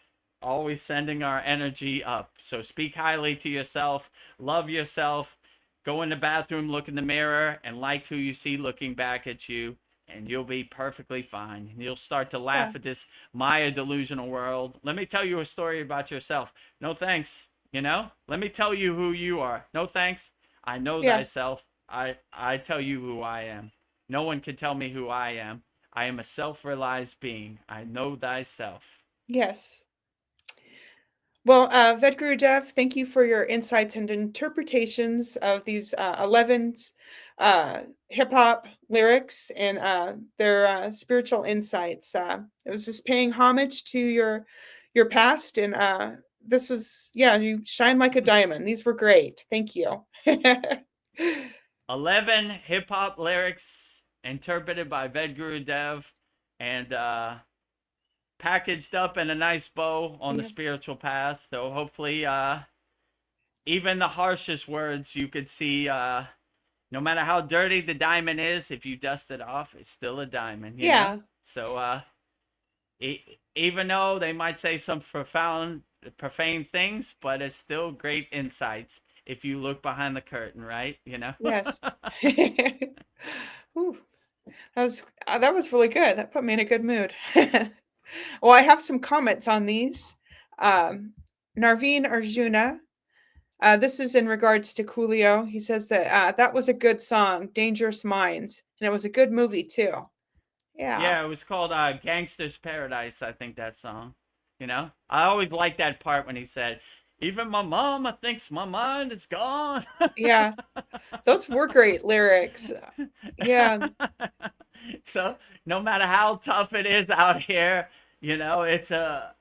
Always sending our energy up. So speak highly to yourself, love yourself, go in the bathroom, look in the mirror, and like who you see looking back at you, and you'll be perfectly fine. And you'll start to Yeah. laugh at this Maya delusional world. Let me tell you a story about yourself. No thanks. You know? Let me tell you who you are. No thanks. I know Yeah. thyself. I tell you who I am. No one can tell me who I am. I am a self-realized being. I know thyself. Yes. Well, Vedagurudev, thank you for your insights and interpretations of these 11 hip hop lyrics and their spiritual insights. It was just paying homage to your past, and this was, yeah, you shine like a diamond. These were great. Thank you. 11 hip hop lyrics interpreted by Vedagurudev and packaged up in a nice bow on the Yeah. spiritual path. So hopefully, even the harshest words you could see, no matter how dirty the diamond is, if you dust it off, it's still a diamond, you know? Yeah. So, even though they might say some profane things, but it's still great insights if you look behind the curtain, right? You know? Yes. Ooh, that was really good. That put me in a good mood. Well, I have some comments on these. Um, Narveen Arjuna, this is in regards to Coolio. He says that that was a good song, Dangerous Minds, and it was a good movie too. Yeah. Yeah, it was called Gangster's Paradise, I think that song. You know? I always liked that part when he said, Even my mama thinks my mind is gone. Yeah. Those were great lyrics. Yeah. So no matter how tough it is out here, you know, it's a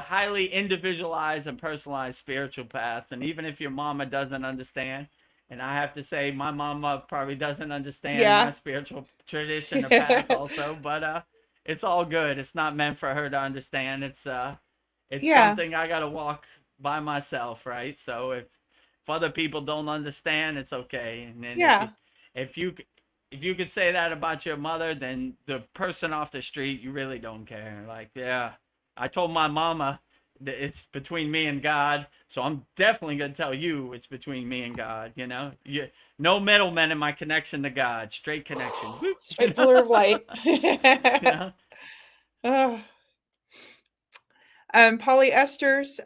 highly individualized and personalized spiritual path. And even if your mama doesn't understand, and I have to say my mama probably doesn't understand my Yeah. spiritual tradition or path also, but it's all good. It's not meant for her to understand. It's Yeah. something I gotta walk by myself, right? So if other people don't understand, it's okay. And then Yeah. if you if you could say that about your mother, then the person off the street, you really don't care. Like, yeah, I told my mama that it's between me and God, so I'm definitely gonna tell you it's between me and God. You know, no middlemen in my connection to God, straight connection. Whoop, you Straight know, pillar of light. you know. Oh. Polly Esther's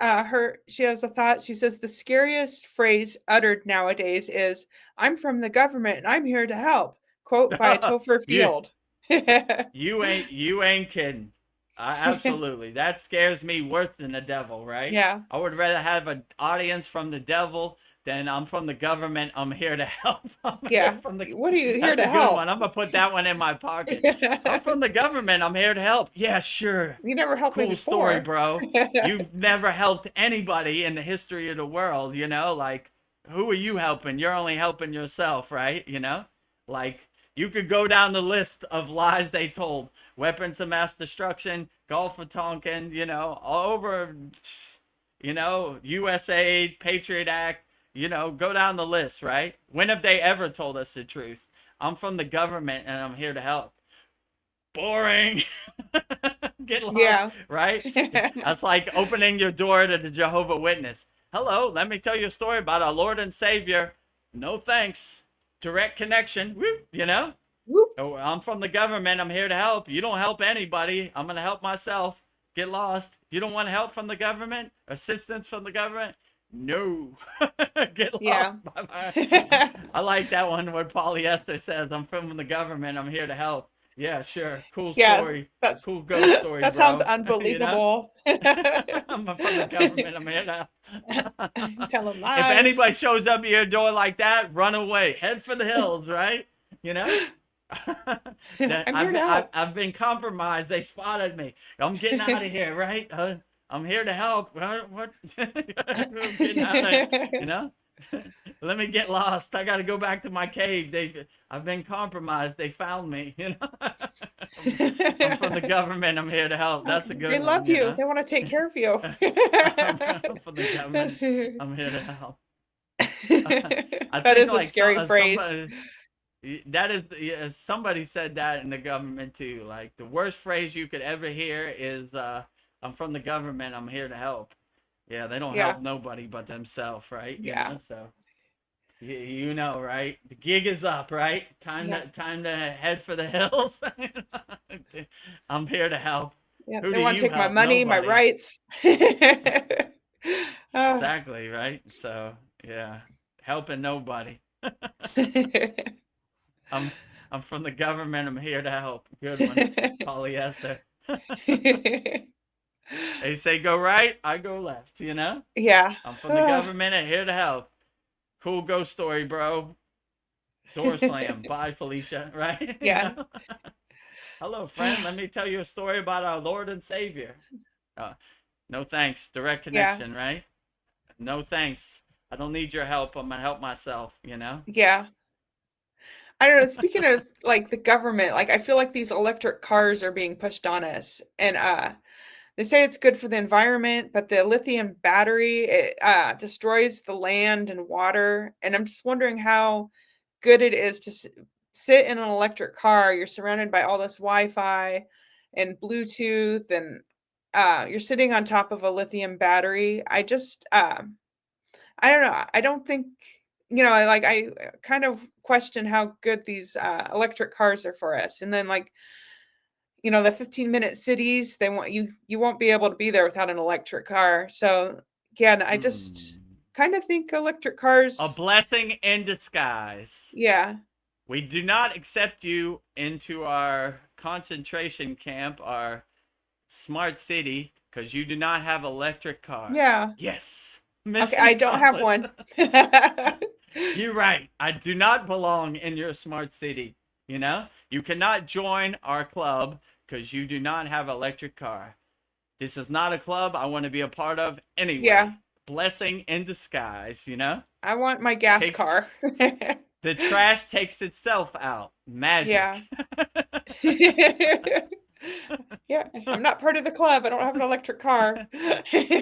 she has a thought. She says the scariest phrase uttered nowadays is "I'm from the government and I'm here to help." Quote by Topher you Field. you ain't kidding. Absolutely, that scares me worse than the devil. Right? Yeah. I would rather have an audience from the devil than I'm from the government. I'm here to help. I'm here Yeah. from the. What are you here That's to a good help? one. I'm gonna put that one in my pocket. I'm from the government. I'm here to help. Yeah, sure. You never helped me Cool story, before. bro. You've never helped anybody in the history of the world. You know, like who are you helping? You're only helping yourself, right? You know, like you could go down the list of lies they told. Weapons of mass destruction, Gulf of Tonkin, you know, all over, you know, USA, Patriot Act, you know, go down the list, right? When have they ever told us the truth? I'm from the government and I'm here to help. Boring. Get lost, Yeah. right? That's like opening your door to the Jehovah Witness. Hello, let me tell you a story about our Lord and Savior. No thanks. Direct connection. Woo, you know? Whoop. Oh, I'm from the government. I'm here to help. You don't help anybody. I'm going to help myself. Get lost. You don't want help from the government? Assistance from the government? No. Get lost. Yeah. I like that one where polyester says, I'm from the government. I'm here to help. Yeah, sure. Cool Yeah. story. That's Cool ghost story, that sounds bro. You know? unbelievable. I'm from the government. I'm here to help. Telling If lies. anybody shows up at your door like that, run away. Head for the hills, right? You know? That I'm here to help. I've been compromised. They spotted me. I'm getting out of here, right? I'm here to help. What? I'm getting out of, you know? Let me get lost. I got to go back to my cave. I've been compromised. They found me. You know, I'm from the government. I'm here to help. That's a They good one. love You you. know, They want to take care of you. I'm from the government. I'm here to help. I That think is a like scary phrase. somebody that is yeah, somebody said that in the government too. Like the worst phrase you could ever hear is "I'm from the government. I'm here to help." Yeah, they don't Yeah. help nobody but themselves, right? You Yeah. know, so you know, right? The gig is up, right? Yeah. Time to head for the hills. I'm here to help. Yeah. Who They do want to you take my help? money, my Nobody. rights. Oh. Exactly, right? So, yeah, helping nobody. I'm I'm from the government. I'm here to help. Good one. Polyester. They say go right, I go left, you know? Yeah. I'm from the government and here to help. Cool ghost story, bro. Door slam. Bye, Felicia. Right? You Yeah. know? Hello, friend. Let me tell you a story about our Lord and Savior. Uh, no thanks. Direct Yeah. connection, right? No thanks. I don't need your help. I'm gonna help myself, you know? Yeah. I don't know. Speaking of like the government, like I feel like these electric cars are being pushed on us, and they say it's good for the environment, but the lithium battery it destroys the land and water. And I'm just wondering how good it is to sit in an electric car. You're surrounded by all this Wi-Fi and Bluetooth, and you're sitting on top of a lithium battery. I don't know. I don't think, I kind of question how good these electric cars are for us. And then the 15-minute cities, you won't be able to be there without an electric car. So again, I just Hmm. kind of think electric A cars, blessing in disguise. yeah. We do not accept you into our concentration camp, our smart city, because you do not have electric car. Yeah. Yes. Okay, I don't have one. You're right. I do not belong in your smart city. You know, you cannot join our club because you do not have an electric car. This is not a club I want to be a part of Yeah, anyway. Blessing in disguise, you know? I want my gas Takes car. the trash takes itself out. Yeah. Magic. Yeah, I'm not part of the club. I don't have an electric car.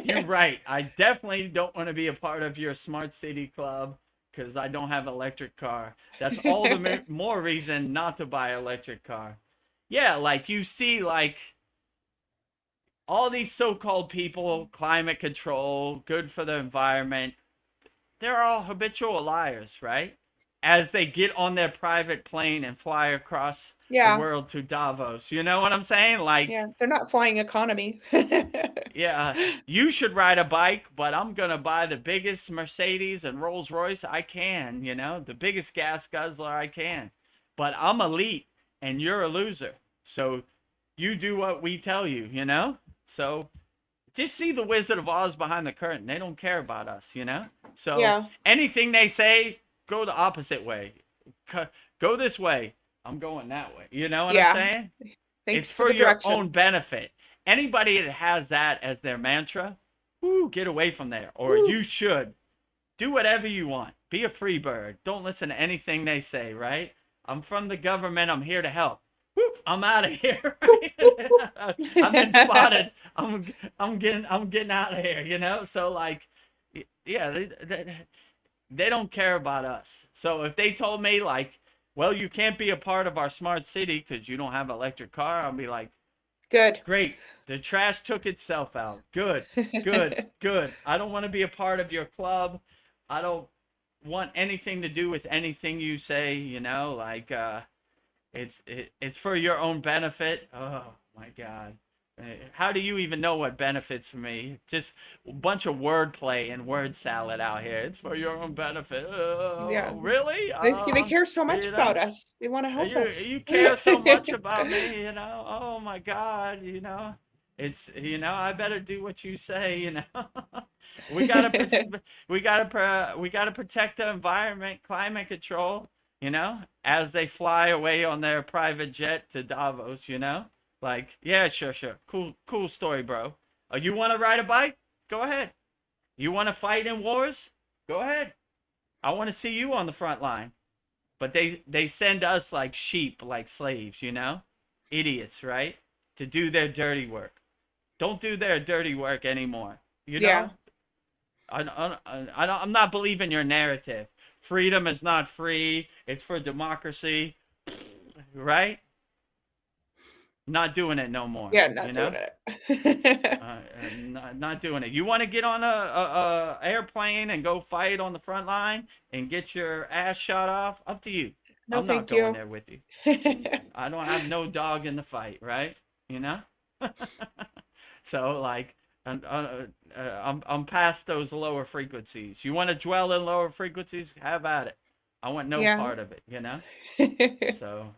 You're right. I definitely don't want to be a part of your smart city club because I don't have an electric car. That's all the more reason not to buy an electric car. Yeah, like you see, like all these so-called people, climate control, good for the environment, they're all habitual liars, right? As they get on their private plane and fly across the Yeah, world to Davos. You know what I'm saying? Like, yeah, they're not flying economy. yeah, you should ride a bike, but I'm going to buy the biggest Mercedes and Rolls Royce I can, you know, the biggest gas guzzler I can. But I'm elite and you're a loser. So you do what we tell you, you know? So just see the Wizard of Oz behind the curtain. They don't care about us, you know? So Yeah, anything they say, go the opposite way. Go this way. I'm going that way. You know what I'm yeah. saying? It's Thanks for for the your own directions. benefit. Anybody that has that as their mantra, whoo, get away from there. Or Woo. you should do whatever you want. Be a free bird. Don't listen to anything they say, right? I'm from the government. I'm here to help. Whoop, I'm out of here. Right? I've been spotted. I'm getting out of here, you know? So like yeah, they don't care about us. So if they told me like, well, you can't be a part of our smart city because you don't have an electric car, I'll be like, Good. great. The trash took itself out. Good, good, good. I don't want to be a part of your club. I don't want anything to do with anything you say, you know, like it's for your own benefit. Oh my God. How do you even know what benefits for me? Just a bunch of wordplay and word salad out here. It's for your own benefit. Yeah. Oh, really? They care so much You know, about us. They want to help us. you care so much about me, you know. Oh my God, you know. It's I better do what you say, you know. we gotta we gotta protect the environment, climate control, you know, as they fly away on their private jet to Davos, you know. Like, yeah, sure, cool story, bro. You want to ride a bike? Go ahead. You want to fight in wars? Go ahead. I want to see you on the front line. But they send us like sheep, like slaves, you know, idiots, right? To do their dirty work. Don't do their dirty work anymore. You Yeah. know, I'm not believing your narrative. Freedom is not free. It's for democracy, right? Not doing it no more. Yeah, You not doing know, it. not doing it. You want to get on a airplane and go fight on the front line and get your ass shot off? Up to you. No, I'm not thank going you. there with you. I don't have no dog in the fight, right? You know. So like, I'm past those lower frequencies. You want to dwell in lower frequencies? Have at it. I want no Yeah. part of it. You know. So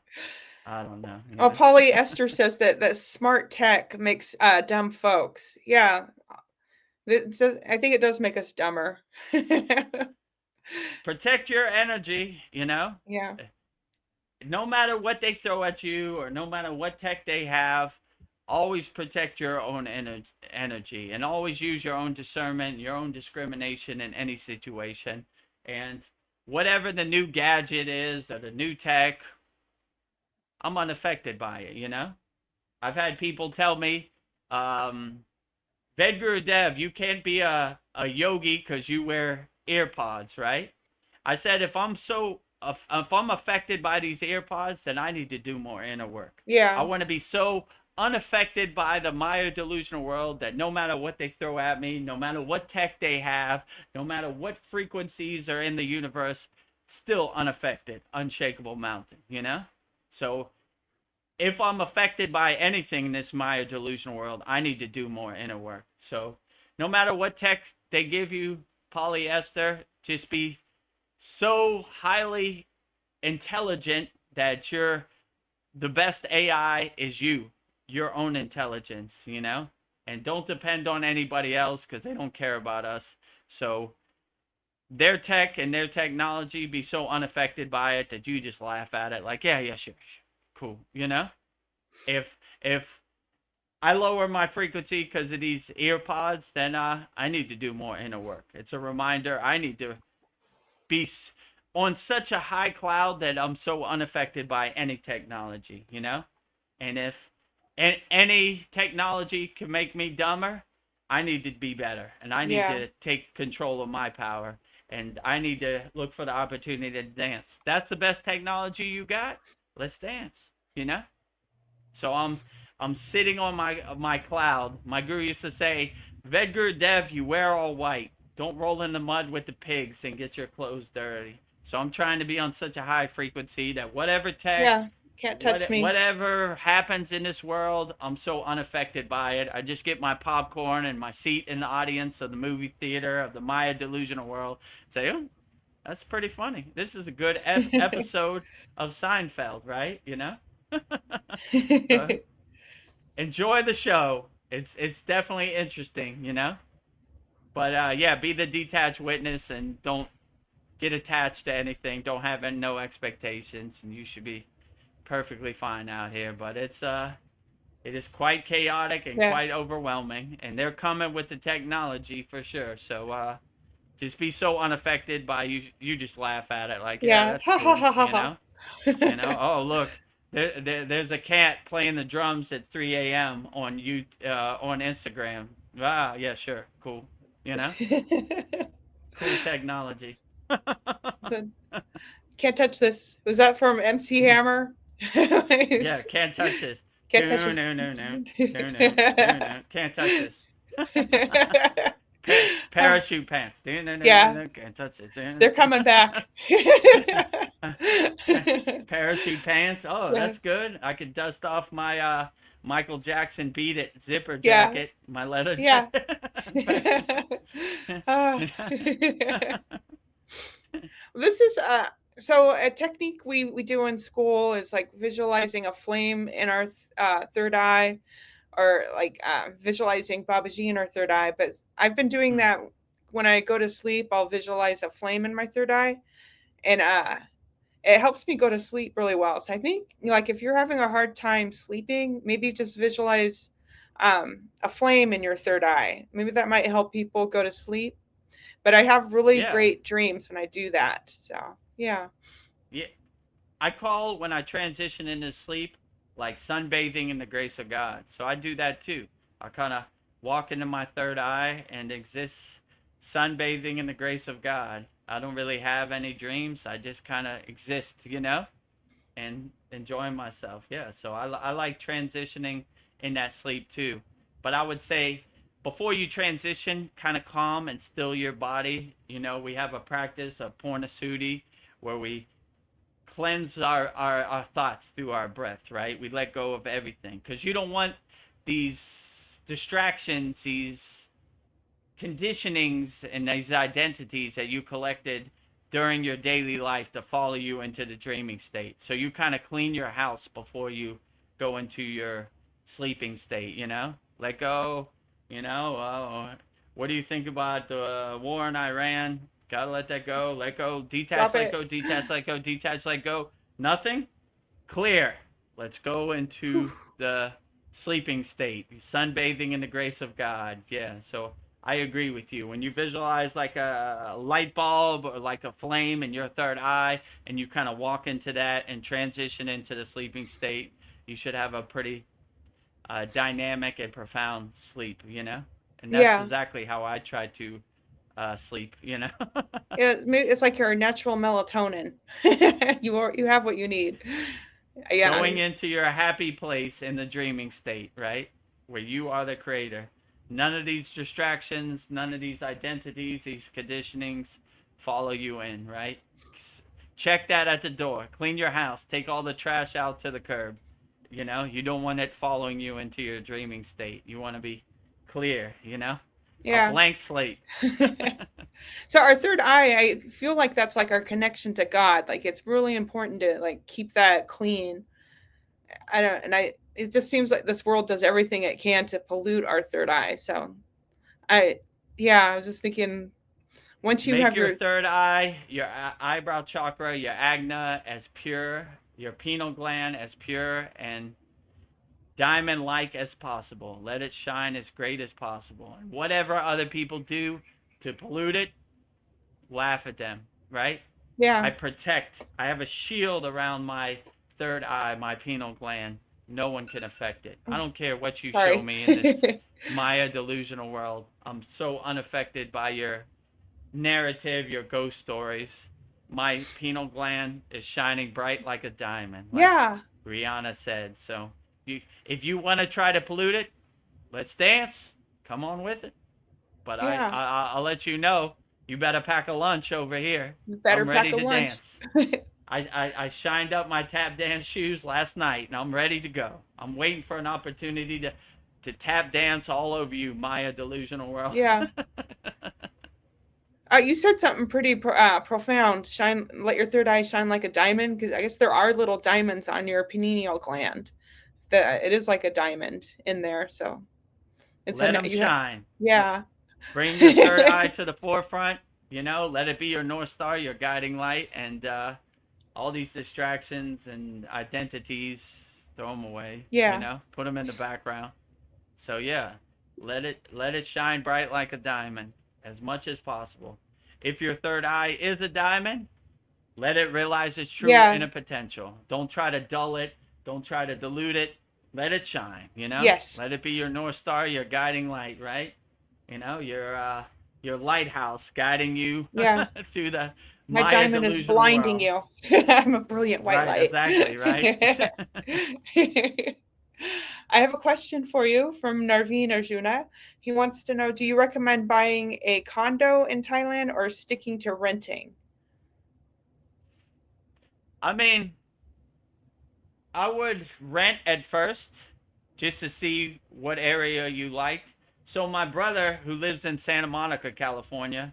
I don't know. You Oh, know. Polly Esther says that smart tech makes dumb folks. Yeah, I think it does make us dumber. Protect your energy. You know. Yeah, No matter what they throw at you or no matter what tech they have, always protect your own energy and always use your own discernment, your own discrimination in any situation. And whatever the new gadget is or the new tech, I'm unaffected by it, you know? I've had people tell me, Vedagurudev, you can't be a yogi because you wear earpods, right? I said, if I'm affected by these earpods, then I need to do more inner work. I yeah, want to be so unaffected by the Maya delusional world that no matter what they throw at me, no matter what tech they have, no matter what frequencies are in the universe, still unaffected, unshakable mountain, you know? So if I'm affected by anything in this Maya delusional world, I need to do more inner work. So no matter what tech they give you, polyester, just be so highly intelligent that you're the best AI is you, your own intelligence, you know? And don't depend on anybody else because they don't care about us. So their tech and their technology be so unaffected by it that you just laugh at it like, yeah, sure, cool, If I lower my frequency because of these ear pods, then I need to do more inner work. It's a reminder I need to be on such a high cloud that I'm so unaffected by any technology, And if any technology can make me dumber, I need to be better, and I need Yeah. to take control of my power, and I need to look for the opportunity to dance. That's the best technology you got. Let's dance. So I'm sitting on my cloud. My guru used to say, Vedagurudev, you wear all white. Don't roll in the mud with the pigs and get your clothes dirty. So I'm trying to be on such a high frequency that whatever tech, Yeah. Can't touch me. whatever happens in this world, I'm so unaffected by it. I just get my popcorn and my seat in the audience of the movie theater of the Maya delusional world. Say, oh, that's pretty funny. This is a good episode of Seinfeld, right? So enjoy the show. It's definitely interesting. But yeah, be the detached witness and don't get attached to anything. Don't have no expectations, and you should be perfectly fine out here. But it is quite chaotic and Yeah. quite overwhelming, and they're coming with the technology for sure. So just be so unaffected by you just laugh at it like, yeah, Yeah. that's Ha ha cool. ha ha ha. Oh look, there's a cat playing the drums at 3 a.m. on Instagram. Ah, yeah, sure, cool. Cool technology. Can't touch this. Was that from MC Hammer? Yeah, can't touch this. Can't touch No, this. no, no, no, no, no, no, no, can't touch this. Parachute pants. No, no, no, no, Yeah, no, can't touch it. they're coming back. Parachute pants. Oh, Yeah, that's good. I could dust off my Michael Jackson Beat It zipper yeah, jacket, my leather yeah. jacket. Ah. This is so a technique we do in school is like visualizing a flame in our third eye, or like visualizing Babaji in our third eye. But I've been doing that when I go to sleep. I'll visualize a flame in my third eye, and it helps me go to sleep really well. So I think, like, if you're having a hard time sleeping, maybe just visualize a flame in your third eye. Maybe that might help people go to sleep. But I have really Yeah, great dreams when I do that. So yeah. yeah. I call when I transition into sleep like sunbathing in the grace of God. So I do that too. I kind of walk into my third eye and exist sunbathing in the grace of God. I don't really have any dreams. I just kind of exist, and enjoying myself. Yeah. So I like transitioning in that sleep too. But I would say before you transition, kind of calm and still your body. We have a practice of Purnasuti where we cleanse our thoughts through our breath, right? We let go of everything because you don't want these distractions, these conditionings, and these identities that you collected during your daily life to follow you into the dreaming state. So you kind of clean your house before you go into your sleeping state. Let go, what do you think about the war in Iran? Gotta let that go. Let go. Detach, Drop let it. go. Detach, let go. Detach, let go. Nothing? Clear. Let's go Whew. into the sleeping state. Sunbathing in the grace of God. Yeah, so I agree with you. When you visualize like a light bulb or like a flame in your third eye and you kind of walk into that and transition into the sleeping state, you should have a pretty dynamic and profound sleep. And that's Yeah. exactly how I try to sleep. It's like your natural melatonin. You have what you need. Yeah. Going into your happy place in the dreaming state, right? Where you are the creator. None of these distractions, none of these identities, these conditionings follow you in, right? Check that at the door. Clean your house. Take all the trash out to the curb. You don't want it following you into your dreaming state. You want to be clear, a Yeah. blank slate. So our third eye, I feel like that's like our connection to God. Like it's really important to like keep that clean. I don't, and I, it just seems like this world does everything it can to pollute our third eye. So I, yeah, I was just thinking Once you Make have your your, third eye, your eyebrow chakra, your agna as pure, your pineal gland as pure and diamond-like as possible. Let it shine as great as possible. And whatever other people do to pollute it, laugh at them, right? yeah, I have a shield around my third eye, my pineal gland. No one can affect it. I don't care what you show sorry. me in this Maya delusional world. I'm so unaffected by your narrative, your ghost stories. My pineal gland is shining bright like a diamond, like Yeah, Rihanna said. So, if you want to try to pollute it, let's dance. Come on with it. But yeah. I'll let you know. You better pack a lunch over here. You better I'm pack ready a to lunch. dance. I shined up my tap dance shoes last night and I'm ready to go. I'm waiting for an opportunity to tap dance all over you, Maya delusional world. Yeah. You said something pretty profound. Shine, let your third eye shine like a diamond, because I guess there are little diamonds on your pineal gland. That it is like a diamond in there. So it's Let a them you have, shine. yeah. Bring your third eye to the forefront. Let it be your North Star, your guiding light, and all these distractions and identities, throw them away. Yeah. Put them in the background. So yeah, let it shine bright like a diamond as much as possible. If your third eye is a diamond, let it realize its true Yeah. inner potential. Don't try to dull it. Don't try to dilute it. Let it shine. Yes. Let it be your North Star, your guiding light, right? Your lighthouse guiding you Yeah. through the My Maya diamond is delusional blinding world. you. I'm a brilliant white Right, light. exactly, right? I have a question for you from Narveen Arjuna. He wants to know, do you recommend buying a condo in Thailand or sticking to renting? I mean, I would rent at first just to see what area you liked. So my brother, who lives in Santa Monica, California,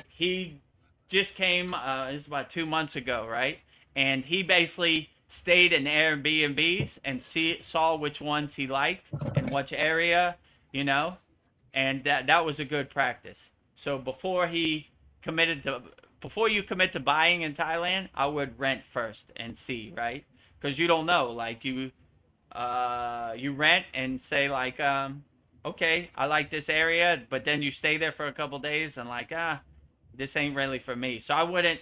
he just came. It was about 2 months ago, right? And he basically stayed in Airbnbs and saw which ones he liked and which area, you know, and that was a good practice. So committed to before you commit to buying in Thailand, I would rent first and see, right? Because you don't know, like you rent and say like okay, I like this area, but then you stay there for a couple days and like this ain't really for me. So I wouldn't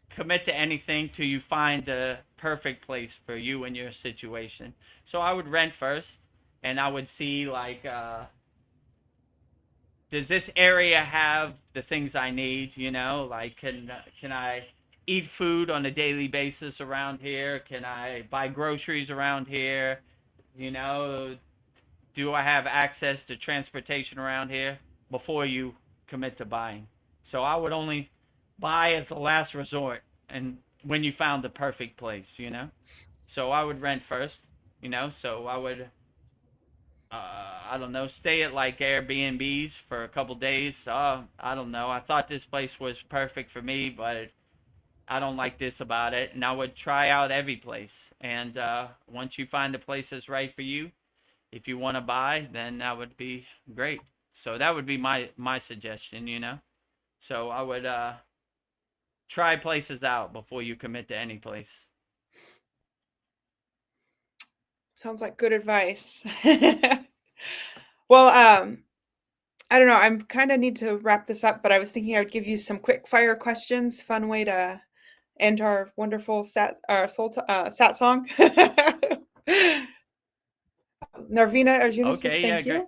commit to anything till you find the perfect place for you and your situation. So I would rent first and I would see like does this area have the things I need? Like can I eat food on a daily basis around here? Can I buy groceries around here? You know, do I have access to transportation around here before you commit to buying? So I would only buy as a last resort and when you found the perfect place. So I would rent first. So I would I don't know, stay at like Airbnbs for a couple days. I don't know. I thought this place was perfect for me, but I don't like this about it. And I would try out every place. And once you find a place that's right for you, if you want to buy, then that would be great. So that would be my suggestion. So I would try places out before you commit to any place. Sounds like good advice. Well, I don't know. I'm kind of need to wrap this up, but I was thinking I would give you some quick fire questions. Fun way to end our wonderful sat song. Narvina Arjuna says Okay, yeah, thank great. you.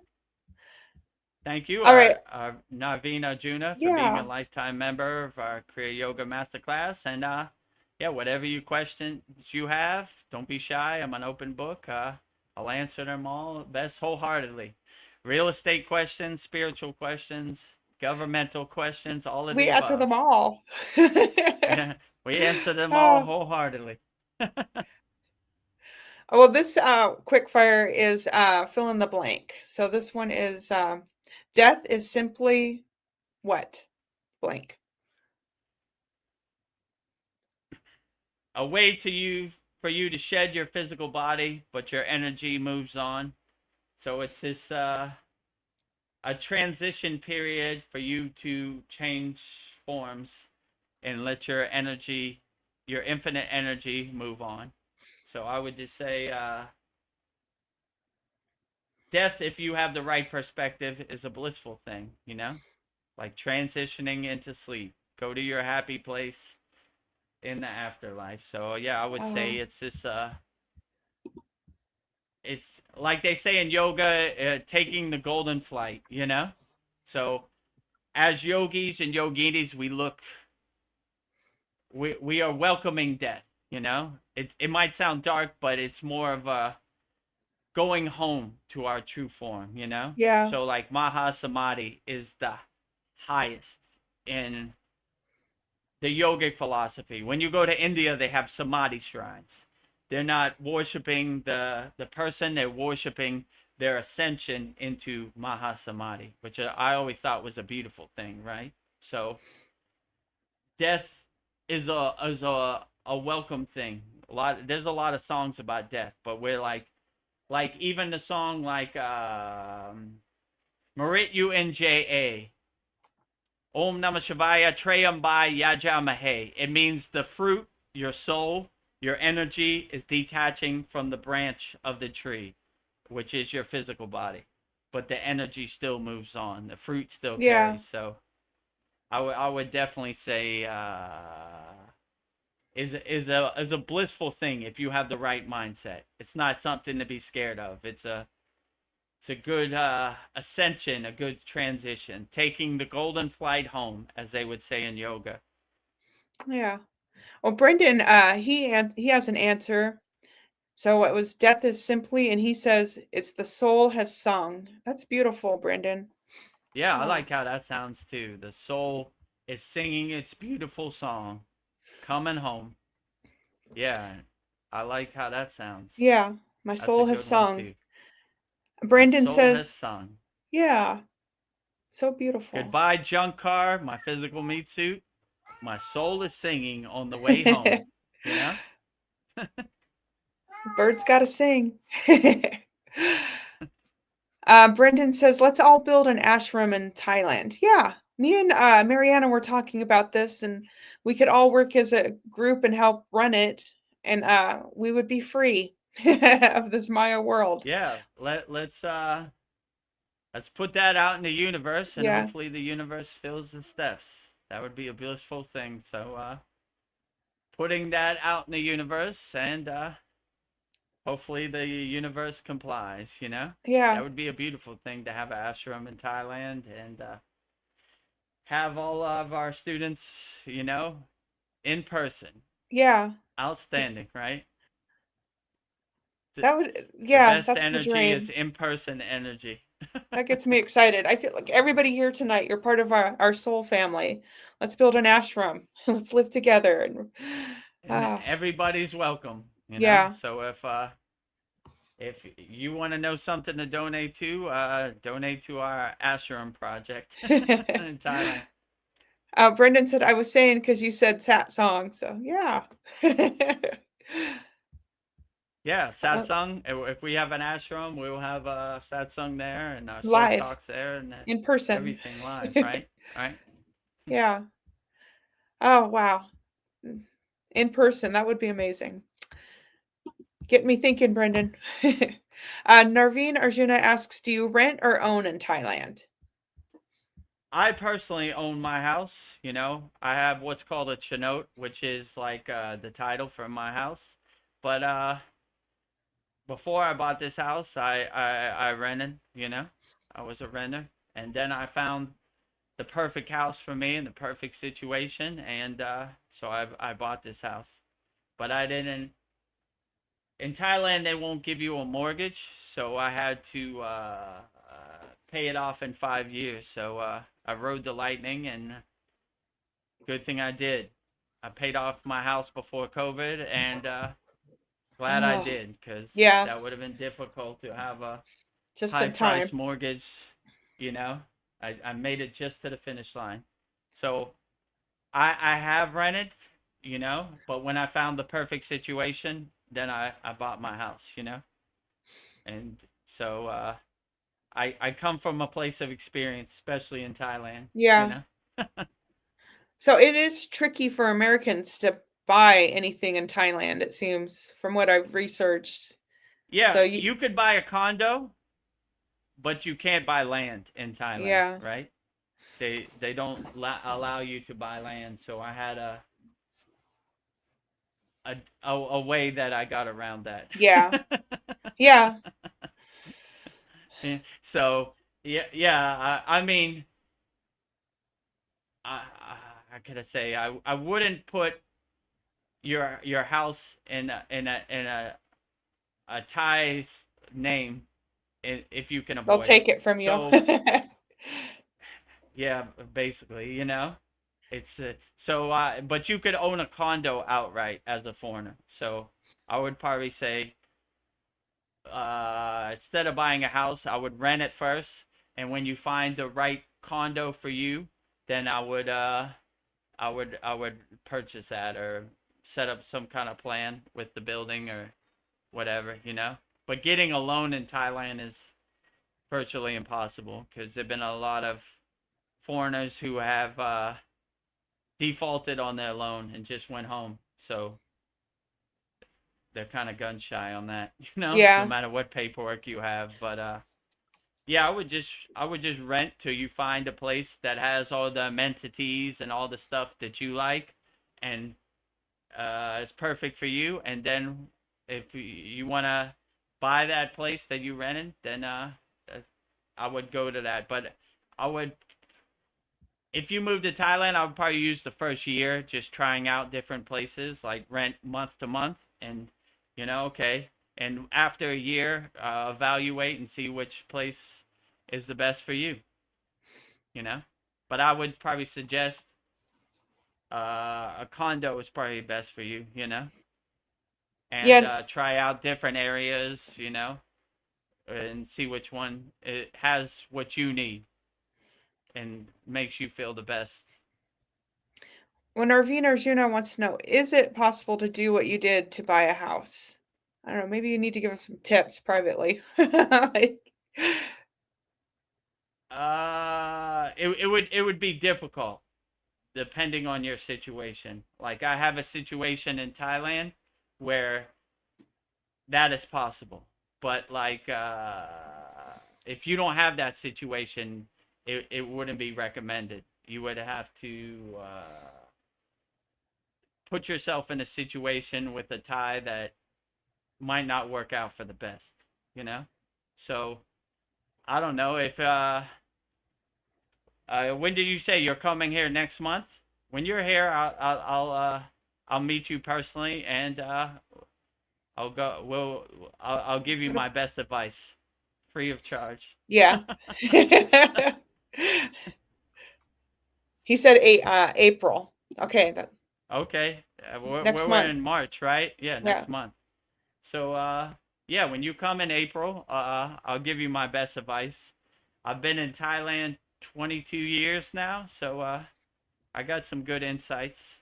Thank you, All right. our Navina Juna, for being a Yeah. lifetime member of our Kriya Yoga Masterclass. And yeah, whatever questions you have, don't be shy. I'm an open book. I'll answer them all best wholeheartedly. Real estate questions, spiritual questions, governmental questions, all of We the answer them above. all. Yeah, we answer them all Oh, wholeheartedly. well, this quick fire is fill in the blank. So this one is death is simply what? Blank. A way for you to shed your physical body, but your energy moves on. So it's this a transition period for you to change forms and let your energy, your infinite energy, move on. So I would just say, death, if you have the right perspective, is a blissful thing. Like transitioning into sleep. Go to your happy place in the afterlife. So yeah, I would say Oh, it's this. It's like they say in yoga, taking the golden flight. So as yogis and yoginis, we are welcoming death. It might sound dark, but it's more of a going home to our true form. yeah, So like Maha Samadhi is the highest in the yogic philosophy. When you go to India, they have samadhi shrines. They're not worshiping the person; they're worshiping their ascension into Mahasamadhi, which I always thought was a beautiful thing, right? So death is a welcome thing. There's a lot of songs about death, but we're like even the song like Marit Unja. Om Namah Shivaya Trayambai Yajamahe. It means the fruit, your soul, your energy is detaching from the branch of the tree, which is your physical body. But the energy still moves on. The fruit still yeah, carries. So I would definitely say is a blissful thing if you have the right mindset. It's not something to be scared of. It's a good ascension, a good transition, taking the golden flight home, as they would say in yoga. yeah. Well, Brendan, he has an answer. So it was death is simply, and he says it's the soul has sung. That's beautiful, Brendan. Yeah, I Oh, like how that sounds too. The soul is singing its beautiful song, coming home. Yeah, I like how that sounds. yeah. My That's a soul has good one sung. too. My Brendan soul has says, sung. yeah, so beautiful. Goodbye, junk car, my physical meat suit. My soul is singing on the way home. You know? Birds gotta sing. Brendan says, let's all build an ashram in Thailand. Yeah, me and Mariana were talking about this, and we could all work as a group and help run it, and we would be free of this Maya world. Yeah, let's put that out in the universe, and Yeah, hopefully the universe fills the steps. That would be a blissful thing. So putting that out in the universe, and hopefully the universe complies. yeah, That would be a beautiful thing to have an ashram in Thailand, and have all of our students, in person. yeah. Outstanding, right? the, That would, the yeah, best that's the energy is dream. in person energy. That gets me excited. I feel like everybody here tonight, you're part of our soul family. Let's build an ashram. Let's live together. And And ah, everybody's welcome. yeah. So if you want to know something to donate to, donate to our ashram project in Thailand. Brendan said I was saying because you said Satsang, so yeah. Yeah, Uh, satsang. If we have an ashram, we'll have a satsang there, and our soul live talks there, and in person. everything live, right? Right. Yeah. Oh wow. In person, that would be amazing. Get me thinking, Brendan. Narveen Arjuna asks, do you rent or own in Thailand? I personally own my house. I have what's called a chenote, which is like the title for my house. But before I bought this house, I rented. I was a renter, and then I found the perfect house for me and the perfect situation, and so I bought this house. But I didn't. In Thailand, they won't give you a mortgage, so I had to pay it off in 5 years. So I rode the lightning, and good thing I did. I paid off my house before COVID, and glad I Oh, did, because yeah, that would have been difficult to have a just high in price time. mortgage. You know, I made it just to the finish line. So I have rented, but when I found the perfect situation, then I bought my house, and so I come from a place of experience, especially in Thailand. You Yeah. know. So it is tricky for Americans to buy anything in Thailand, it seems, from what I've researched. So Yeah, you could buy a condo, but you can't buy land in Thailand, yeah. right? They don't allow you to buy land. So I had a way that I got around that. Yeah. Yeah. So yeah. I mean, I, how could I say? I wouldn't put your house in a Thai name if you can They'll avoid it. take it from you. So yeah, basically, it's so. But you could own a condo outright as a foreigner. So I would probably say, instead of buying a house, I would rent it first, and when you find the right condo for you, then I would purchase that or set up some kind of plan with the building or whatever. But getting a loan in Thailand is virtually impossible because there've been a lot of foreigners who have defaulted on their loan and just went home. So they're kind of gun shy on that, no Yeah. matter what paperwork you have. But yeah, I would just rent till you find a place that has all the amenities and all the stuff that you like, and it's perfect for you. And then if you want to buy that place that you rented, then I would go to that. But I would, if you move to Thailand, I would probably use the first year just trying out different places, like rent month to month, and okay. And after a year, evaluate and see which place is the best for you. You know, but I would probably suggest a condo is probably best for you. And Yeah. try out different areas. And see which one it has what you need and makes you feel the best. When Arvina Arjuna wants to know, is it possible to do what you did to buy a house? I don't know. Maybe you need to give us some tips privately. Like, It would be difficult depending on your situation. Like I have a situation in Thailand where that is possible, but like if you don't have that situation, it wouldn't be recommended. You would have to put yourself in a situation with a Thai that might not work out for the best. You know, so I don't know if when did you say you're coming here next month? When you're here, I'll meet you personally, and I'll go. I'll give you my best advice, free of charge. yeah. He said April. Okay, Okay, next we're month. in March, right? Yeah, Yeah. next month. So yeah, when you come in April, I'll give you my best advice. I've been in Thailand 22 years now, so I got some good insights.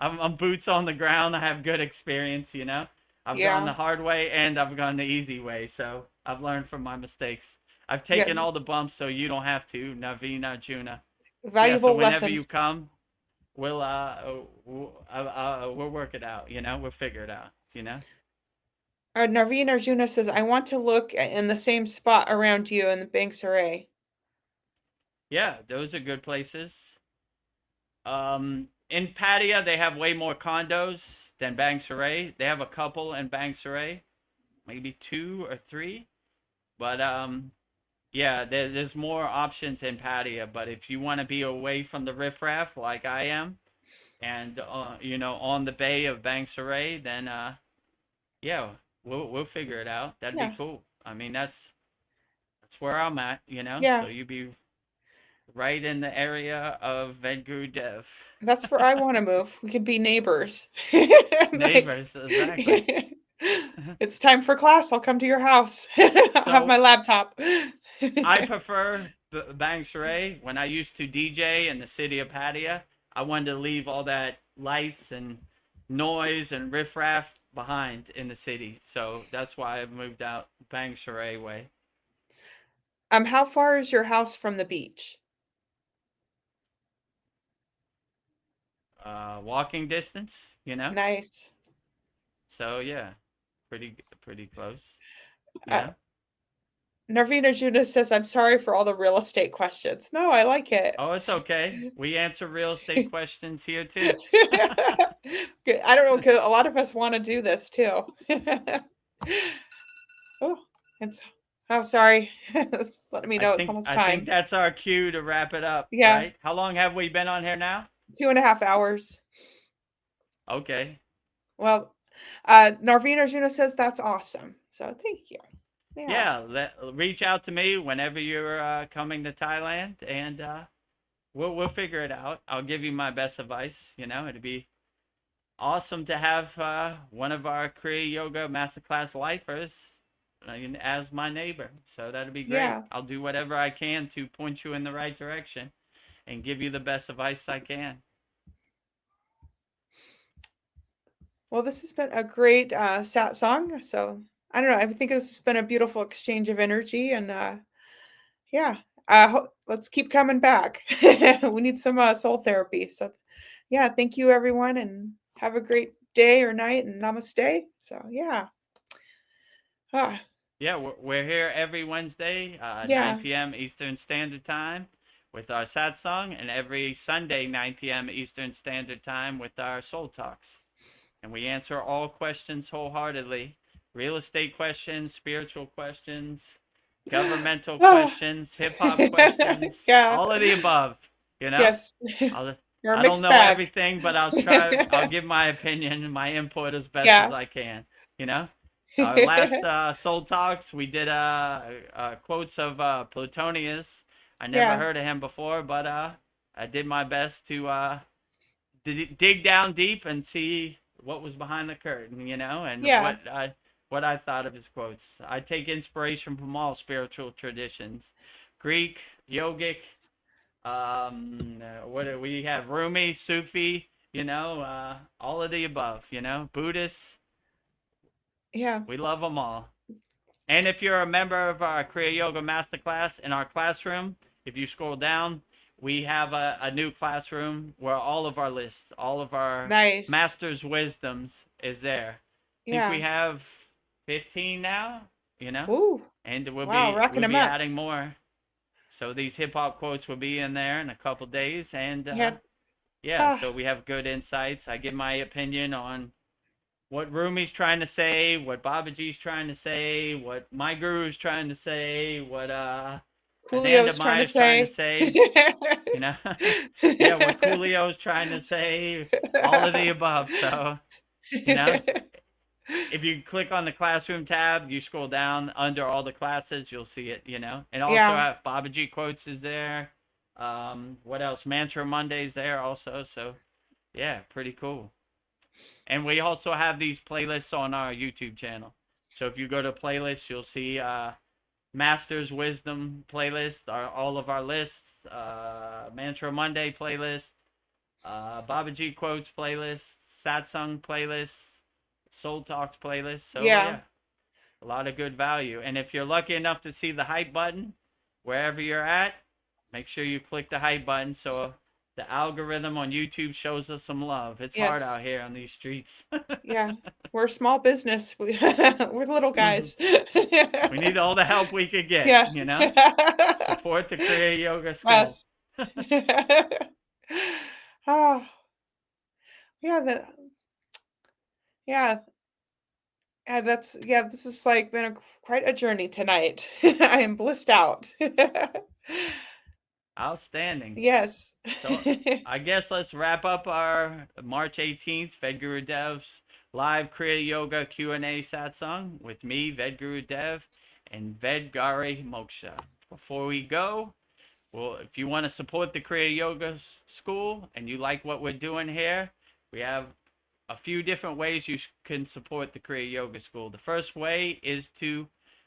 I'm boots on the ground. I have good experience. I've gone the Yeah. hard way and I've gone the easy way, so I've learned from my mistakes. I've Yeah. taken all the bumps so you don't have to, Navina Juna. Yeah, so Valuable whenever you lessons. come, we'll work it out. We'll figure it out. Narveen Arjuna says, I want to look in the same spot around you in the Banks Array. Yeah, those are good places. In Pattaya, they have way more condos than Bang Sarai. They have a couple in Bang Sarai, maybe two or three. But yeah, there's more options in Pattaya. But if you want to be away from the riffraff like I am, and on the bay of Bang Sarai, then yeah, we'll figure it out. That'd be Yeah. cool. I mean, that's where I'm at. So Yeah. you'd be right in the area of Vedagurudev. That's where I want to move. We could be neighbors. Like, Neighbors, exactly. it's time for class. I'll come to your house. I'll have my So laptop. I prefer Bang Sarai. When I used to DJ in the city of Pattaya, I wanted to leave all that lights and noise and riffraff behind in the city. So that's why I moved out Bang Sarai way. How far is your house from the beach? Walking distance, Nice. So yeah, pretty close, you Uh, know. Narvina Juna says, I'm sorry for all the real estate questions. No, I like it. Oh, it's okay. We answer real estate questions here too. Good. I don't know, 'cause a lot of us want to do this too. Oh, it's sorry. Let me I know it's think almost I think time. that's our cue to wrap it up, Yeah, right? How long have we been on here now? 2.5 hours. Okay. Well, Narvina Juna says that's awesome. So thank you. Yeah. Yeah, reach out to me whenever you're coming to Thailand, and we'll figure it out. I'll give you my best advice. It'd be awesome to have one of our Kriya Yoga Masterclass lifers as my neighbor. So that'd be great. Yeah. I'll do whatever I can to point you in the right direction and give you the best advice I can. Well, this has been a great satsang. So I don't know. I think this has been a beautiful exchange of energy, and yeah. Let's keep coming back. We need some soul therapy. So yeah, thank you everyone, and have a great day or night, and namaste. So yeah. Ah, Yeah, we're here every Wednesday, 9 yeah. p.m. Eastern Standard Time with our satsang, and every Sunday, 9 p.m. Eastern Standard Time with our soul talks. And we answer all questions wholeheartedly: real estate questions, spiritual questions, governmental Ah. questions, hip hop questions, Yeah. all of the above. Yes. I'll, You're a I don't mixed know bag. everything, but I'll give my opinion and my input as best as Yeah. I can. You know, our last Soul Talks, we did quotes of Plutonius. I never Yeah. heard of him before, but I did my best to dig down deep and see what was behind the curtain, and Yeah. what I thought of his quotes. I take inspiration from all spiritual traditions, Greek, yogic. What do we have? Rumi, Sufi. All of the above. Buddhists. Yeah. We love them all. And if you're a member of our Kriya Yoga Masterclass in our classroom, if you scroll down, we have a new classroom where all of our lists, all of our Nice. master's wisdoms is there. I think we Yeah. have 15 now, Ooh. and Wow, racking we'll them be up. adding more. So these hip hop quotes will be in there in a couple days, and Yeah. yeah, Ah, so we have good insights. I give my opinion on what Rumi's trying to say, what Babaji's trying to say, what my guru's trying to say, what Ananda Coolio's trying to Maya's trying to say. say, you know, yeah, what Coolio's trying to say, all of the above. So, you know, if you click on the classroom tab, you scroll down under all the classes, you'll see it, and also Yeah. Babaji quotes is there. What else? Mantra Monday's there also. So, yeah, pretty cool. And we also have these playlists on our YouTube channel. So if you go to playlists, you'll see Masters Wisdom playlist, all of our lists, Mantra Monday playlist, Babaji Quotes playlist, Satsang playlist, Soul Talks playlist. So Yeah. yeah, a lot of good value. And if you're lucky enough to see the hype button wherever you're at, make sure you click the hype button so the algorithm on YouTube shows us some love. It's hard Yes. out here on these streets. Yeah. We're a small business. We're little guys. We need all the help we could get, Yeah. Support the Kriya Yoga School. Yes. Oh, yeah, yeah, this has like been quite a journey tonight. I am blissed out. Outstanding. Yes. So I guess let's wrap up our March 18th Vedgurudev's live Kriya Yoga Q&A satsang with me, Vedgurudev, and Vedgari Moksha. Before we go, well, if you want to support the Kriya Yoga School and you like what we're doing here, we have a few different ways you can support the Kriya Yoga School. The first way is to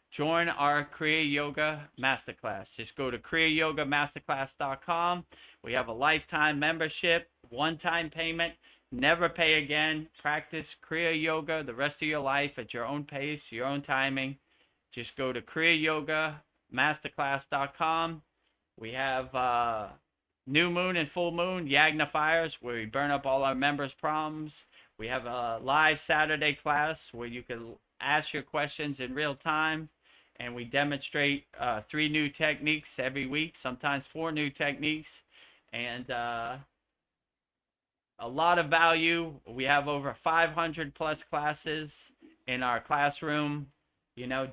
join our Kriya Yoga Masterclass. Just go to kriyayogamasterclass.com. We have a lifetime membership, one-time payment, never pay again. Practice Kriya Yoga the rest of your life at your own pace, your own timing. Just go to kriyayogamasterclass.com kriyayogamasterclass.com. We have new moon and full moon yagna fires where we burn up all our members' problems. We have a live Saturday class where you can ask your questions in real time, and we demonstrate 3 new techniques every week, sometimes 4 new techniques, and a lot of value. We have over 500 plus classes in our classroom,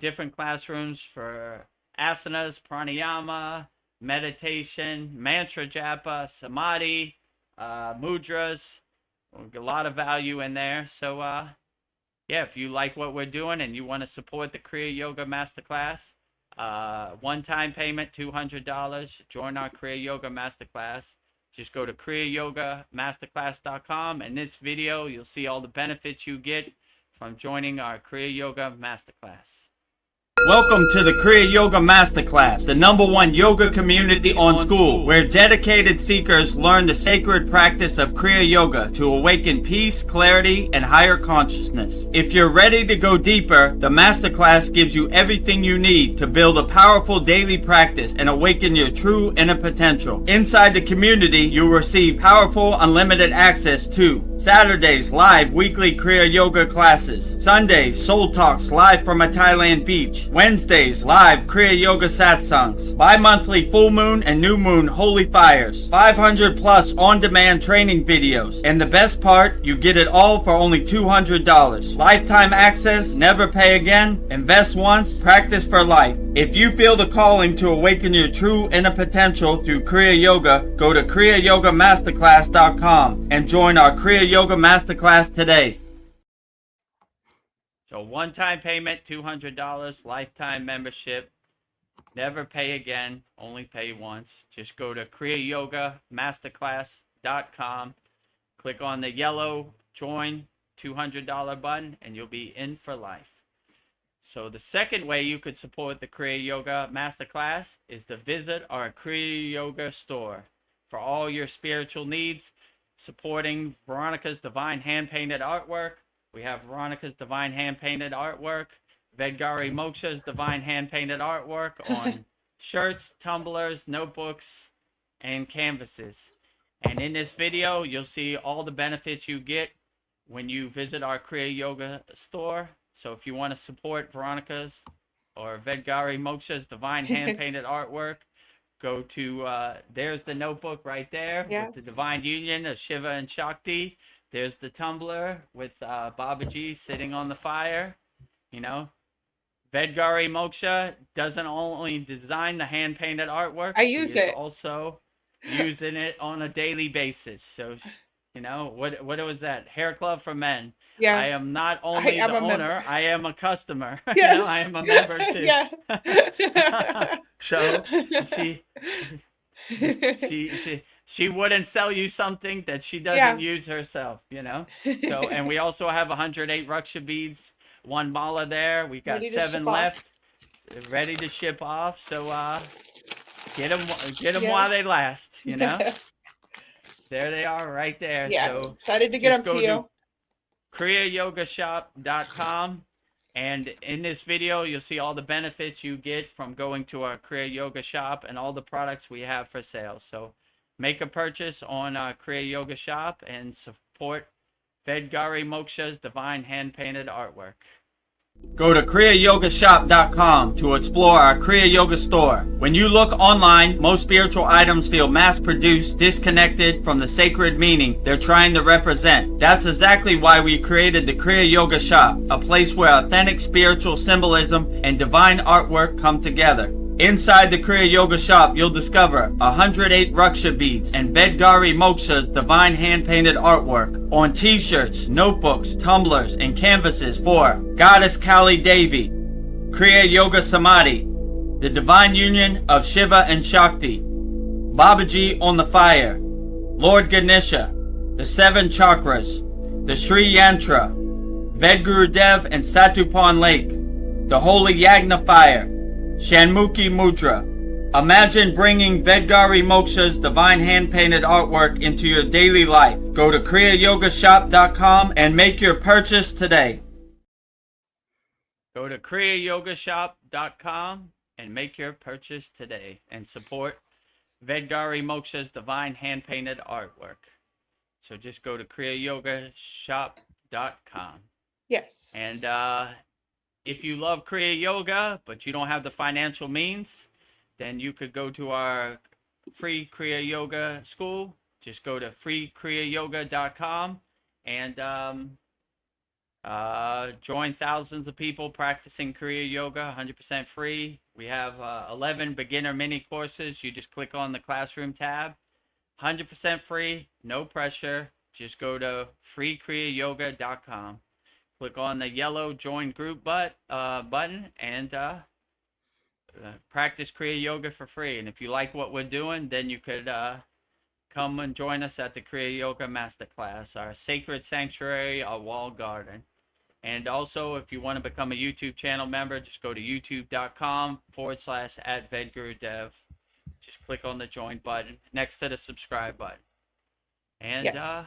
different classrooms for asanas, pranayama, meditation, mantra japa, samadhi, mudras. A lot of value in there. So if you like what we're doing and you want to support the Kriya Yoga Masterclass, one-time payment $200. Join our Kriya Yoga Masterclass. Just go to kriyayogamasterclass.com. In this video, you'll see all the benefits you get from joining our Kriya Yoga Masterclass. Welcome to the Kriya Yoga Masterclass, the #1 yoga community on SKOOL, where dedicated seekers learn the sacred practice of Kriya Yoga to awaken peace, clarity, and higher consciousness. If you're ready to go deeper, the Masterclass gives you everything you need to build a powerful daily practice and awaken your true inner potential. Inside the community, you'll receive powerful, unlimited access to Saturdays, live weekly Kriya Yoga classes. Sundays, Soul Talks live from a Thailand beach. Wednesdays, live Kriya Yoga Satsangs. Bi-monthly full moon and new moon holy fires. 500 plus on-demand training videos. And the best part, you get it all for only $200. Lifetime access, never pay again, invest once, practice for life. If you feel the calling to awaken your true inner potential through Kriya Yoga, go to kriyayogamasterclass.com and join our Kriya Yoga Masterclass today. So one-time payment, $200, lifetime membership, never pay again, only pay once. Just go to kriyayogamasterclass.com, click on the yellow join $200 button, and you'll be in for life. So the second way you could support the Kriya Yoga Masterclass is to visit our Kriya Yoga store for all your spiritual needs, supporting Veronica's Divine Hand-Painted Artwork. We have Veronica's Divine Hand-Painted Artwork, Vedgari Moksha's Divine Hand-Painted Artwork on shirts, tumblers, notebooks, and canvases. And in this video, you'll see all the benefits you get when you visit our Kriya Yoga store. So if you want to support Veronica's or Vedgari Moksha's Divine Hand-Painted Artwork, go to, there's the notebook right there with the Divine Union of Shiva and Shakti. There's the tumbler with Babaji sitting on the fire. Vedgari Moksha doesn't only design the hand-painted artwork. I use it. Also using it on a daily basis. So, what was that? Hair Club for Men. Yeah. I am not only the owner, I am a customer. Yes. I am a member too. Yeah. So she wouldn't sell you something that she doesn't use herself, So, and we also have 108 Raksha beads, 1 mala there. We got 7 left, ready to ship off. So, get them while they last, There they are right there. Yeah, so excited to get them to you. kriyayogashop.com. And in this video, you'll see all the benefits you get from going to our Kriya Yoga shop and all the products we have for sale. So make a purchase on our Kriya Yoga shop and support Vedgari Moksha's Divine Hand-Painted Artwork. Go to kriyayogashop.com to explore our Kriya Yoga store. When you look online, most spiritual items feel mass-produced, disconnected from the sacred meaning they're trying to represent. That's exactly why we created the Kriya Yoga shop, a place where authentic spiritual symbolism and divine artwork come together. Inside the Kriya Yoga shop, you'll discover 108 Raksha beads and Vedgari Moksha's Divine Hand-Painted Artwork on t-shirts, notebooks, tumblers, and canvases for Goddess Kali Devi, Kriya Yoga Samadhi, the Divine Union of Shiva and Shakti, Babaji on the Fire, Lord Ganesha, the 7 Chakras, the Sri Yantra, Vedagurudev and Satupan Lake, the Holy Yagna Fire, Shanmukhi Mudra. Imagine bringing Vedgari Moksha's Divine Hand-Painted Artwork into your daily life. Go to kriyayogashop.com and make your purchase today. Go to kriyayogashop.com and make your purchase today and support Vedgari Moksha's divine hand-painted artwork. So just go to kriyayogamasterclass.com. Yes. And if you love Kriya Yoga, but you don't have the financial means, then you could go to our free Kriya Yoga school. Just go to freekriyayoga.com and join thousands of people practicing Kriya Yoga 100% free. We have 11 beginner mini courses. You just click on the classroom tab. 100% free, no pressure. Just go to freekriyayoga.com. Click on the yellow join group button and practice Kriya Yoga for free. And if you like what we're doing, then you could come and join us at the Kriya Yoga Masterclass, our sacred sanctuary, our wall garden. And also, if you want to become a YouTube channel member, just go to youtube.com/@Vedagurudev. Just click on the join button next to the subscribe button. And Yes.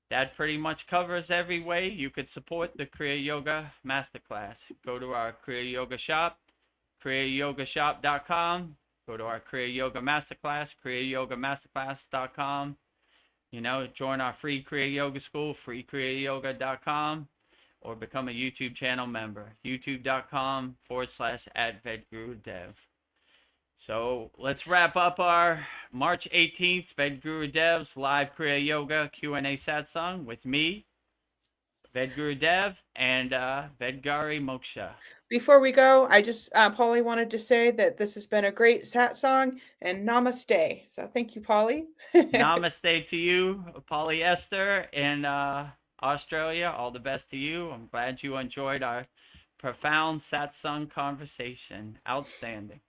that pretty much covers every way you could support the Kriya Yoga Masterclass. Go to our Kriya Yoga shop, kriyayogamasterclass.com. Go to our Kriya Yoga Masterclass, kriyayogamasterclass.com. Join our free Kriya Yoga school, freekriyayoga.com, or become a YouTube channel member, youtube.com/@Vedagurudev. So let's wrap up our March 18th Vedagurudev's live Kriya Yoga Q&A Satsang with me, Vedagurudev, and Vedgari Moksha. Before we go, I just, Polly wanted to say that this has been a great satsang, and namaste. So thank you, Polly. Namaste to you, Polyester in Australia. All the best to you. I'm glad you enjoyed our profound satsang conversation. Outstanding,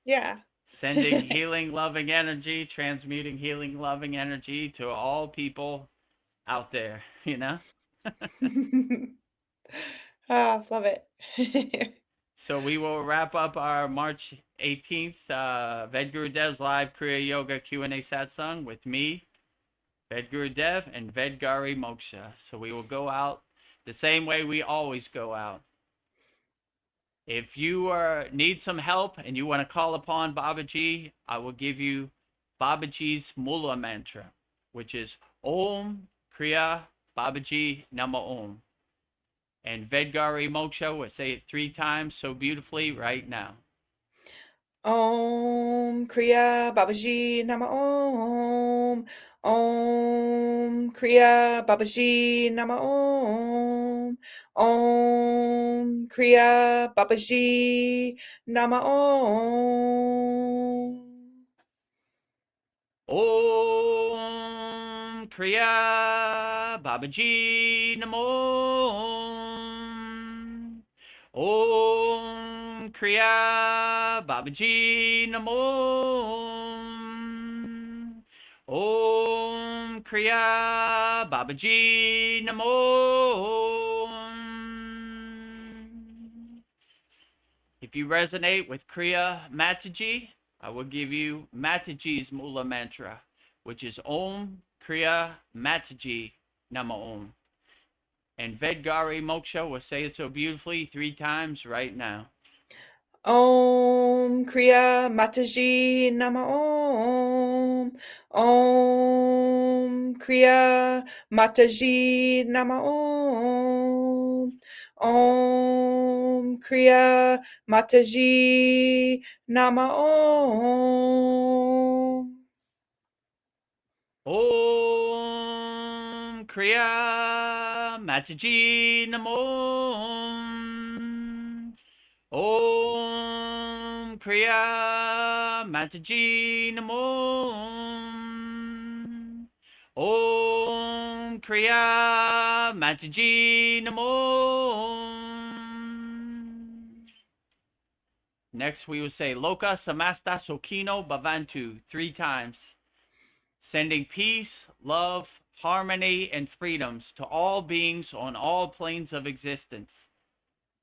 Yeah. Sending healing, loving energy, transmuting healing, loving energy to all people out there, Love it. So we will wrap up our March 18th Vedgurudev's live Kriya Yoga Q&A Satsang with me, Vedagurudev, and Vedgari Moksha. So we will go out the same way we always go out. If you need some help and you want to call upon Babaji, I will give you Babaji's Mula mantra, which is Om Kriya Babaji Nama Om. And Vedgari Moksha will say it 3 times so beautifully right now. Om Kriya Babaji Nama Om. Om Kriya Babaji Nama Om. Om Kriya Babaji Nama Om. Om Kriya Babaji Namo. Om Kriya Babaji Namo. Om Kriya Babaji Namo. If you resonate with Kriya Mataji, I will give you Mataji's Mula mantra, which is Om Kriya Mataji Nama Om. And Vedgari Moksha will say it so beautifully 3 times right now. Om Kriya Mataji Nama Om. Om Kriya Mataji Nama Om. Om Kriya Mataji Nama Om. Om Kriya Mataji Namo. Om Kriya Mataji Namo. Om Kriya Mataji Namo. Next we will say Loka Samasta Sokino Bhavantu 3 times. Sending peace, love, harmony, and freedoms to all beings on all planes of existence.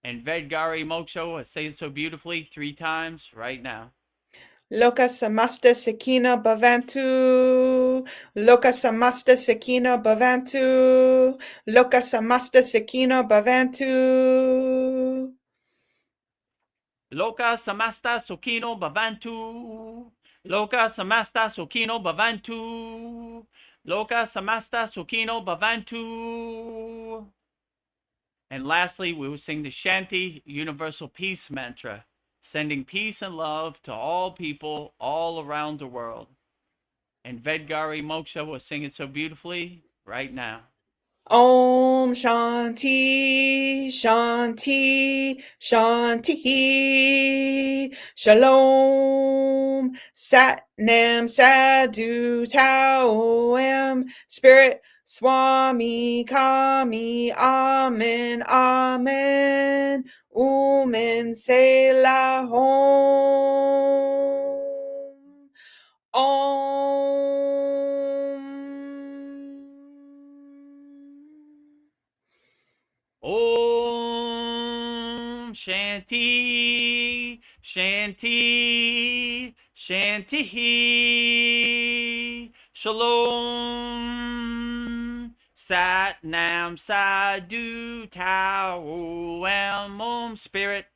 And Vedgari Moksha will say it so beautifully 3 times right now. Loka Samasta Sakina Bhavantu. Loka Samasta Sakina Bhavantu. Loka Samasta Sakina Bhavantu. Loka samasta sukino bhavantu. Loka samasta sukino bhavantu. Loka samasta sukino bhavantu. And lastly, we will sing the Shanti Universal Peace Mantra, sending peace and love to all people all around the world. And Vedgari Moksha will sing it so beautifully right now. Om Shanti, Shanti, Shanti, Shalom, Sat Nam, Sadhu, Tao, Spirit, Swami, Kami, Amen, Amen, Selah, Om Shanti, Shanti, Shanti, Shalom, Sat Nam, Sadhu, Tao, Om, Spirit,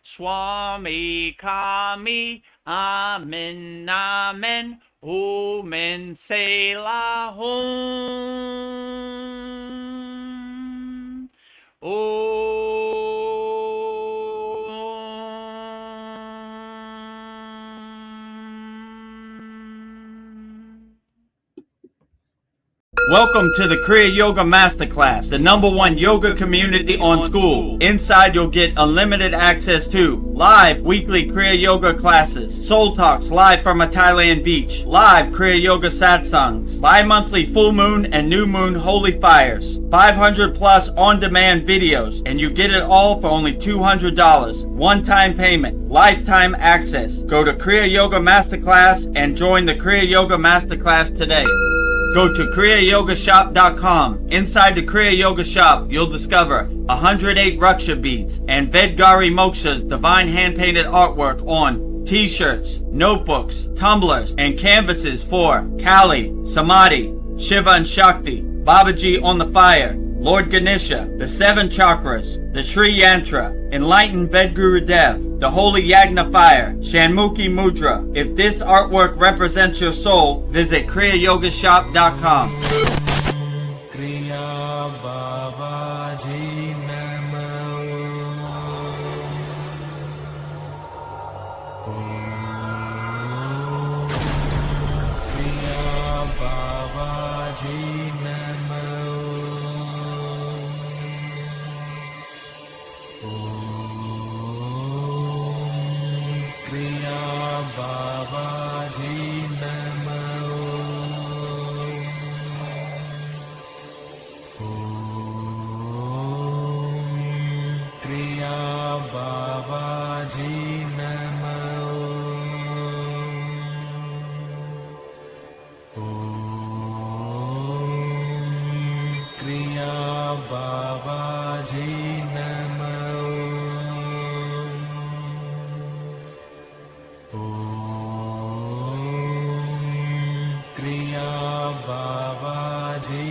Swami, Kami, Amen, Amen, Om, Selah, Welcome to the Kriya Yoga Masterclass, the #1 yoga community on SKOOL. Inside you'll get unlimited access to live weekly Kriya Yoga classes, soul talks live from a Thailand beach, live Kriya Yoga Satsangs, bi-monthly full moon and new moon holy fires, 500 plus on-demand videos, and you get it all for only $200. One-time payment, lifetime access. Go to Kriya Yoga Masterclass and join the Kriya Yoga Masterclass today. Go to kriyayogamasterclass.com. Inside the Kriya Yoga shop, you'll discover 108 Raksha beads and Vedgari Moksha's divine hand-painted artwork on t-shirts, notebooks, tumblers, and canvases for Kali, Samadhi, Shiva and Shakti, Babaji on the fire, Lord Ganesha, the 7 chakras, the Sri Yantra, Enlightened Vedagurudev, the Holy Yagna Fire, Shanmukhi Mudra. If this artwork represents your soul, visit kriyayogashop.com. Kriya Babaji Namo. Kriya Babaji Namo. Kriya Babaji Namo. Kriya Babaji Namo. Kriya Babaji Namo. Kriya Babaji